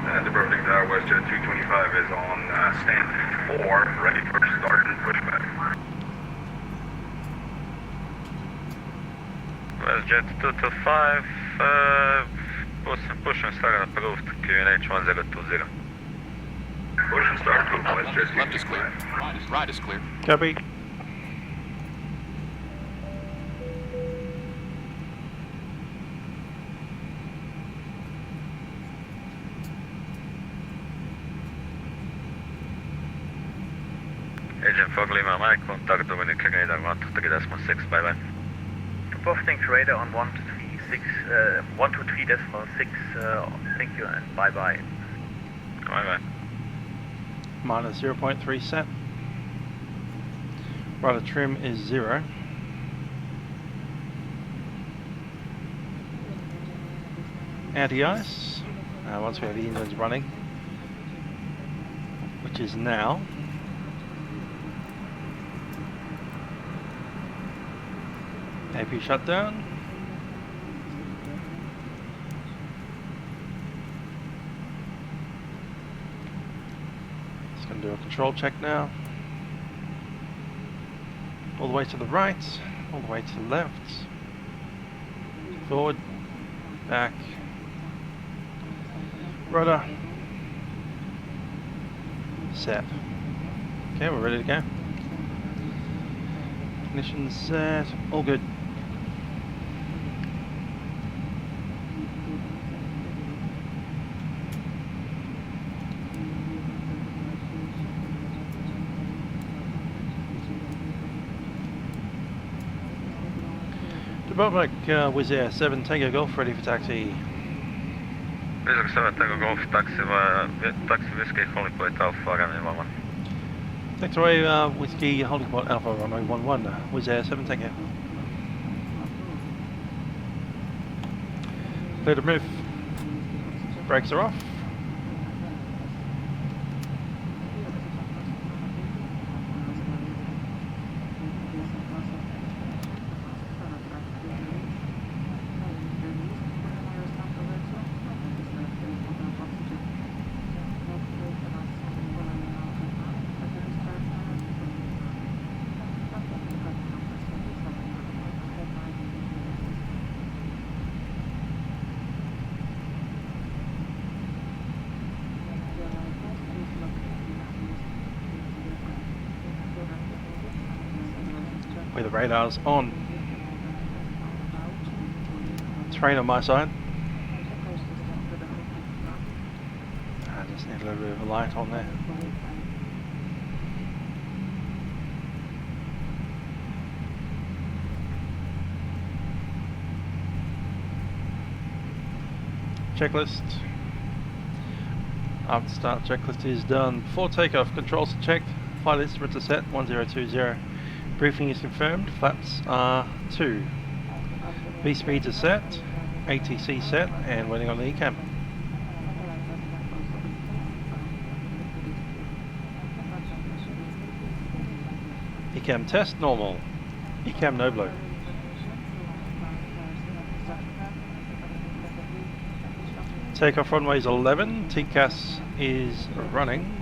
Speaker 13: Dubrovnik Tower, WestJet 225 is on stand 4, ready for start and pushback.
Speaker 10: WestJet 225, push and start approved, QNH 1020.
Speaker 13: Push and start approved, WestJet 225.
Speaker 14: Left is clear. Right is clear.
Speaker 1: Copy.
Speaker 10: Agent Fog Lima, Mike, contact Dominic Radar 123.6, bye bye.
Speaker 9: Reporting to radar on 123.6, thank you and bye bye.
Speaker 10: Bye bye.
Speaker 1: Minus 0.3 set. Rudder trim is 0. Anti-ice, once we have the engines running, which is now. AP shutdown. Just going to do a control check now. All the way to the right, all the way to the left, forward, back, rudder, set. Okay, we're ready to go. Ignition set, all good. Dubrovnik, Wizz Air 7 Tango Golf, ready for taxi.
Speaker 10: Wizz 7 Tango Golf, taxi Whiskey holding point Alpha, runway 11.
Speaker 1: Taxiway Whiskey holding point Alpha, runway 11, Wizz Air 7 Tango. Clear to move. Brakes are off. With the radars on. Terrain on my side. I just need a little bit of a light on there. checklist. After start checklist is done, before takeoff, controls are checked, flight instruments are set, 1020. Briefing is confirmed, flaps are 2. V-speeds are set, ATC set, and waiting on the ECAM. ECAM test, normal. ECAM no blow. Takeoff runway is 11, TCAS is running.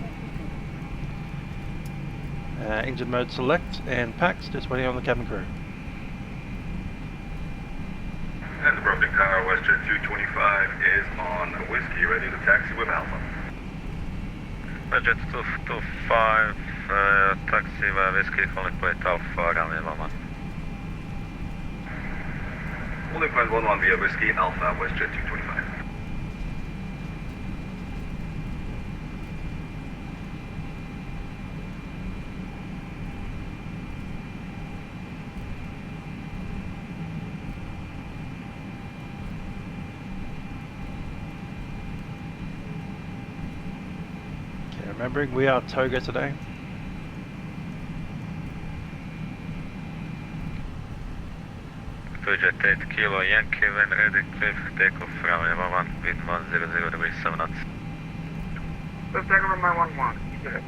Speaker 1: Engine mode select and PAX, just waiting on the cabin crew.
Speaker 13: And Dubrovnik Tower, WestJet 225 is on whiskey, ready to taxi with Alpha.
Speaker 10: WestJet 225, taxi with whiskey, calling point Alpha, runway 11.
Speaker 13: Calling point 11 via whiskey, Alpha, WestJet 225.
Speaker 1: Remembering we are Toga today.
Speaker 10: Jet 8 Kilo Yankee, when ready, clear takeoff runway 11 with 100 degrees 7 knots.
Speaker 3: Let's take over my 11. Good.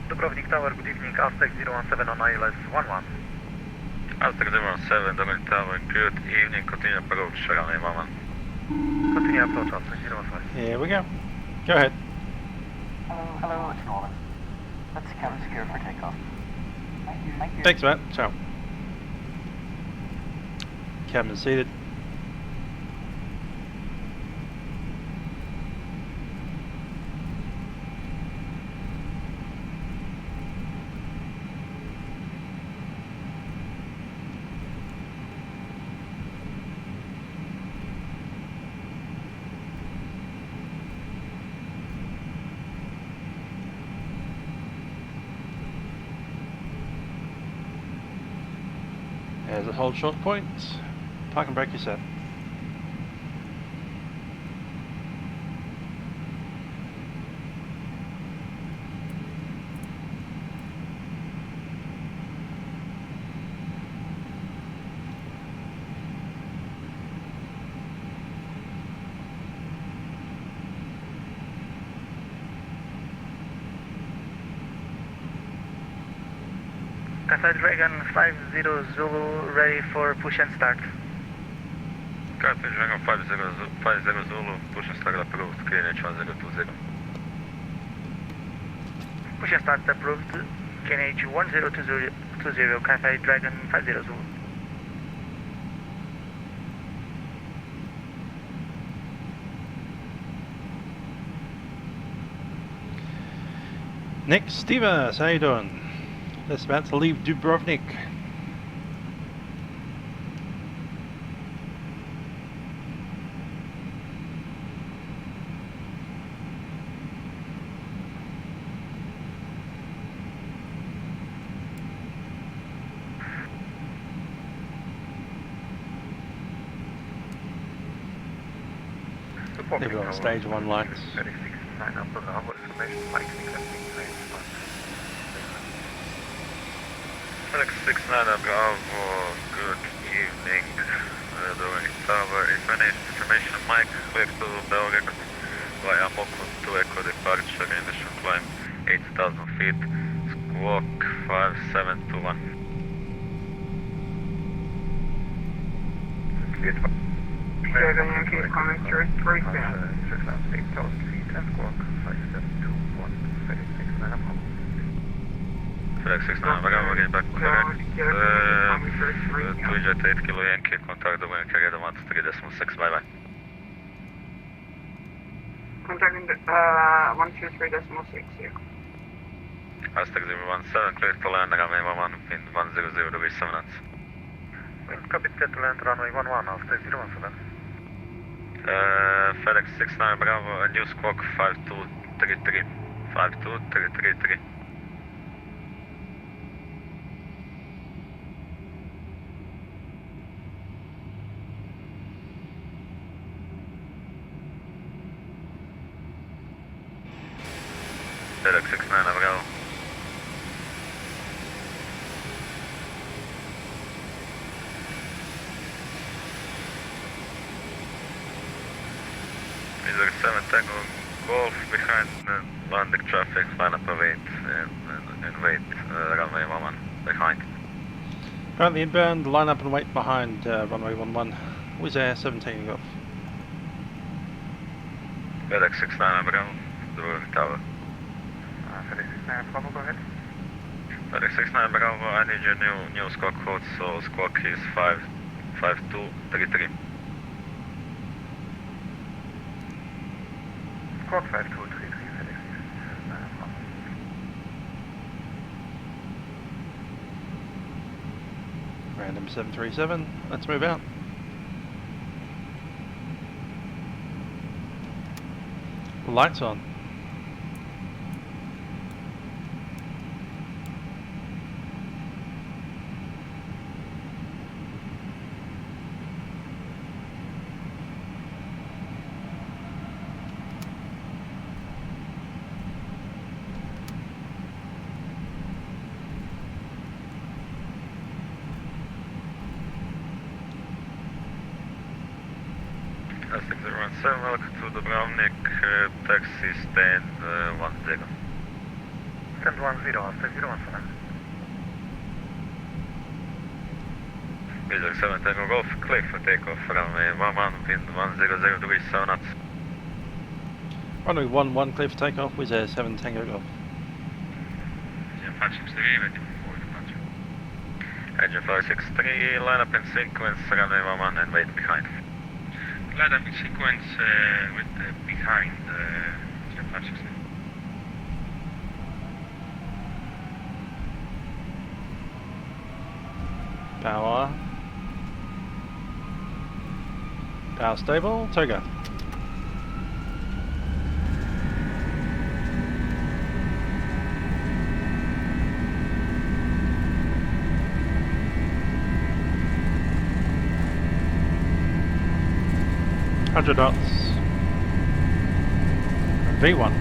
Speaker 9: Dubrovnik Tower, good evening, Aztec 017 on ILS 11.
Speaker 10: Aztec 017, Dubrovnik Tower, good evening, continue approach, runway 11.
Speaker 9: Continue approach, Aztec 017.
Speaker 1: Here we go. Go ahead.
Speaker 5: Hello, it's Nolan. Let's cabin secure for takeoff. Thank you.
Speaker 1: Thanks, Matt. Ciao. Cabin seated. As a hold short point, park and brake is set.
Speaker 9: Cathay Dragon 50 Zulu, ready for push and start.
Speaker 10: Cathay Dragon 50 Zulu, push and start approved, KNH 1020.
Speaker 9: Push and start approved, KNH 1020, Cathay Dragon 50 Zulu.
Speaker 1: Nick Stevens, how you doing? Just about to leave Dubrovnik. They're on stage 1 lights.
Speaker 10: FTX 69 Bravo, good evening, Dubrovnik Tower, if any information, Mike, clear to Belgrade, via Moku to Echo departure, initial climb 8,000 feet, squawk 5721.
Speaker 3: Dragon Yankee coming through 3
Speaker 9: 8,000 feet and squawk 5721, FTX 69 Bravo.
Speaker 10: FTX 69 Bravo, getting back to correct. 2 Jet 8 Kilo Yankee, contact Dubrovnik Area 123.6, bye bye.
Speaker 3: Contacting 123.6, yeah.
Speaker 10: Aztec 017, clear to land, runway 11, wind 100 degrees 7 knots.
Speaker 16: Wind copy, clear to land, runway 11, Aztec 017.
Speaker 10: FedEx 69 Bravo, a new squawk 5233. 52333. FedEx 69 Bravo. Either 7 Tango Golf behind landing traffic, line up and wait, and wait, runway 11 behind.
Speaker 1: Currently inbound, line up and wait behind runway 11. Wizz Air 17 Golf.
Speaker 10: FedEx 69 Bravo, Dubrovnik Tower.
Speaker 16: FedEx 69 Bravo, go ahead.
Speaker 10: FedEx 69 Bravo, I need your new squawk code, so squawk is 55233.
Speaker 16: Squawk 5233, FedEx 69 Bravo.
Speaker 1: Random 737, let's move out. Lights on.
Speaker 10: Aztec 017, welcome to Dubrovnik, taxi stand 10.
Speaker 16: Stand 10, Aztec 017.
Speaker 10: Wizz 7 Tango Golf, clear for takeoff, runway 11, wind 100 degrees 7 knots.
Speaker 1: Runway 11, clear for takeoff, Wizz Air 7 Tango Golf.
Speaker 10: Engine 563, ready for departure. Engine 563, line up in sequence, runway 11 and wait behind. Line up in sequence with behind engine 563.
Speaker 1: Power. Power stable, Toga. $100. V1.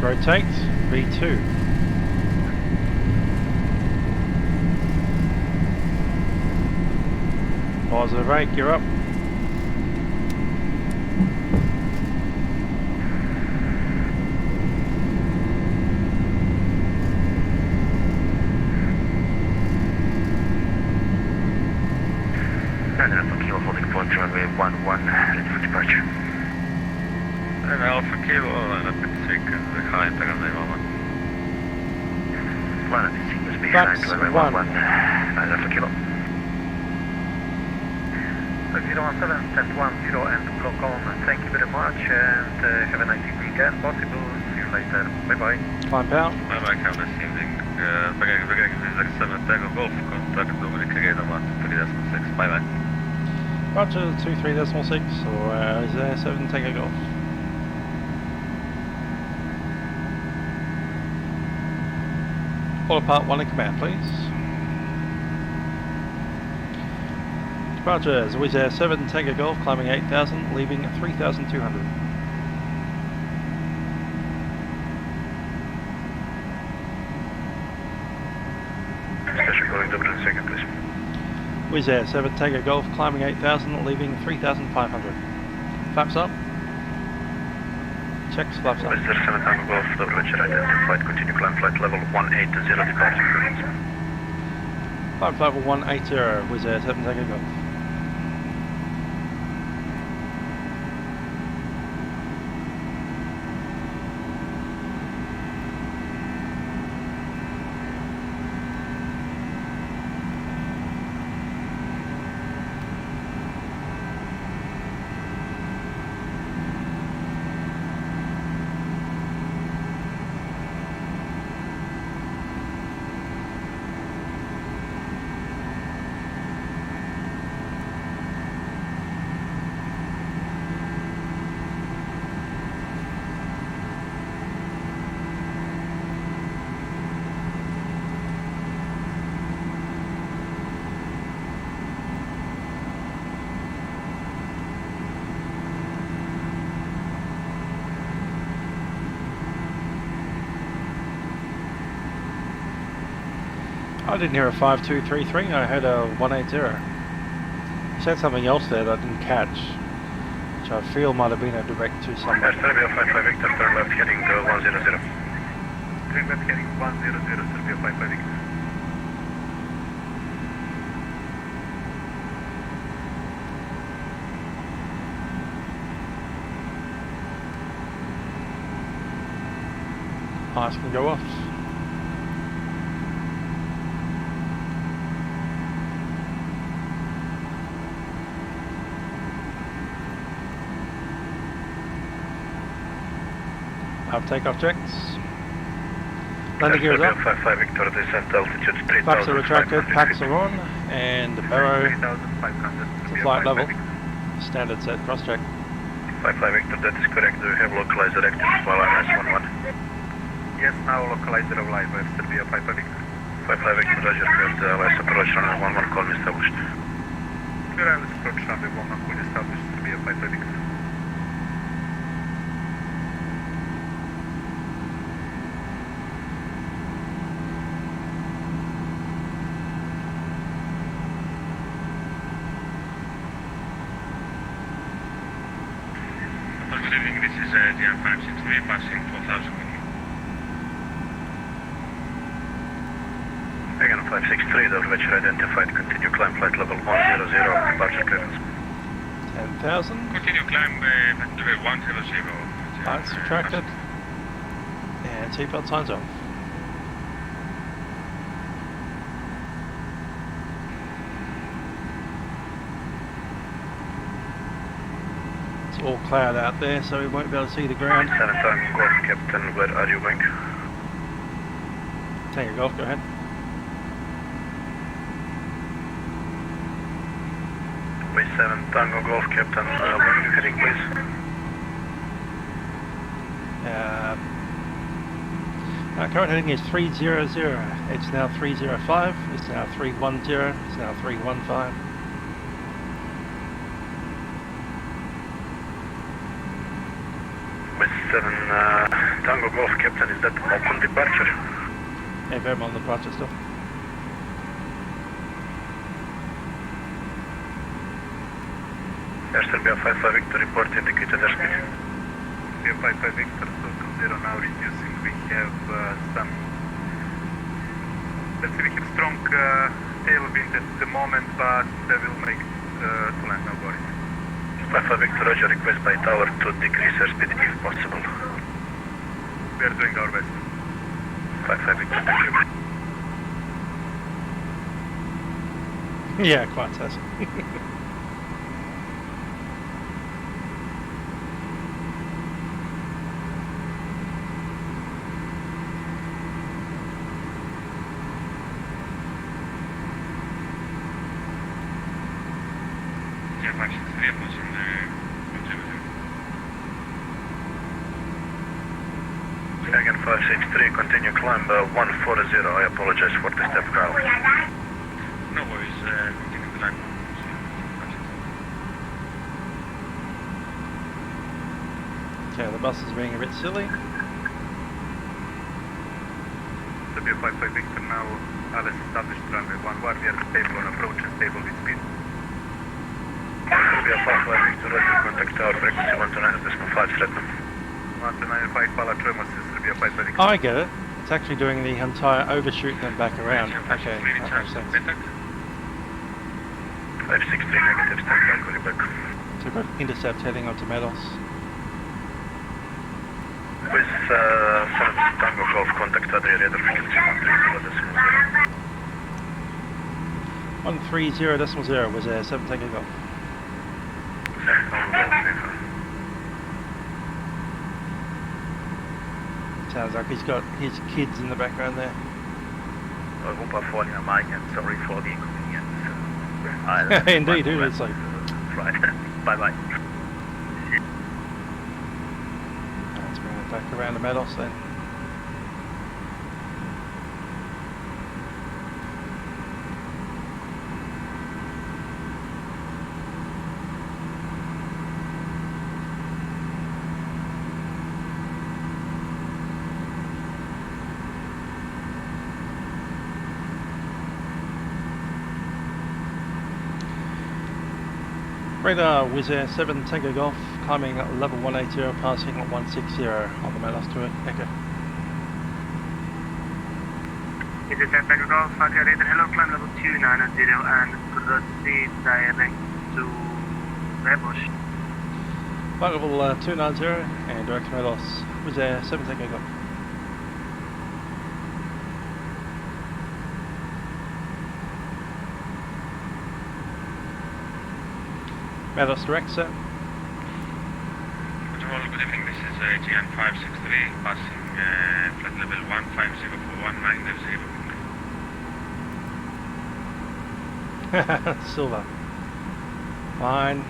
Speaker 1: Rotate, V2. Positive rake, you're up.
Speaker 16: And Alpha Kilo holding point runway 11, ready for departure.
Speaker 10: And Alpha Kilo, line up in sequence behind runway 11.
Speaker 16: Line up in sequence behind runway 11, and Alpha Kilo. 017, stand 10 and block on. Thank you very much and have a nice evening and possible. See you later. Bye bye.
Speaker 1: Climb out.
Speaker 10: Bye bye, have a nice evening. Beginning Wizz 7 Tango Golf, contact Dubrovnik radar 123.6. Bye bye.
Speaker 1: Roger, 23.6 or Wizz Air 7 Tango Golf. All apart, 1 in command, please. Departure is Wizz Air 7 Tango Golf, climbing 8,000, leaving 3,200.
Speaker 16: Station going Dublin, second please.
Speaker 1: Wizz Air 7 Tango Golf, climbing 8,000, leaving 3,500. Flaps up. Checks, flaps up.
Speaker 16: Wizz Air 7 Tango Golf, double ledger identified, continue climb flight level 180, departure clearance.
Speaker 1: Climb level 180, Wizz Air 7 Tango Golf. I didn't hear a 5233, I heard a 180. You said something else there that I didn't catch, which I feel might have been a direct to somebody.
Speaker 10: Serbia 55 Victor, turn left heading 100.
Speaker 16: Turn left heading 100, Serbia 55 Victor.
Speaker 1: Lights can go off. Have takeoff checks. Landing gear is up.
Speaker 10: 55 Victor, descent altitude 3,000.
Speaker 1: Flaps are retracted, packs are on, and the barrow to flight level. Standard set, cross check.
Speaker 10: 55 Victor, that is correct. Do you have localizer active while I'm S11?
Speaker 16: Yes, now localizer of live, Serbia 55 Victor.
Speaker 10: 55 Victor, Roger, cleared last approach runway 11, call me established.
Speaker 16: Clear ILS approach runway 11, call established, Serbia 55 Victor.
Speaker 10: Good evening, this is GM563 passing 4,000. Again, 563, the Livery identified, continue climb flight level 100, departure clearance.
Speaker 1: 10,000.
Speaker 10: Continue climb level 100.
Speaker 1: Lights retracted, and seatbelt signs off. It's all cloud out there, so we won't be able to see the ground.
Speaker 10: San Antonio Golf, Captain, where are you going?
Speaker 1: Take a golf, go ahead.
Speaker 10: With 7 Tango Golf, Captain, where are you heading, please?
Speaker 1: Current heading is 300. It's now 305. It's now 310. It's now 315.
Speaker 10: With 7 Tango Golf, Captain, is that open departure?
Speaker 1: Yeah, very on the departure still.
Speaker 10: Air Serbia 55 Victor, report indicated airspeed.
Speaker 16: Serbia 55 Victor, Circle 0 now reducing. We have some, let's say we have strong tailwind at the moment, but we'll make to land, no worries.
Speaker 10: 55 Victor, Roger, request by tower to decrease airspeed if possible.
Speaker 16: We are doing our best.
Speaker 10: 55 Victor, thank you.
Speaker 1: Yeah, quite says.
Speaker 10: Again, 563, continue climb 140. I apologize for the step crowd. No worries, continue climb.
Speaker 1: Okay, the bus is being a bit silly.
Speaker 16: Serbia 55 Victor now, ILS established runway 11, we are stable on approach and stable with speed.
Speaker 10: Serbia 55 Victor, Roger, contact tower frequency 129.5, threaten.
Speaker 16: 195 Pala Tremors, Serbia 55 Victor.
Speaker 1: Oh, I get it. It's actually doing the entire overshoot and then back around. Okay, that makes sense.
Speaker 10: 563 negative, stand by, call you back.
Speaker 1: So we've got intercept heading onto Meadows.
Speaker 10: With 7 Tango Golf, contact Adria radar frequency 130.0.
Speaker 1: 130.0 was a 7 Tango Golf. Sounds like he's got his kids in the background there.
Speaker 16: Europa falling on my end, sorry for the inconvenience.
Speaker 1: Indeed, who is like.
Speaker 16: Right, bye bye.
Speaker 1: Let's bring it back around to Meadows then. Radar Wizz Air 7 Tango Golf, climbing level 180, passing 160 on the Melos to Echo.
Speaker 8: Wizz Air Tango Golf, radar, hello, climb level 290 and proceed direct to Airbus.
Speaker 1: Flight level 290 and direct to Melos, Wizz Air 7 Tango Golf. Melos direct, sir.
Speaker 10: Control, good evening. This is GN 563 passing flight level 150 for 1990.
Speaker 1: Silver. Fine.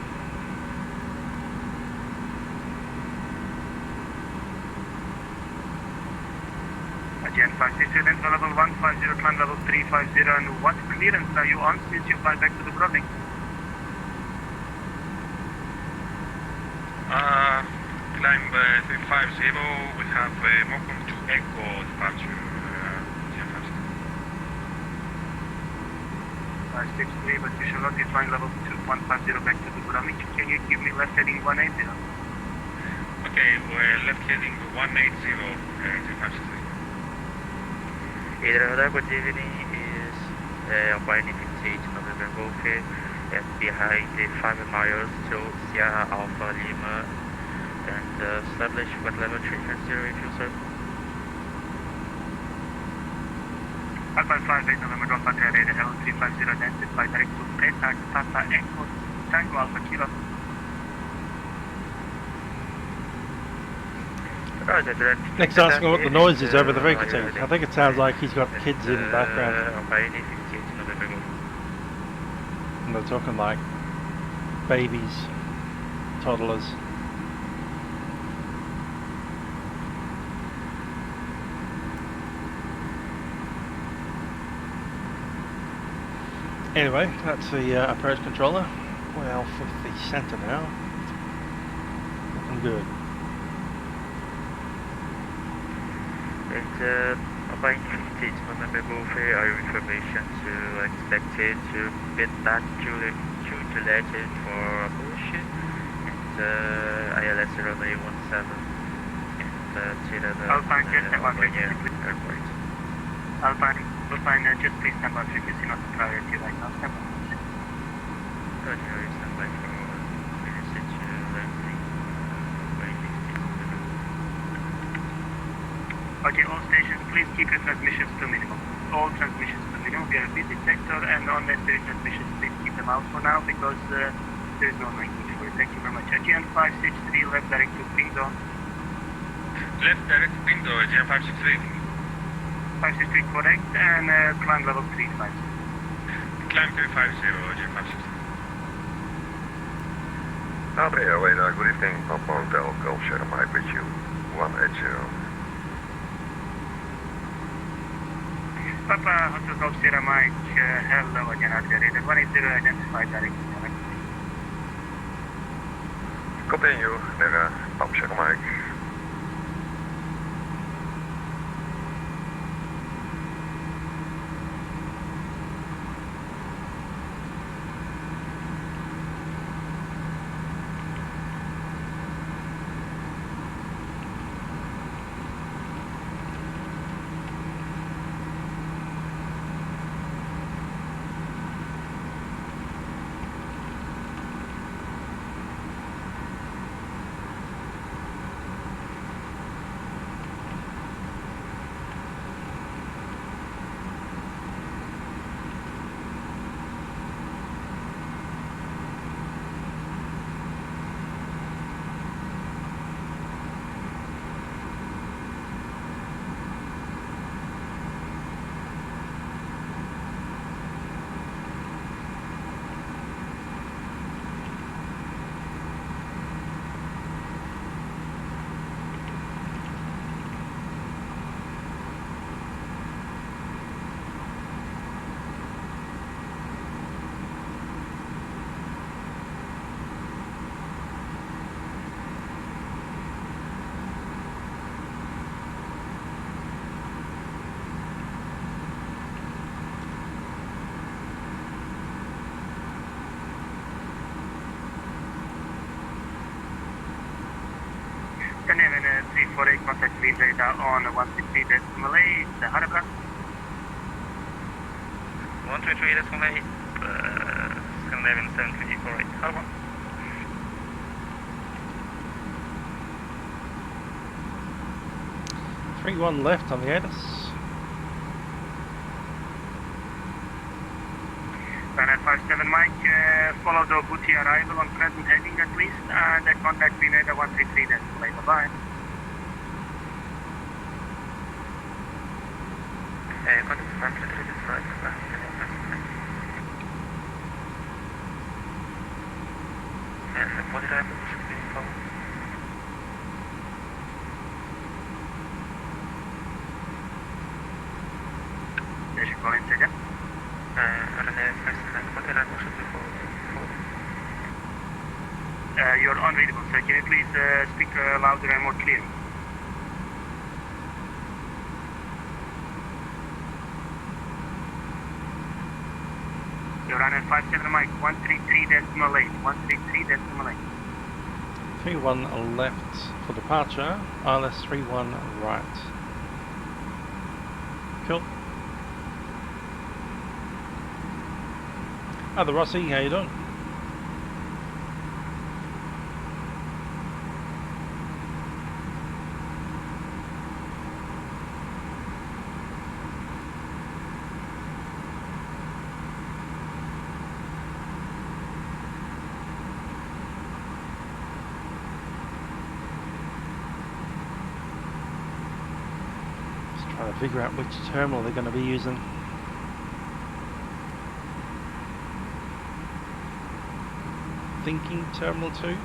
Speaker 8: GN 563, then for level 150, climb level 350, and what clearance are you on since you fly back to Dubrovnik?
Speaker 10: Climb 350, we have Mocom to Echo departure.
Speaker 8: 563, but you shall not be flying level 150 back to Dubrovnik. Can you give me left heading 180?
Speaker 10: Okay, we're left heading 180, 353.
Speaker 9: Leonardo, good evening, is Albany 58 November Golf, and behind 5 miles to Sierra Alpha Lima, and establish what level 350 if you sir.
Speaker 8: Alpha 58 November Golf, radar, hello 350, identify direct to Petac, Papa Echo, Tango Alpha Kilo.
Speaker 1: Next, asking what the noise is over the frequency. I think it sounds like he's got kids in the background. And they're talking like babies, toddlers. Anyway, that's the approach controller. We're off of the centre now. Looking good.
Speaker 9: And Albany 58 November Golf, our information to expected to bid back to Juliet for approach, and ILS runway 17, and to
Speaker 8: Alpine, just stand by frequency,
Speaker 9: Airport.
Speaker 8: Alpine, just please stand by frequency, not priority right now, stand by.
Speaker 9: Roger, stand by for message landing.
Speaker 8: Okay, all stations, please keep your transmissions to minimum. All transmissions to minimum. We are a busy sector, and unnecessary transmissions, please keep them out for now because there is no language for it. Thank you very much. GN 563, left direct to Pindo.
Speaker 10: Left direct to Pindo, GN 563.
Speaker 8: 563 correct, and climb level 350.
Speaker 10: Climb 350, GN 563.
Speaker 11: Radar, good evening, Papa Hotel, Golf Sierra Mike with you, 180.
Speaker 8: Papa Hotel Golf Sierra Mike, hello again, radar 180, identified direct.
Speaker 11: Continue, Papa Sierra Mike.
Speaker 8: for a contact with radar on 133.8, Harbour.
Speaker 9: 133.8, Scandinavian 7348, Harbour.
Speaker 1: One left on the ATIS.
Speaker 8: Runner 57 Mike, follow the Booty arrival on present heading at least, and contact with radar 133, bye-bye.
Speaker 9: Contact 133, that's right, and the body arrival should be followed.
Speaker 8: You're unreadable, sir. Can you please speak louder and more clear? You're running 57 Mike, 133.8, 133.8.
Speaker 1: 31 left for departure, ILS 31 right. Cool. Other Rossi, how you doing? Just trying to figure out which terminal they're going to be using. Thinking Terminal 2.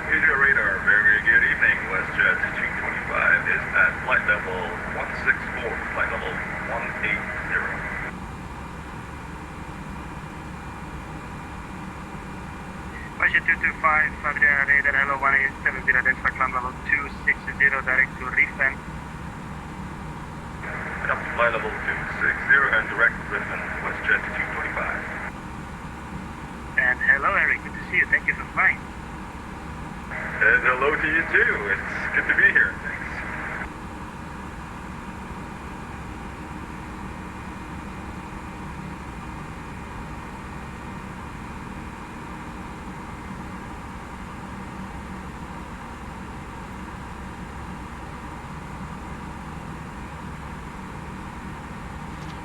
Speaker 13: Asia radar, very good evening. WestJet 225 is at flight level 164, flight level 180.
Speaker 8: Russia 225, Adrian radar, hello 1870, identify climb level 260, direct to Lifecam.
Speaker 13: Up to flight level 260 and direct Griffin, WestJet 225.
Speaker 8: And hello Eric, good to see you, thank you for flying.
Speaker 13: And hello to you too, it's good to be here, thanks.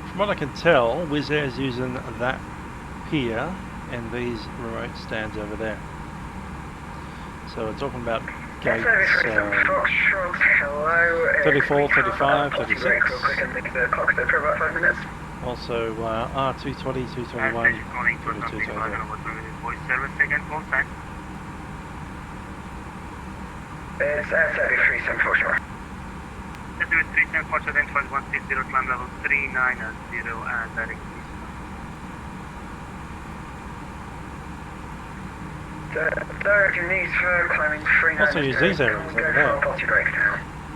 Speaker 1: From what I can tell, Wizz Air is using that here and these remote stands over there. So we're talking about gates 34, 35, 36. Also R220, 221, 222.
Speaker 8: Voice service again, full time.
Speaker 3: It's Air 374 shore.
Speaker 8: Let's do it 374, identified 160, climb level 390 and direct.
Speaker 3: Direction needs for climbing 390.
Speaker 1: Also use these areas over there.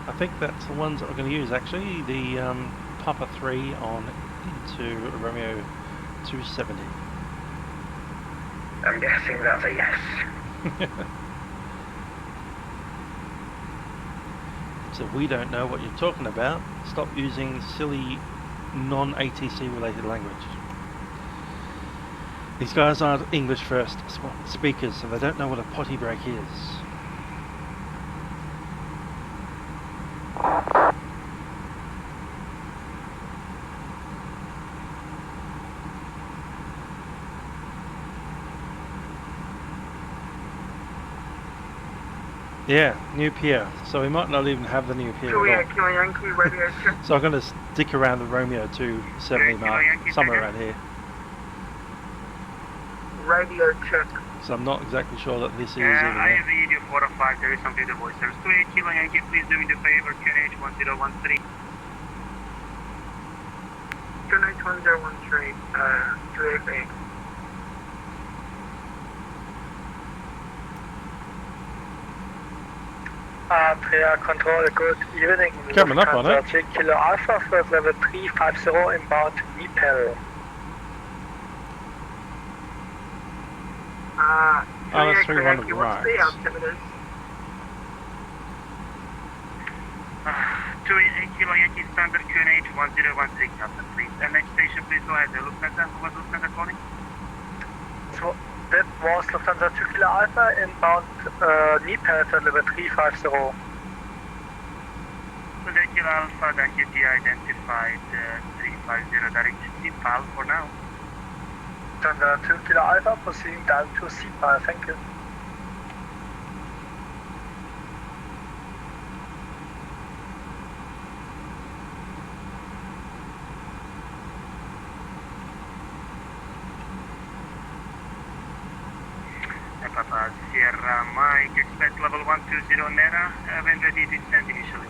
Speaker 1: I think that's the ones that we're going to use actually, the Papa 3 on into Romeo 270.
Speaker 3: I'm guessing that's a yes.
Speaker 1: So we don't know what you're talking about. Stop using silly non-ATC related language. These guys are English first speakers, so they don't know what a potty break is. Yeah, new pier. So we might not even have the new pier at all.
Speaker 3: Kilo Yankee, radio check.
Speaker 1: So I'm going to stick around the Romeo 270 mark, somewhere around here.
Speaker 3: Radio check.
Speaker 1: So I'm not exactly sure that this is
Speaker 8: Yeah,
Speaker 1: even
Speaker 8: I
Speaker 1: there.
Speaker 8: read you 405, there is some video voice service. 28 Kilo Yankee, please do me the favor, QNH 1013.
Speaker 3: QNH 1013, 288.
Speaker 17: Air control, good evening.
Speaker 1: Coming up on it.
Speaker 17: Kilo Alpha, first level 350 inbound Nepal.
Speaker 1: Oh, that's 300
Speaker 3: What's the
Speaker 1: right.
Speaker 3: altimeter?
Speaker 8: 28 Kilo Yankee Standard QNH 1013, Captain, please. And next station, please go ahead. Lufthansa, who was Lufthansa calling?
Speaker 17: So that was Lufthansa 2 Kilo Alpha inbound Nepal, first level 350.
Speaker 8: So the Kilo Alpha, that you de-identified 350 direct to Nepal for now.
Speaker 17: Lufthansa 2 Kilo Alpha proceeding down to Nepal, thank you.
Speaker 8: Papa Sierra Mike, expect level 120 Nera, when ready to descend initially.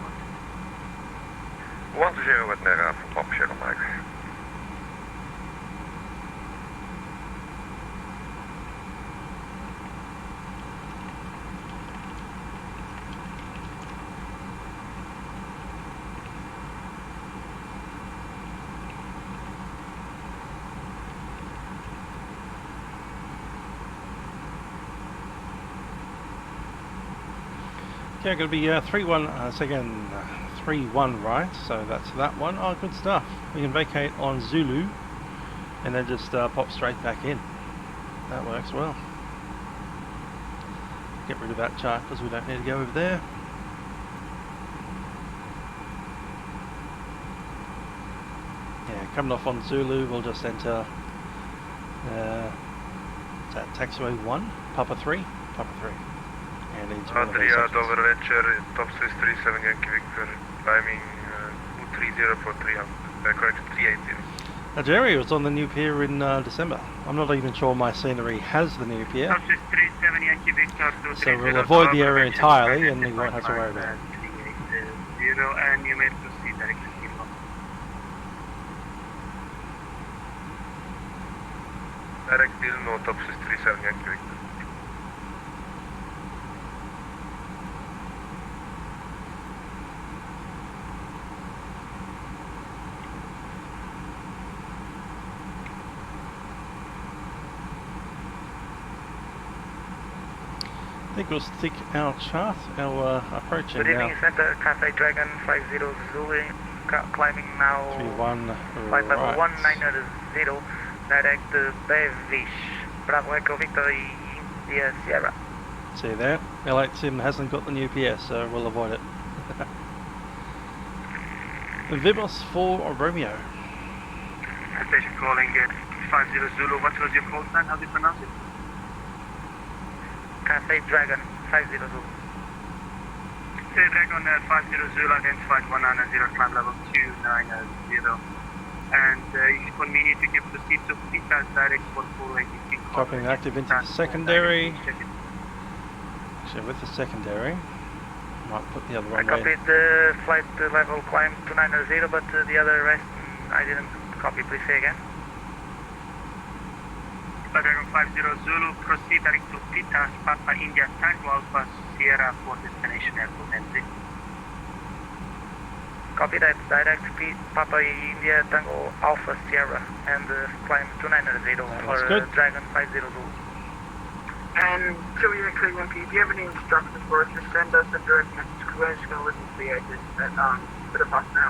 Speaker 11: 120 at Nera from Papa Sierra Mike.
Speaker 1: Okay, going to be 3-1 right, so that's that one. Oh, good stuff. We can vacate on Zulu and then just pop straight back in. That works well. Get rid of that chart because we don't need to go over there. Yeah, coming off on Zulu, we'll just enter taxiway 1, Papa 3, Papa 3. And into one of these sections.
Speaker 10: Dobar večer, Top Swiss 37 Yankee Victor, climbing 230 for 300, correct, 380.
Speaker 1: Algeria was on the new pier in December. I'm not even sure my scenery has the new pier.
Speaker 8: Top Swiss 37 Yankee Victor,
Speaker 1: So we'll avoid the area entirely and we won't have to worry about it.
Speaker 8: 380, and you may proceed direct to Nepal.
Speaker 10: Direct deal, no Top Swiss 37 Yankee Victor.
Speaker 1: I think we'll stick our chart, our approaching
Speaker 3: Good
Speaker 1: now.
Speaker 3: evening, Center, Cathay Dragon 50 Zulu, climbing now
Speaker 1: 3-1
Speaker 3: flight level
Speaker 1: right.
Speaker 3: 190, direct to Bevish, Bravo Echo Victor, India Sierra.
Speaker 1: See there, L8 Sim hasn't got the new PS, so we'll avoid it. Vibos for Romeo.
Speaker 8: Station calling at 50 Zulu, what was your call sign, how do you pronounce it?
Speaker 3: Cathay Dragon 50 Zulu.
Speaker 8: Cathay Dragon 50 Zulu, identified 190, climb level 290. And if convenient, we can proceed to Pita direct for full ATC.
Speaker 1: Dropping active into the secondary. Actually, with the secondary, might put the other
Speaker 3: I
Speaker 1: one way.
Speaker 3: copied the flight level climb 290, but the other rest I didn't copy. Please say again.
Speaker 8: Dragon 50 Zulu, proceed direct to Pita, Papa India Tango Alpha Sierra for destination airport entry.
Speaker 3: Copy that, direct Papa India Tango Alpha Sierra and climb 290 for Dragon 50 Zulu. And Julia Yankee, do you have any instructions for us to send us a direct message? Because we're just going to listen to the agent at Budapest now.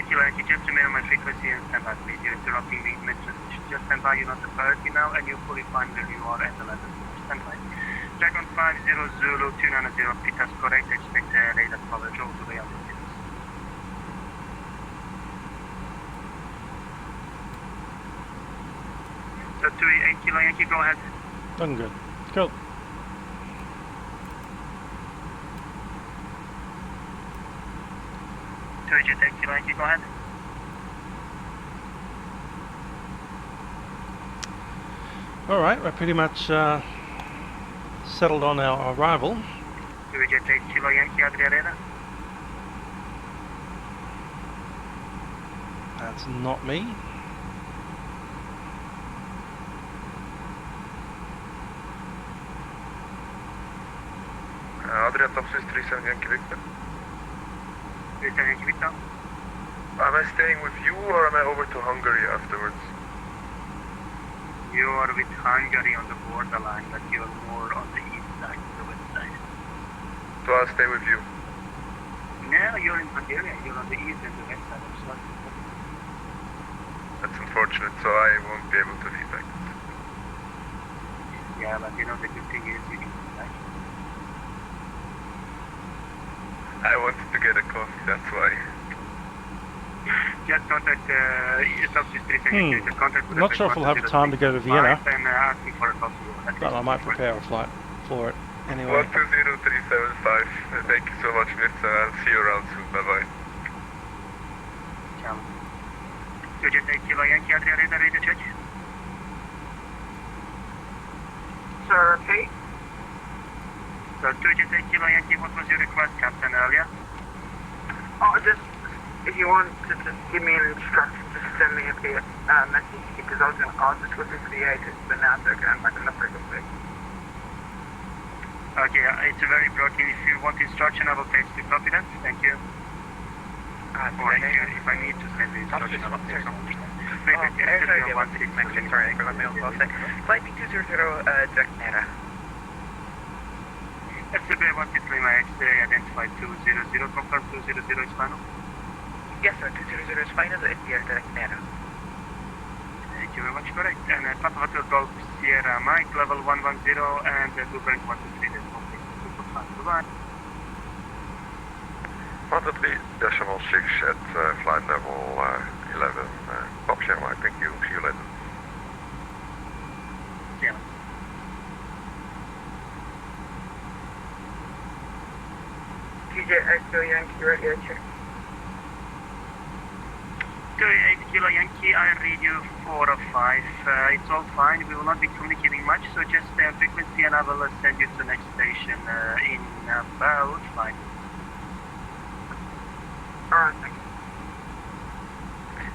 Speaker 8: Kilo Yankee, just remain on my frequency and stand by, please. You're interrupting me mid-transition. Just stand by, you're not the priority now, and you're fully fine where you are at the level. Stand by. Dragon 50 Zulu 290, Pita's correct, expect radar coverage all the way up to Pita's. So 288 Kilo Yankee, go ahead.
Speaker 1: Done good. Cool.
Speaker 8: Kilo Yankee, go ahead.
Speaker 1: Alright, we're pretty much settled on our arrival.
Speaker 8: Kilo Yankee, Adriana.
Speaker 1: That's not me.
Speaker 10: Adrian Top Swiss 37 Yankee Victor.
Speaker 8: 37 Yankee Victor.
Speaker 10: Am I staying with you or am I over to Hungary afterwards?
Speaker 8: You are with Hungary on the borderline, but you are more on the east side, the west side.
Speaker 10: So I'll stay with you.
Speaker 8: No, you're in Hungary. You're on the east and the west side. I'm sorry.
Speaker 10: That's unfortunate, so I won't be able to feedback.
Speaker 8: Yeah, but you know the good thing is you can feedback.
Speaker 10: I wanted to get a coffee, that's why.
Speaker 8: Just contact Top Swiss 37. Just contact with
Speaker 1: Not sure if we'll have time to go to Vienna,
Speaker 8: and ask me for a coffee.
Speaker 1: but I might prepare a flight for it anyway.
Speaker 10: 120375. Thank you so much, Mirza. I'll see you around soon. Bye-bye.
Speaker 8: Ciao. 288 Kilo Yankee, Adria Radar, ready to check?
Speaker 3: Sir, repeat.
Speaker 8: So 288 Kilo Yankee, what was your request, Captain, earlier?
Speaker 3: Oh, just, if you want to just give me an instruction, just send me a message, because I was going to ask this with the agent, but now they're going back in the frequency.
Speaker 8: Okay, it's very broken. If you want instruction, I will text you. Copy that? Thank you. Or if I need to send the instruction, I will text you.
Speaker 6: Flight B200, direct NERA.
Speaker 8: SCB 163, my X-ray, identified 200, confirm 200 is final?
Speaker 6: Yes sir, 200 is final, NPR direct NERA.
Speaker 8: Thank you very much, correct. And Papa Hotel Golf Sierra Mike, level 110, and Dubrovnik 123, that's complete. Super fast, goodbye.
Speaker 11: 103.6 at flight level 11. Pop share Mike, thank you. See you later.
Speaker 8: Yeah.
Speaker 3: TJ Echo Yankee radio check.
Speaker 8: 28 Kilo Yankee, I read you 4 of 5. It's all fine, we will not be communicating much, so just stay on frequency and I will send you to the next station in about 5 minutes.
Speaker 3: Alright, thank you.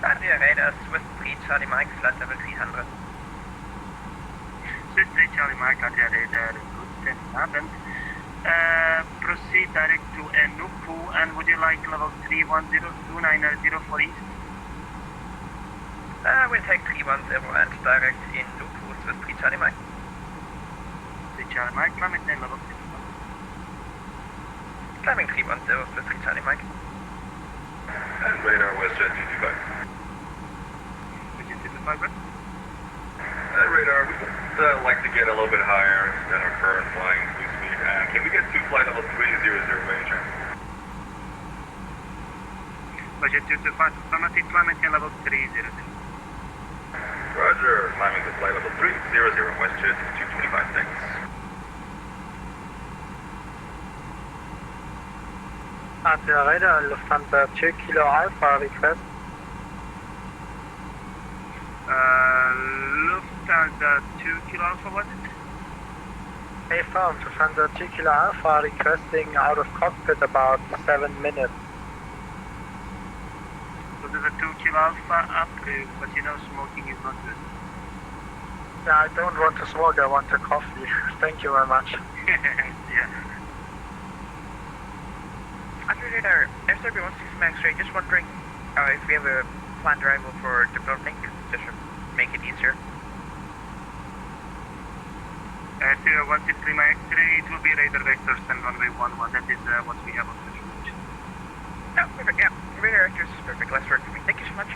Speaker 6: Adria Radar, Swiss 3 Charlie Mike, flight level 300.
Speaker 8: Swiss 3 Charlie Mike, Adria Radar, good Abend. Proceed direct to Enugu, and would you like level 310-290 for east?
Speaker 6: We'll take 310 and direct in Nuku, Swiss 3 Charlie Mike.
Speaker 8: 3 Charlie Mike, climbing then level 3.
Speaker 6: Climbing 310, Swiss 3 Charlie Mike.
Speaker 10: And radar WestJet 225.
Speaker 8: WestJet 225,
Speaker 10: radar, we would like to get a little bit higher than our current flying speed. Can we get to flight level 300 by any chance?
Speaker 8: WestJet 225, affirmative, climbing in level 300.
Speaker 10: Roger, climbing to flight level 300, WestJet 225, thanks.
Speaker 17: Adria Radar, Lufthansa 2 Kilo Alpha, request.
Speaker 8: Lufthansa 2 Kilo Alpha, what?
Speaker 17: Affirm, Lufthansa 2 Kilo Alpha, requesting out of cockpit about 7 minutes.
Speaker 8: So there's a 2 Kilo Alpha approved, but you know smoking is not good.
Speaker 17: Yeah, I don't want to smoke, I want a coffee. Thank you very much.
Speaker 8: Yeah.
Speaker 6: Adria Radar, FSlabs 160 X-ray, just wondering if we have a planned arrival for Dubrovnik, just to make it easier.
Speaker 8: 163 my X-ray, it will be radar vectors and runway 11, that is what we have on the simulation.
Speaker 6: Oh, perfect, yeah, radar vectors is perfect, less work for me, thank you so much.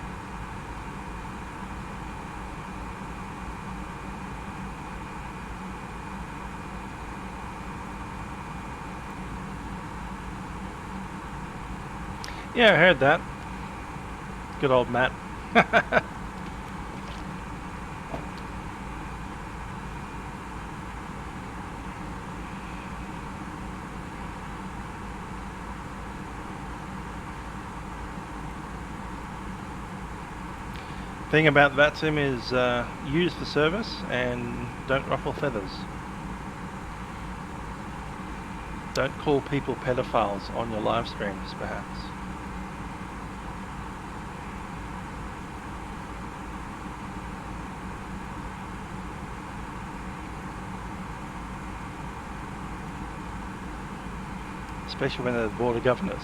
Speaker 1: Yeah, I heard that. Good old Matt. Thing about Vatsim is use the service and don't ruffle feathers. Don't call people pedophiles on your live streams, perhaps. especially when they're the board of governors.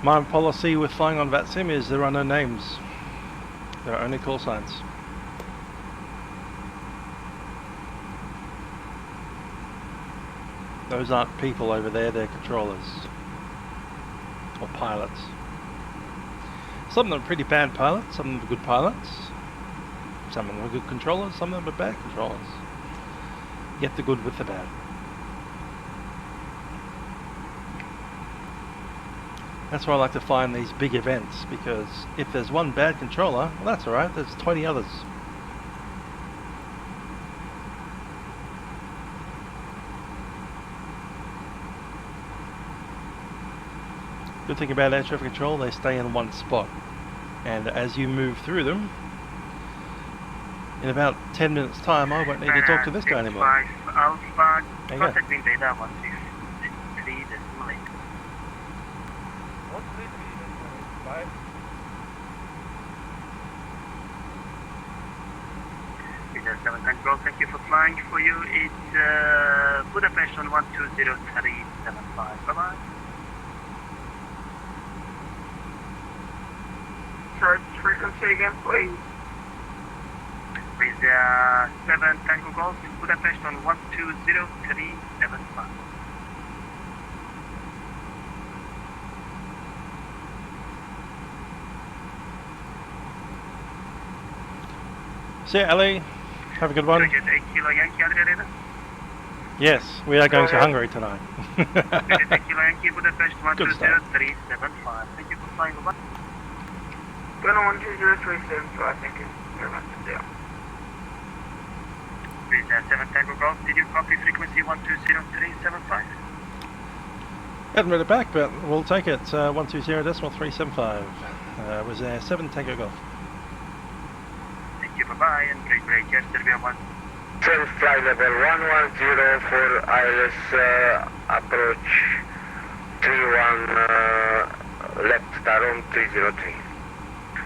Speaker 1: My policy with flying on Vatsim is there are no names. There are only call signs. Those aren't people over there, they're controllers. Or pilots. Some of them are pretty bad pilots, some of them are good pilots. Some of them are good controllers, some of them are bad controllers. Get the good with the bad. That's why I like to fly in these big events, because if there's one bad controller, well, that's alright, there's 20 others. Good thing about air traffic control, they stay in one spot. And as you move through them, in about 10 minutes time, I won't need to talk to this guy anymore.
Speaker 8: Alpha,
Speaker 1: There you go.
Speaker 8: contacting data 163 decimal 8. Peter 7 Tango, thank you for flying. For you, it's Budapest on 120375. Bye-bye.
Speaker 3: Search frequency again, please.
Speaker 8: With 7 Tango Golf, Budapest on 120375.
Speaker 1: See you, Ellie. Have a good one.
Speaker 8: 8 Kilo Yankee, Adriana.
Speaker 1: Yes, we are going to Hungary tonight.
Speaker 8: 8 Kilo Yankee, Budapest 120375. Thank you for flying. Bye-bye.
Speaker 3: Gonna 12037, thank you very much. Yeah.
Speaker 8: With 7 Tango Golf, did you copy frequency 120375?
Speaker 1: Haven't read it back, but we'll take it. 120.375. Was 7 Tango Golf.
Speaker 8: Thank you, bye-bye, and break, yes, Serbia 1.
Speaker 2: 10 flight level 110 for ILS approach 31 left, Taron 303.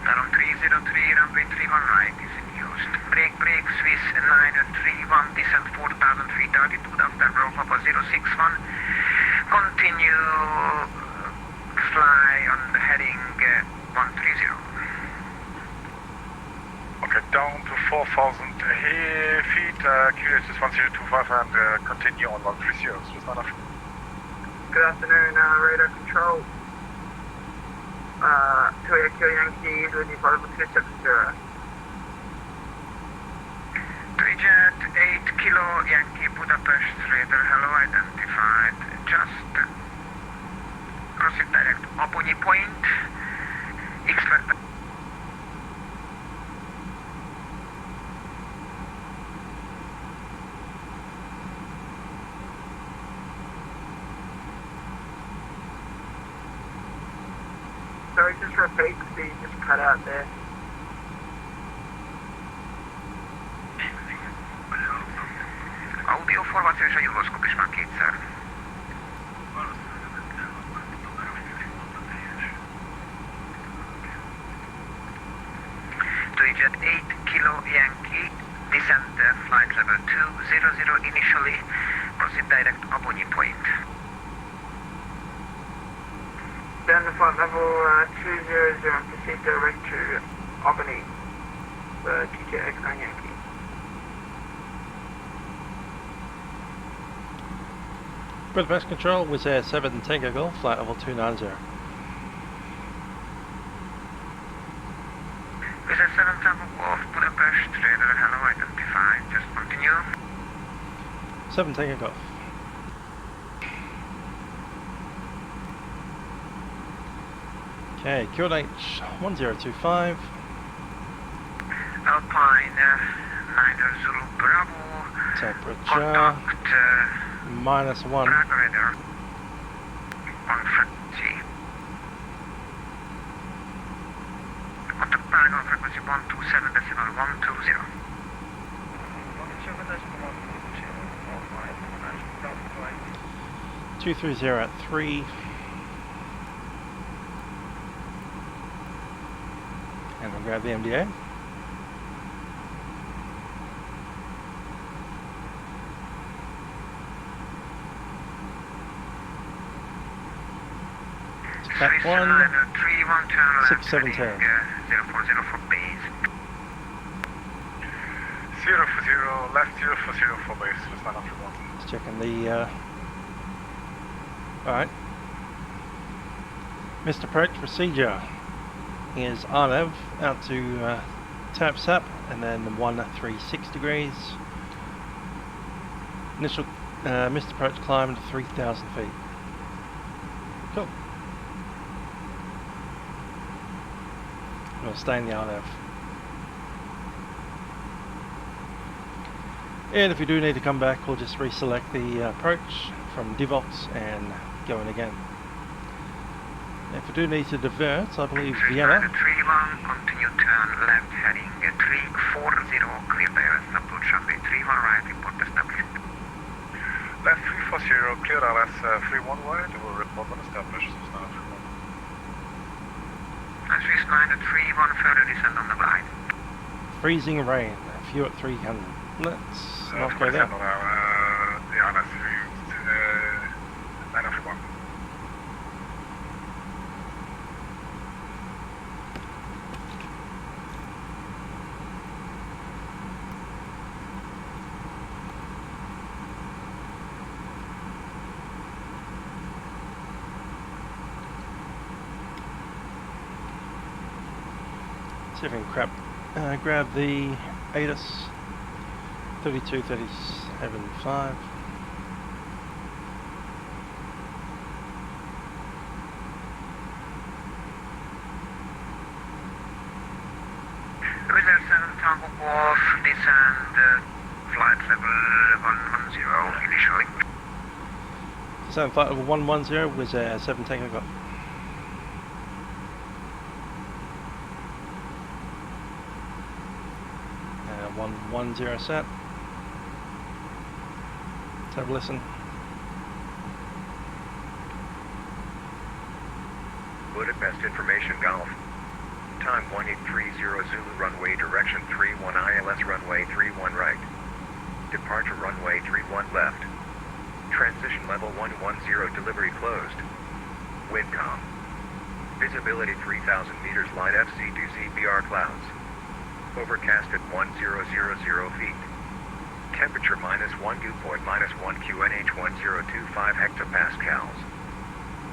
Speaker 6: Taron 303, runway 31 right is in use. Break, Swiss 931, descent 4,000 feet, altitude after Bravo Papa 061. Continue fly on the heading 130.
Speaker 10: Okay, down to 4,000 feet, QS is 1025 and continue on 130.
Speaker 3: Good afternoon, radar control. 2 Kilo Yankee, ready for 370.
Speaker 6: Jet 8 Kilo Yankee Budapest radar, hello, identified. Just proceed direct Obony point. Expect.
Speaker 3: Sorry, just repeat, because you just cut out there.
Speaker 6: Audio formáció és a gyroszkóp is van kétszer. Jet 8 Kilo Yankee, descent flight level 200 initially, proceed direct Obony point.
Speaker 3: Down to flight level 200, proceed direct to Albany, TJX 9 Yankee.
Speaker 1: Budapest Control was 7 Tango Golf, flight level 290.
Speaker 6: With 7 Tango Golf, Budapest, radar, hello, identified. Just continue.
Speaker 1: 7 Tango Golf. Okay, QH 1025.
Speaker 6: Alpine 9 Zulu Bravo.
Speaker 1: Temperature
Speaker 6: Contact
Speaker 1: -1.
Speaker 6: Prague radar 150. Contact Prague on frequency 127.120.
Speaker 1: 230 at 3. And we'll grab the MDA. That one, 670.
Speaker 6: 040 for base.
Speaker 13: 040, left 040 for base, just not after one.
Speaker 1: Just checking the, alright. Missed approach procedure is RNAV out to tap SAP and then 136 degrees. Initial missed approach climb to 3,000 feet. Cool. We'll stay in the RNAV. And if you do need to come back, we'll just reselect the approach from DevOps and go in again. If you do need to divert, I believe Vienna.
Speaker 6: 31, continue turn left heading 340, clear direct approach runway 31 right, report established.
Speaker 13: Left 340, clear RS 31 wide, we'll report when established, so it's not after one.
Speaker 6: And Swiss 9 at 31, further descend on the glide.
Speaker 1: Freezing rain, a few at 300. Let's not go there.
Speaker 13: The RS 9 after one.
Speaker 1: See if we can grab the ATIS 3237.5.
Speaker 6: Wizz 7 Tango off, descend flight level 110 initially.
Speaker 1: So flight level 110 was 7 Tango got. 110 set. Let's have a listen.
Speaker 18: Budapest Information Golf. Time 1830 Zulu runway direction 31 ILS runway 31 right. Departure runway 31 left. Transition level 110 delivery closed. Windcom. Visibility 3,000 meters light FC2ZBR clouds. Overcast at 1000 feet. Temperature -1 dew point -1 QNH 1025 hectopascals.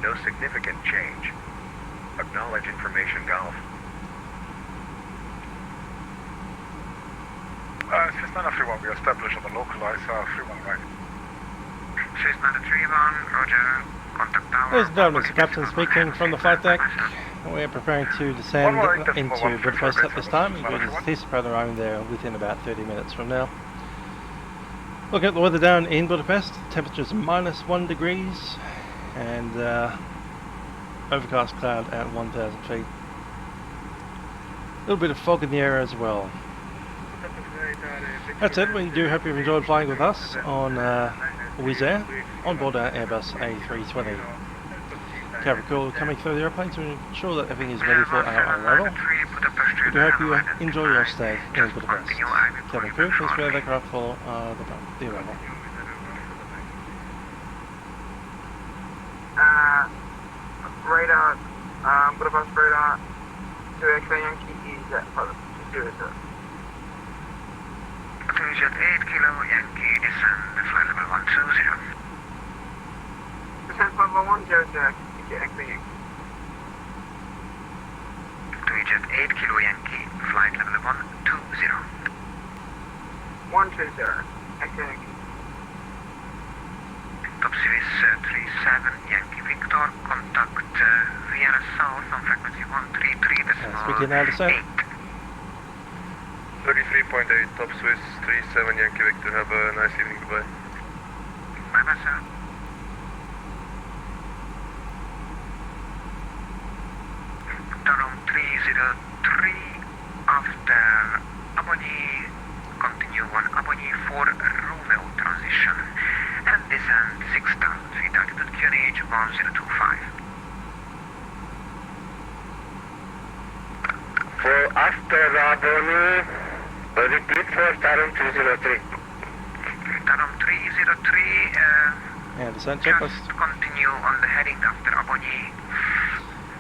Speaker 18: No significant change. Acknowledge information golf.
Speaker 13: Swiss 9 after one, we established on the localized 31 right.
Speaker 6: Swiss 9 31, roger. Contact tower.
Speaker 1: Ladies and gentlemen, it's the captain speaking from the flight deck. We're preparing to descend into Budapest at this time. We're going to test around there within about 30 minutes from now. Looking at the weather down in Budapest, temperatures -1 degrees and overcast cloud at 1,000 feet. A little bit of fog in the air as well. That's it. We do hope you've enjoyed flying with us on Wizz Air on board our Airbus A320. Cabin crew coming through the airplane to ensure that everything is ready for our arrival. We do hope you enjoy your stay in Budapest. Cabin crew, please prepare the aircraft for the arrival.
Speaker 3: Radar, Budapest radar, 2X Yankee EZ,
Speaker 6: 2Z8 Kilo Yankee, descend flight level 120.
Speaker 3: Descend flight level 100, Yankee.
Speaker 6: 2Z8 Kilo Yankee, flight level 120.
Speaker 3: 120, Yankee.
Speaker 6: Top Swiss 37 Yankee Victor, contact Vienna South on frequency 133.8.
Speaker 10: 33.8, Top Swiss 37 Yankee Victor, have a nice evening, goodbye.
Speaker 6: Bye bye, sir. Durham 303, after Abonny, continue on Abonny for Romeo transition, and this
Speaker 18: descend 6,000 feet, altitude QNH 1025.
Speaker 2: For after Raboni, repeat for Tarom 303.
Speaker 18: Tarom 303,
Speaker 1: And descent checklist.
Speaker 18: just continue on the heading after Abonyi.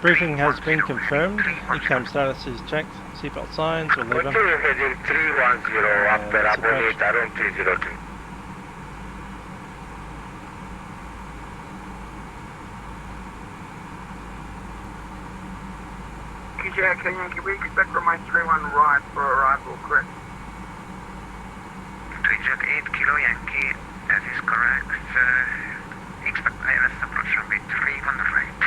Speaker 1: Briefing has been confirmed. ECAM status is checked. Seatbelt signs will leave them.
Speaker 2: Continue heading 310 after Abonyi, Tarom 303.
Speaker 3: Can we expect runway 31 right for arrival, correct?
Speaker 18: Twinjet 8 Kilo Yankee, that is correct. Expect ILS approach runway 31 right.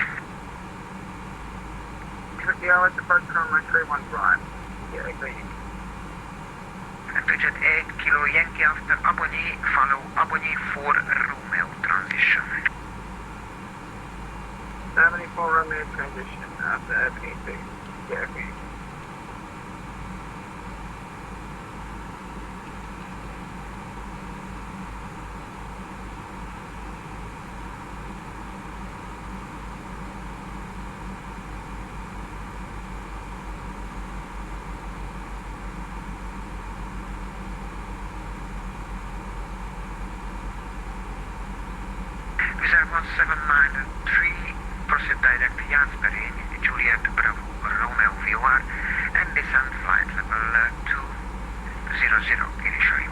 Speaker 3: Expect the ILS approach runway 31 right. Yeah, agree.
Speaker 18: Twinjet 8 Kilo Yankee after Abonyi, follow Abonyi for Romeo transition.
Speaker 3: 74 Romeo transition after Ebony 6. Yeah, agree.
Speaker 18: Wizz 1793, proceed direct Jansbury, Juliet Bravo Romeo VR, and descend flight level 200 initially.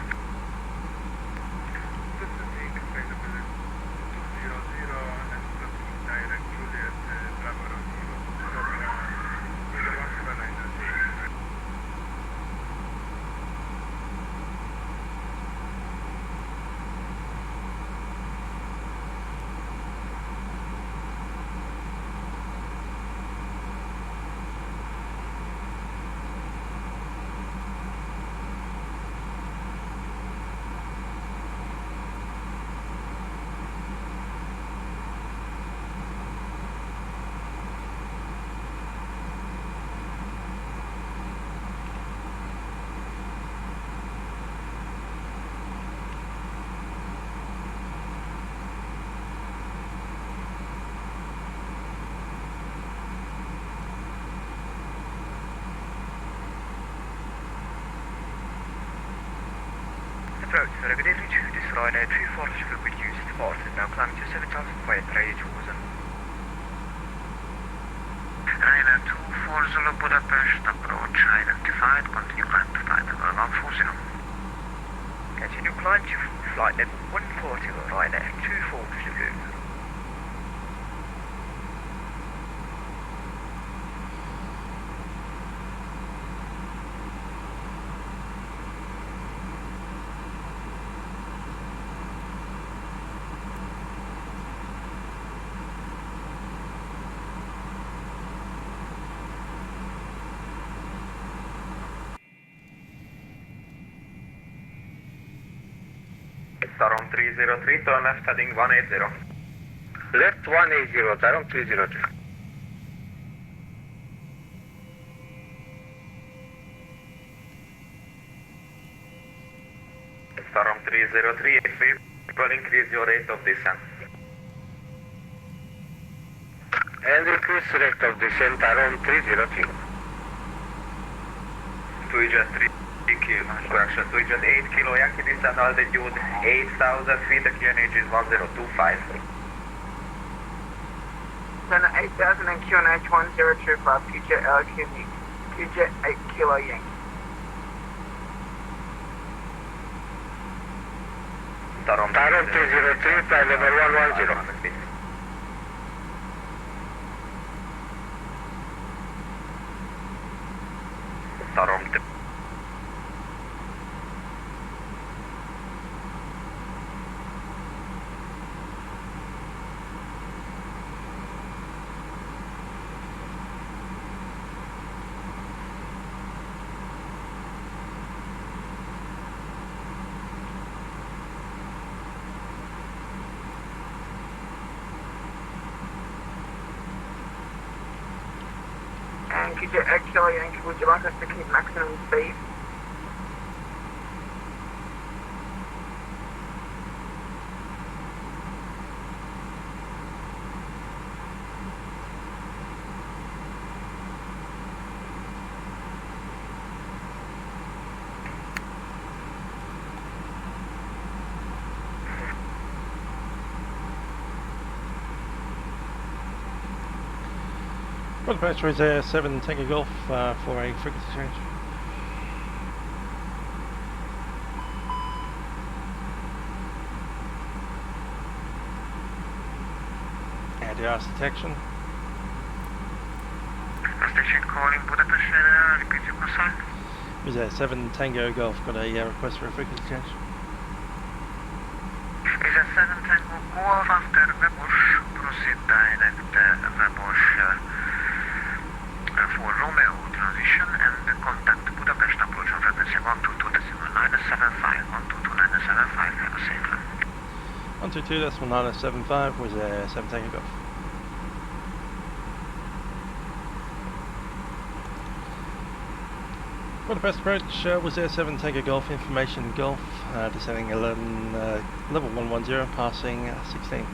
Speaker 6: Approach for a good evening to this Ryanair 240 will use departed, now climbing to 7,000 quiet range chosen.
Speaker 18: Ryanair 24 Zulu Budapest, approach identified, continue climb to flight level 140.
Speaker 6: Continue climb to flight level 140 Ryanair 24 Zulu.
Speaker 10: Tarom 303, turn left heading 180.
Speaker 2: Left 180, Tarom 303.
Speaker 10: Tarom 303, if we will increase your rate of descent.
Speaker 2: And increase rate of descent, Tarom 303.
Speaker 10: Twinjet 3 kilo, correction, Twinjet 8 Kilo Yankee descent altitude 8,000 feet, the QNH is 1025.
Speaker 3: Then 8,000 and QNH 1025, QJ LQ, QJ 8 Kilo Yankee.
Speaker 10: Tarom
Speaker 2: 303, flight level 110.
Speaker 10: Tarom
Speaker 3: QJ 8 Kilo Yankee, would you like us to keep maximum speed?
Speaker 1: Budapest is Air 7 Tango Golf for a frequency change. ADR's detection.
Speaker 18: Station calling Budapest, repeat your console.
Speaker 1: Is Air 7 Tango Golf got a request for a frequency change?
Speaker 18: Is Air 7 Tango Golf after Webos, proceed direct Webos for Romeo transition and contact Budapest approach on frequency 122.975, 122.975, have a safe run.
Speaker 1: 122.975 was Air 7 Tango Golf. Budapest approach was Air 7 Tango Golf, information Golf, descending level 110, passing 16.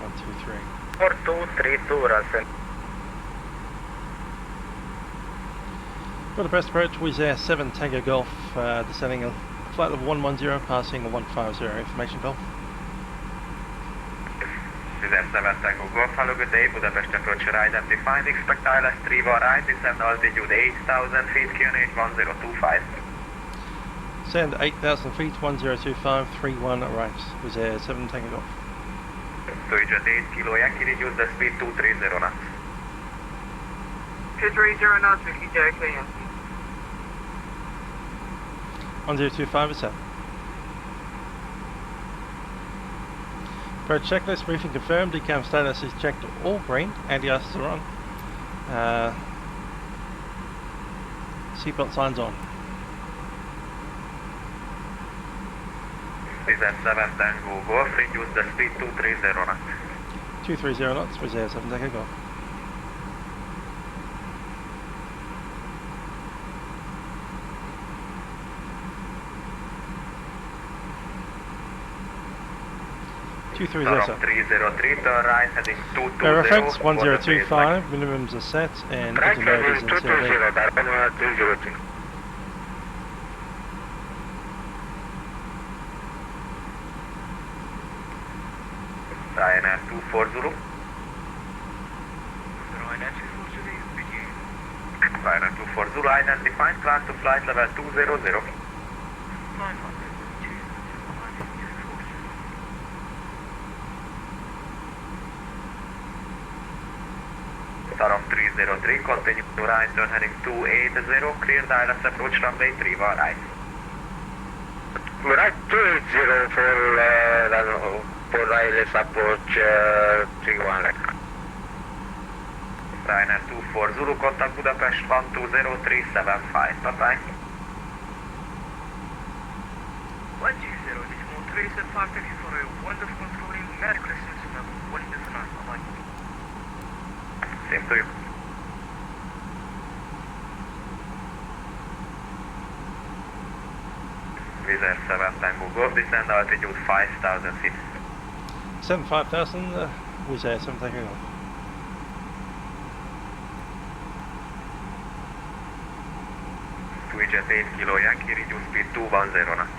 Speaker 1: One, two, three.
Speaker 17: 4232 Russell.
Speaker 1: Budapest approach Wizz Air 7 Tango Golf, descending flight level 110, passing 150, information Golf.
Speaker 6: Wizz Air 7 Tango Golf, hello, good day, Budapest approach identified, expect ILS 3 right, descend altitude 8,000 feet, QNH 1025.
Speaker 1: Send 8,000 feet, 1025, 31 arrives, Wizz Air 7 Tango Golf.
Speaker 6: Jet 8 Kilo Yankee, reduce the speed 230 knots.
Speaker 3: 230 knots, Vicky Jackson Yankee.
Speaker 1: 1025 is set. Approach checklist, briefing confirmed, decam status is checked, all green, anti-ices are on. Seatbelt signs on.
Speaker 6: Wizz Air 7 Tango Golf, reduce the speed 230 knots.
Speaker 1: 230 knots, Wizz Air 7 Tango Golf.
Speaker 6: From 303, turn right, heading 220.
Speaker 1: Firefox 1025, minimums are set, and
Speaker 17: Right,
Speaker 1: autoload is in
Speaker 17: 220, Darwin 303.
Speaker 6: Ryanair 240. Ryanair 240, identified, plan to flight level 200. Tarom 303, continue to right, turn heading 280, clear direct approach runway 3 right.
Speaker 17: Right 280 for wireless approach 31 right.
Speaker 6: Ryanair 24 Zulu, contact Budapest 120.375, bye-bye.
Speaker 8: 120.375, thank you for a wonderful controlling. Merry Christmas and have a wonderful night, bye-bye.
Speaker 6: Same to you. Wizz Air 7 Tango Golf, descend altitude 5,000 feet.
Speaker 1: 75,000, Wizz Air 7 Tango Golf.
Speaker 6: Jet 8 Kilo Yankee, reduce speed 210 knots.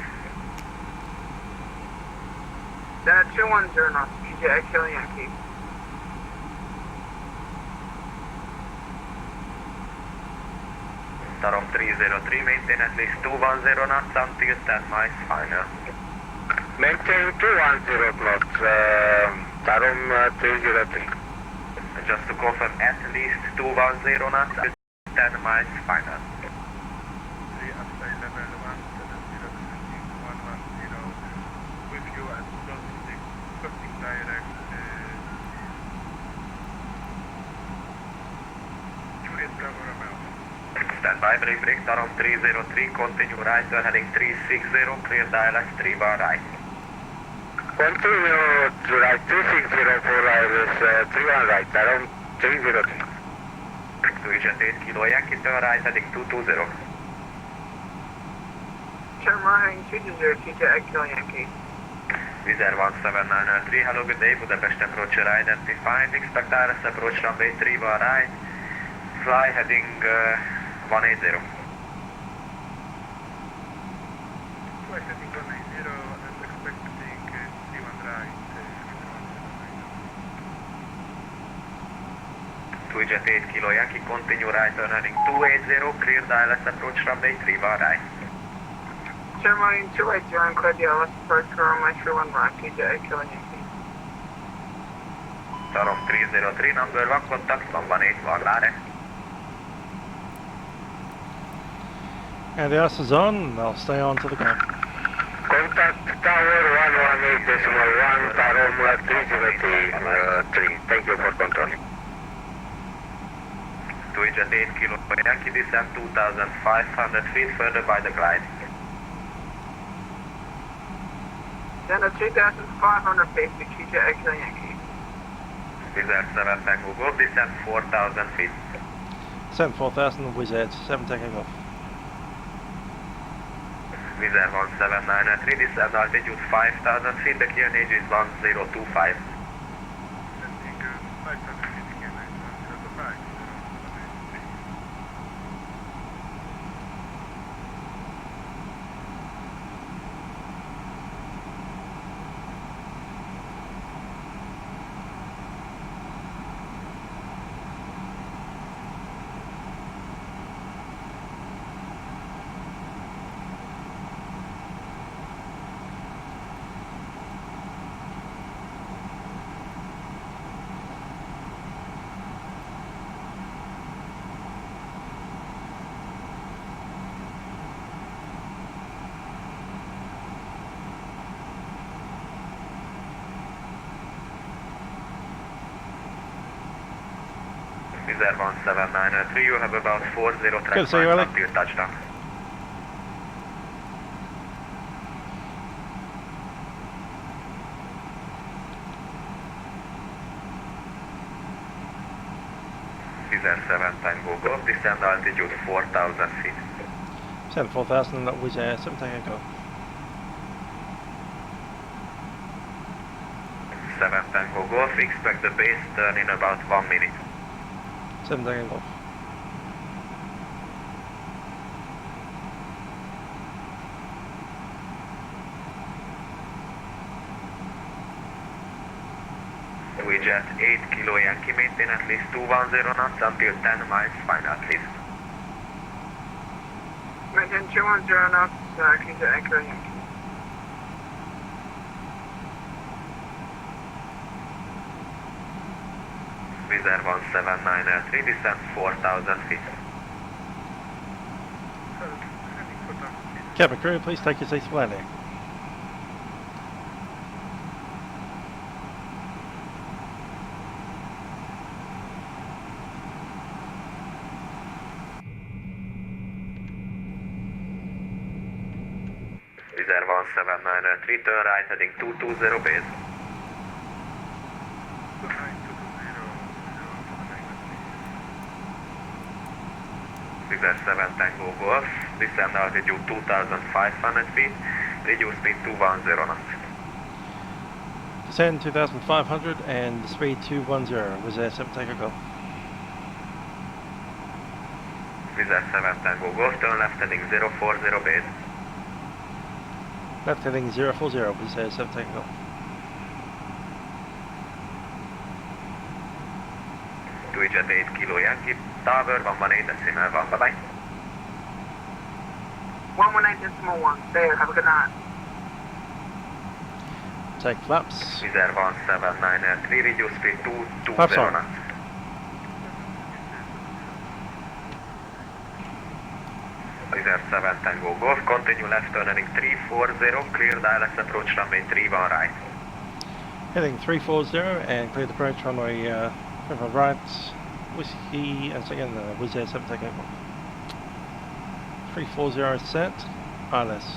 Speaker 3: 210 knots, Jet 8 Kilo Yankee.
Speaker 6: Tarom 303, maintain at least 210 knots until 10 miles final.
Speaker 17: Maintain 210 knots, Tarom 303.
Speaker 6: Just to confirm, at least 210 knots until 10 miles final. Standby, break, Tarom 303, continue right, turn heading 360, clear dial 3 bar right.
Speaker 17: Continue to right 360 for wireless 31 right, Tarom 303.
Speaker 6: Jet 8 Kilo Yankee, turn right, heading 220.
Speaker 3: Turn right, heading 220, Jet 8 Kilo Yankee.
Speaker 19: Wizz 1793, hello, good day, Budapest approach identified, expect ILS approach runway 31 right, fly heading 180.
Speaker 7: Fly heading 180 and expecting 31 right.
Speaker 19: Jet 8 Kilo Yankee, continue right turning 280, clear the ILS approach runway 31 right.
Speaker 3: Germany 280 and clear the ILS approach runway 31 right, Jet 8 Kilo Yankee.
Speaker 19: Turn 303, number 1 contact, 181 Lare.
Speaker 1: And the ILS is on, I'll stay on to the go.
Speaker 20: Contact tower 118.1, tower 303, thank you for controlling.
Speaker 19: Jet 8 Kilo Yankee, descend 2,500 feet further by the glide.
Speaker 3: Then a 3,500 feet to Jet 8 Kilo Yankee.
Speaker 19: Wizz 7 Tango Golf, descend 4,000 feet.
Speaker 1: Descend 4,000, Wizz 7 taking off.
Speaker 19: Wizz 1793, descend altitude 5,000 feet, the clearance is 1025. Wizz 1793, you have about 40 track miles up to your touchdown. Wizz 7 Tango Golf, descend altitude 4,000 feet.
Speaker 1: Descend 4,000, Wizz 7 taking off.
Speaker 19: 7 Tango Golf, expect the base turn in about 1 minute.
Speaker 1: 7 taking off.
Speaker 19: Jet 8 Kilo Yankee, maintain at least 210 knots until 10 miles final, please.
Speaker 3: Maintain 210 knots, Jet 8 Kilo Yankee.
Speaker 19: Wizz 1793, descend 4,000 feet.
Speaker 1: Cabin crew, please take your seats for landing.
Speaker 19: Wizz 1793, turn right heading 220 base. Wizz 7 Tango Golf, descend altitude 2,500 feet, reduce speed to 110 knots.
Speaker 1: Descend 2,500 and speed 210, Wizz 7 take a go.
Speaker 19: Wizz 7 Tango Golf, turn left heading 040 base.
Speaker 1: Left heading 040, Wizz 7 take a go.
Speaker 19: Jet 8 Kilo Yankee, tower 118.1, bye-bye.
Speaker 3: 118.1, there, have a good night.
Speaker 1: Take flaps.
Speaker 19: Wizz 1793, reduce speed to 220 knots. Wizz 7 Tango Golf, continue left turning 340, clear the ILS approach runway 31 right.
Speaker 1: Heading 340 and clear the approach runway 31 right. Whiskey, and second, Wizz 7 taking off. 340 set, ILS.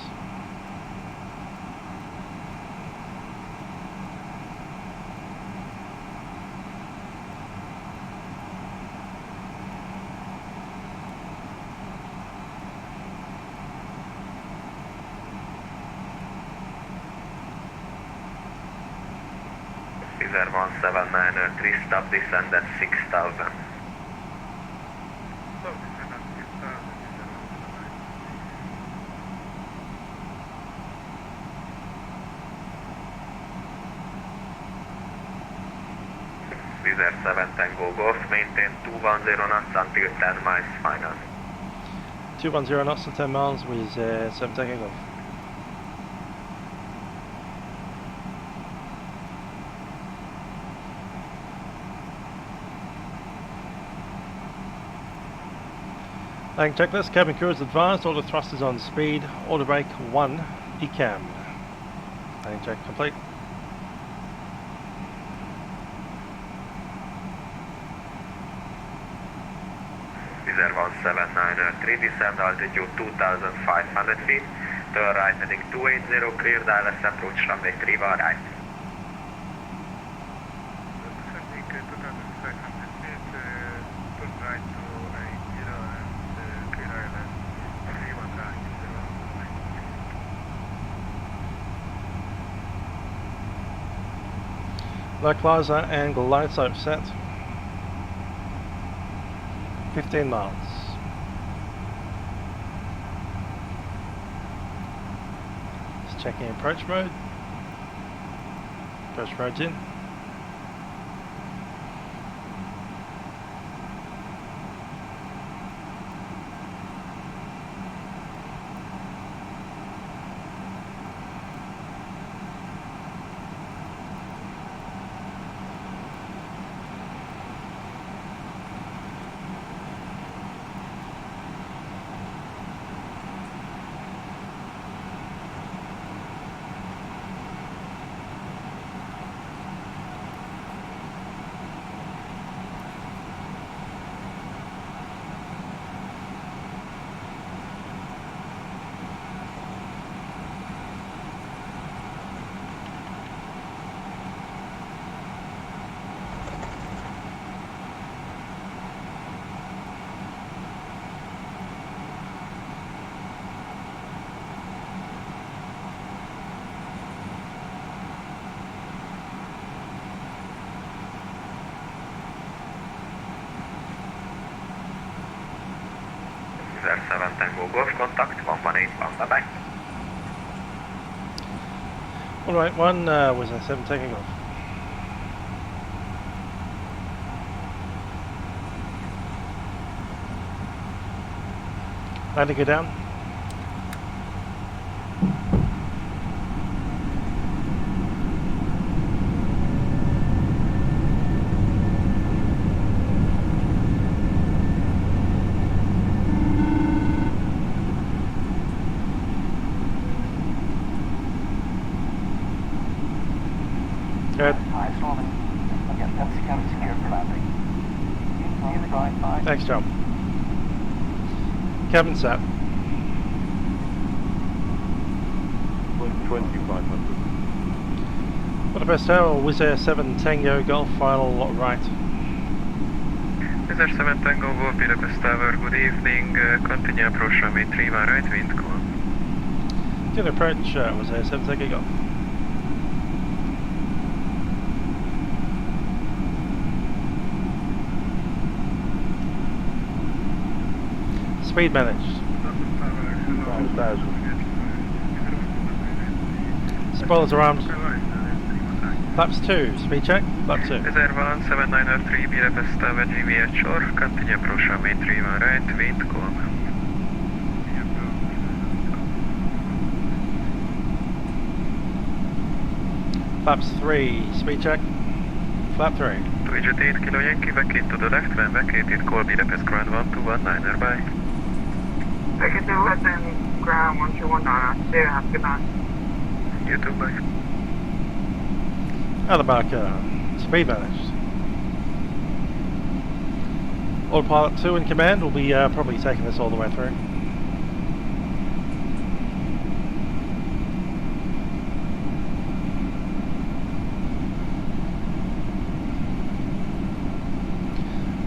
Speaker 19: Wizz Air 1793, stop descend at 6000. Wizz Air 7 Tango Golf, maintain 210 knots until 10 miles final.
Speaker 1: 210 knots to 10 miles with 7 Tango Golf. Landing checklist, cabin crew is advised, auto thrusters on speed, auto brake 1, ECAM. Landing check complete.
Speaker 19: Wizz Air 1793, descend altitude 2500 feet, turn right heading 280, clear ILS approach runway 3 right.
Speaker 1: Localizer and glide slope set. 15 miles. Just checking approach mode. Approach mode's in.
Speaker 19: Wizz Air 7 Tango Golf, contact 1181, bye bye.
Speaker 1: Alright, one was a 7 taking off. Landing go down. Good. Thanks, John. Cabin set.
Speaker 9: 2500.
Speaker 1: Budapest Tower, Wizz Air 7 Tango Golf, final right.
Speaker 9: Wizz Air 7 Tango Golf, Budapest Tower, good evening. Continue approach runway 3 right, wind calm.
Speaker 1: Good approach, Wizz Air 7 Tango Golf. Speed managed.
Speaker 9: 5,000.
Speaker 1: Spoilers are armed. Flaps 2, speed check, flap 2.
Speaker 9: Wizz Air 1793, Budapest Tower, GVH shore, continue approach runway 3 right, wind calm.
Speaker 1: Flaps 3, speed check, flap 3.
Speaker 9: Twidget 8 kilo Yankee, vacate to the left, when vacated, call Budapest ground 1219, bye.
Speaker 3: I can do less than ground 1219. See you, have a good night.
Speaker 9: You too, bye.
Speaker 1: Out of the marker, speed managed. Autopilot 2 in command will be probably taking this all the way through.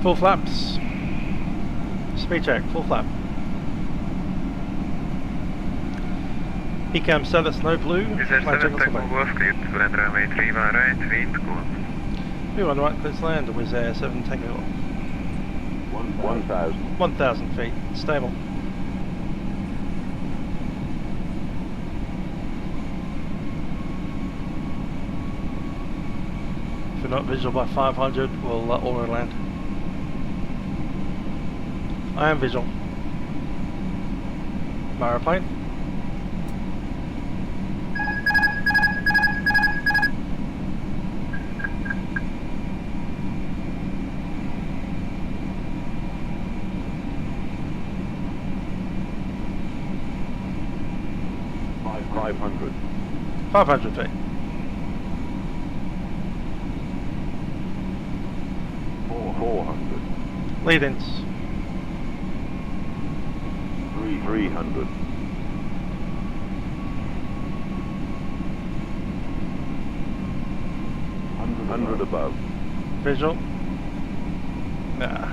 Speaker 1: Full flaps. Speed check, full flap. ECAM status no blue.
Speaker 9: Wizz Air 7 Tango Golf, cleared to land runway 3 right, wind calm.
Speaker 1: 2 on right, let's land. Wizz Air 7 taking off.
Speaker 21: 1,000.
Speaker 1: 1,000 feet, stable. If you're not visual by 500, we'll auto land. I am visual. My aeroplane.
Speaker 21: $500.
Speaker 1: 500 feet.
Speaker 21: 400.
Speaker 1: Lead-ins.
Speaker 21: 300. 100 above.
Speaker 1: Visual. Nah.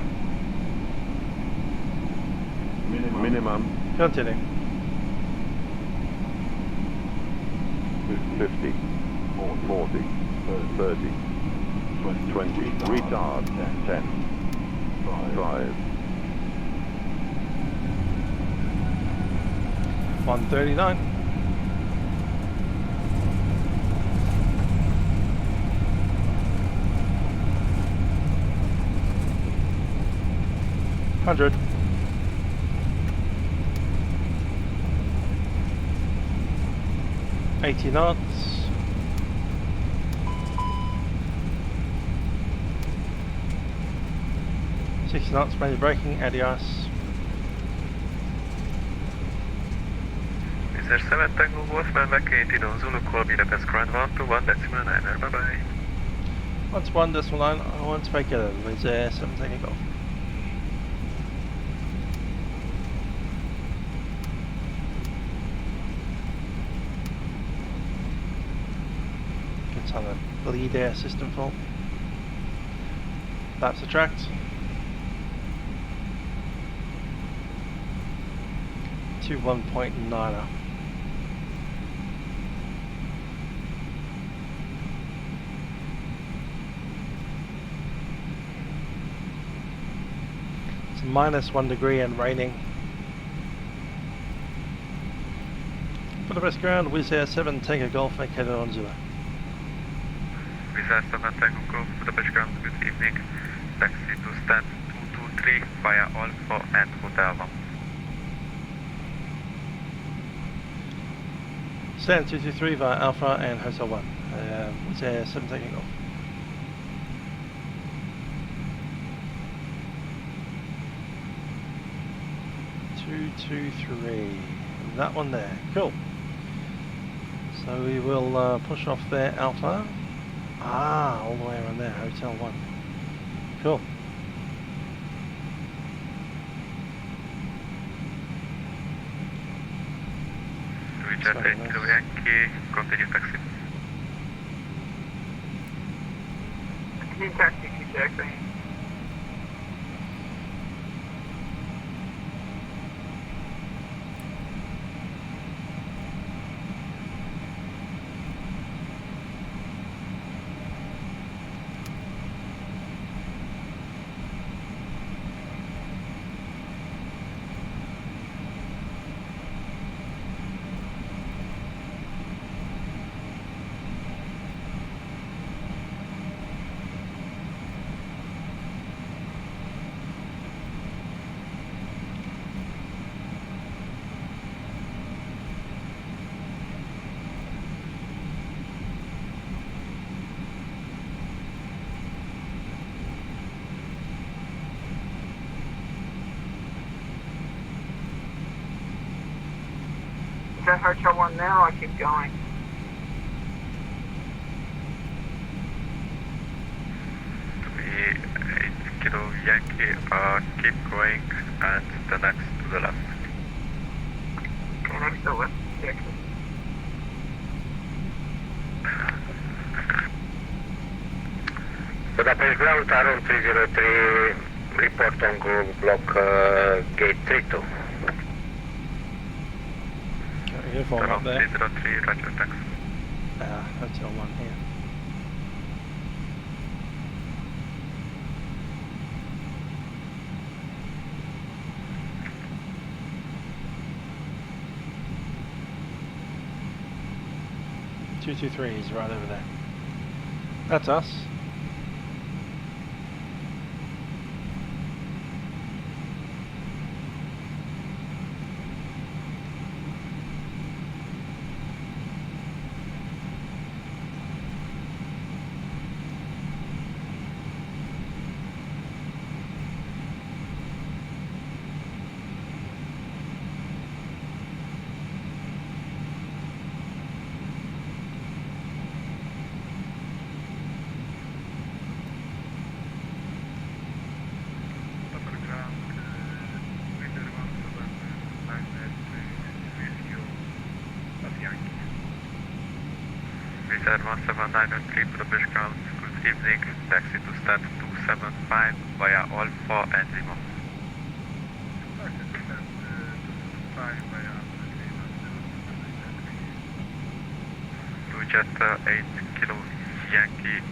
Speaker 21: Minimum.
Speaker 1: Continue.
Speaker 21: 50. 40. 30. 20. Retard. 10. 5.
Speaker 1: 139. $100. 80 knots. 60 knots, manual braking, adios.
Speaker 10: Wizz Air 7 Tango Wolfman, vacated on Zulu call Budapest ground 121.9, bye bye.
Speaker 1: 121.9, I want to make it Wizz Air 7 taking off. It's on a lead air system fault. That's the tract. 21.9er. It's -1 degree and raining. Budapest ground, Wizz Air 7 Tango Golf, vacated on Zulu.
Speaker 10: Wizz Air 7 Tango Golf, Budapest ground, good evening. Taxi to stand 223 via Alpha and Hotel 1.
Speaker 1: Stand 223 via Alpha and Hotel 1. Wizz Air 7 taking off. That one there. Cool. So we will push off there, Alpha. Ah, all the way around there, Hotel 1. Cool.
Speaker 10: Richard 8 Kilo Yankee, continue taxi.
Speaker 3: Continue taxi, exactly. Is that Hotel 1 now, or I keep going?
Speaker 10: To be 8 Kilo Yankee, keep going and the next to the left.
Speaker 3: Okay, next to the left, Texas.
Speaker 20: Budapest ground, Taron 303, report on group block gate 32.
Speaker 1: Uniform up there.
Speaker 10: 303, roger, thanks.
Speaker 1: Hotel 1 here. 223 is right over there. That's us.
Speaker 10: Wizz 1793 Budapest ground, good evening, taxi to stand 275 via Alpha and Lima. To jet 8 Kilo Yankee,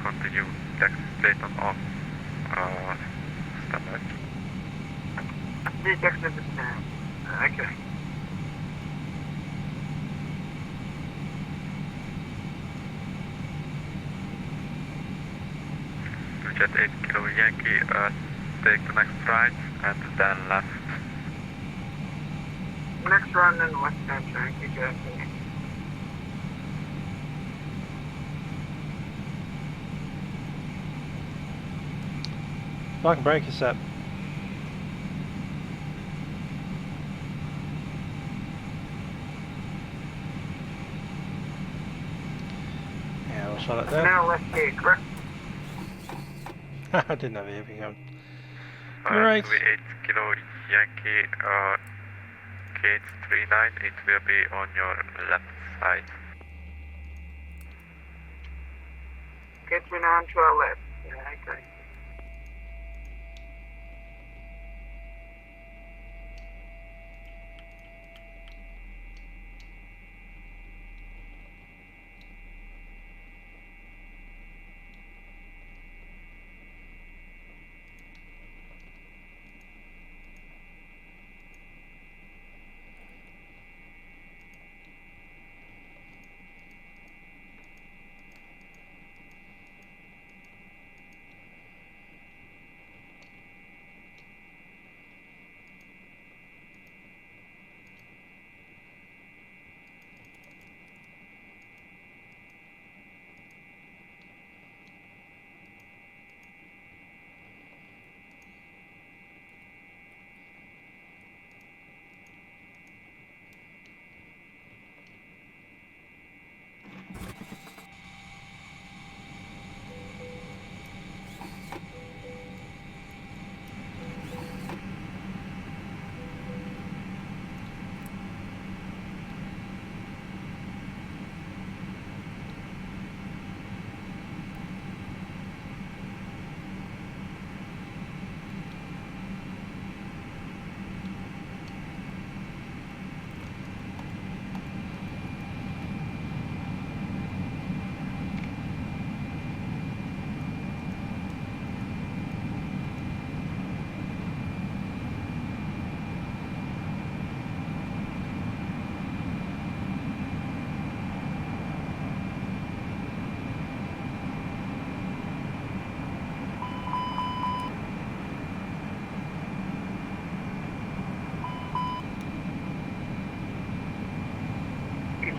Speaker 10: continue taxi straight on off, standby.
Speaker 3: Okay.
Speaker 10: Jet 8 Kilo Yankee, take the next right and then left.
Speaker 3: Next run and left hand Yankee Jet.
Speaker 1: Park and brake is set. Yeah, we'll shut it there.
Speaker 3: Now left gate, correct?
Speaker 1: I didn't have the heavy gun. Alright.
Speaker 10: 8 Kilo Yankee, gate 39, it will be on your left side.
Speaker 3: Gate 39 to our left. Yeah, okay.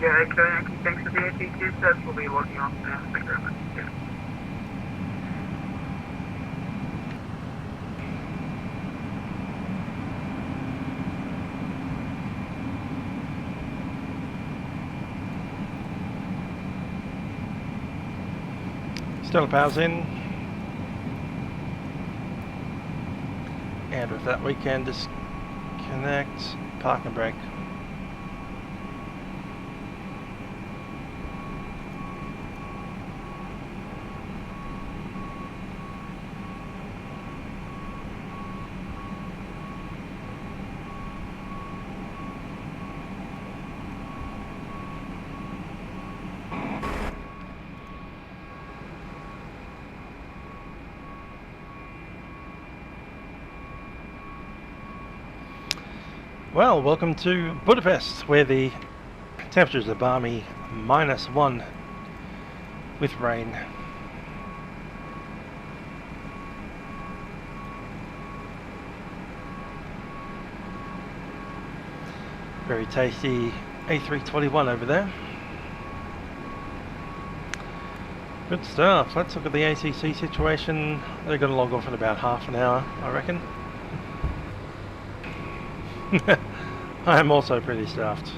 Speaker 3: Yeah, Yankee, thanks for the AT2 sets. We'll be working on that. Thank you very much. Yeah.
Speaker 1: Still power's in. And with that we can disconnect, park and brake. Well, welcome to Budapest, where the Temperatures are balmy, -1 with rain. Very tasty A321 over there. Good stuff. Let's look at the ATC situation. They're going to log off in about half an hour, I reckon. I'm also pretty stuffed.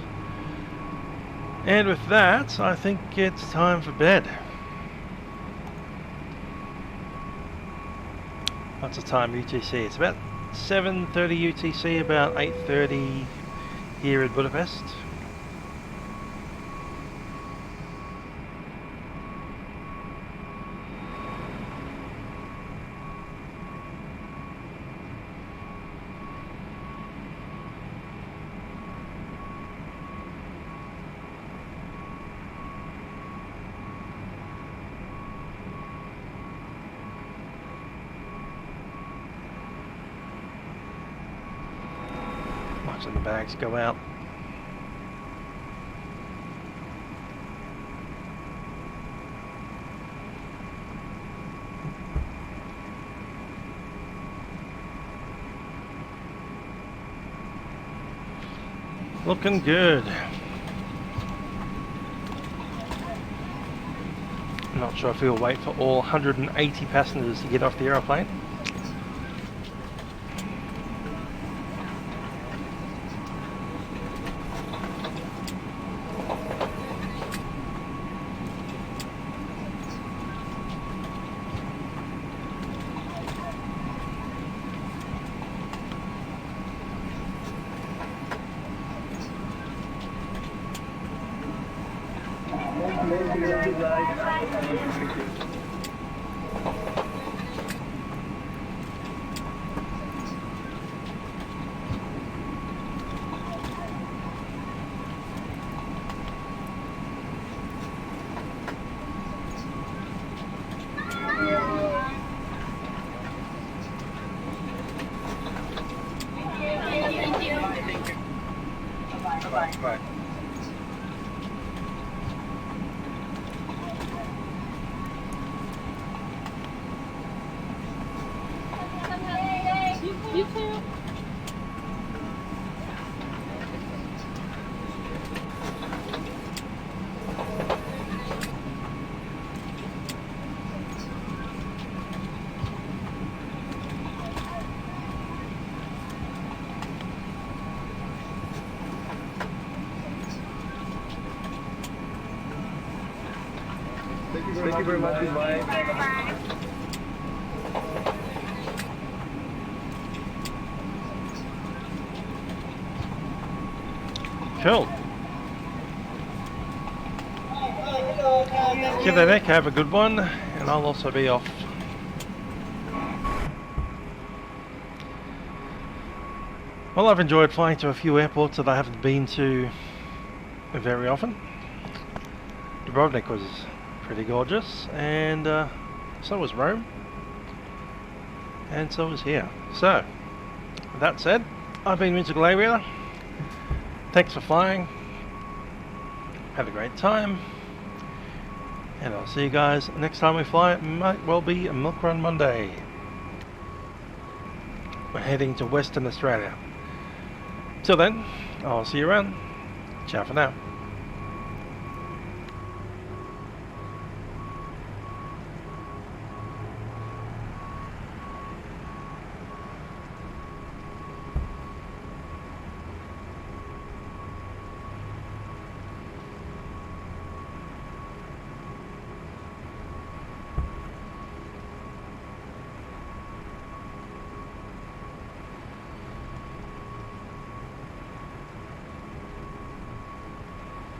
Speaker 1: And with that, I think it's time for bed. What's the time UTC? It's about 7:30 UTC, about 8:30 here in Budapest. Watching the bags go out. Looking good. I'm not sure if he'll wait for all 180 passengers to get off the aeroplane.
Speaker 12: You too.
Speaker 4: Thank you very much. Goodbye.
Speaker 1: Cool. Get the neck, have a good one, and I'll also be off. Well, I've enjoyed flying to a few airports that I haven't been to very often. Dubrovnik was pretty gorgeous, and so was Rome, and so was here. So, with that said, I've been Musical Aviator. Thanks for flying. Had a great time. And I'll see you guys next time we fly. It might well be a Milk Run Monday. We're heading to Western Australia. Till then, I'll see you around. Ciao for now.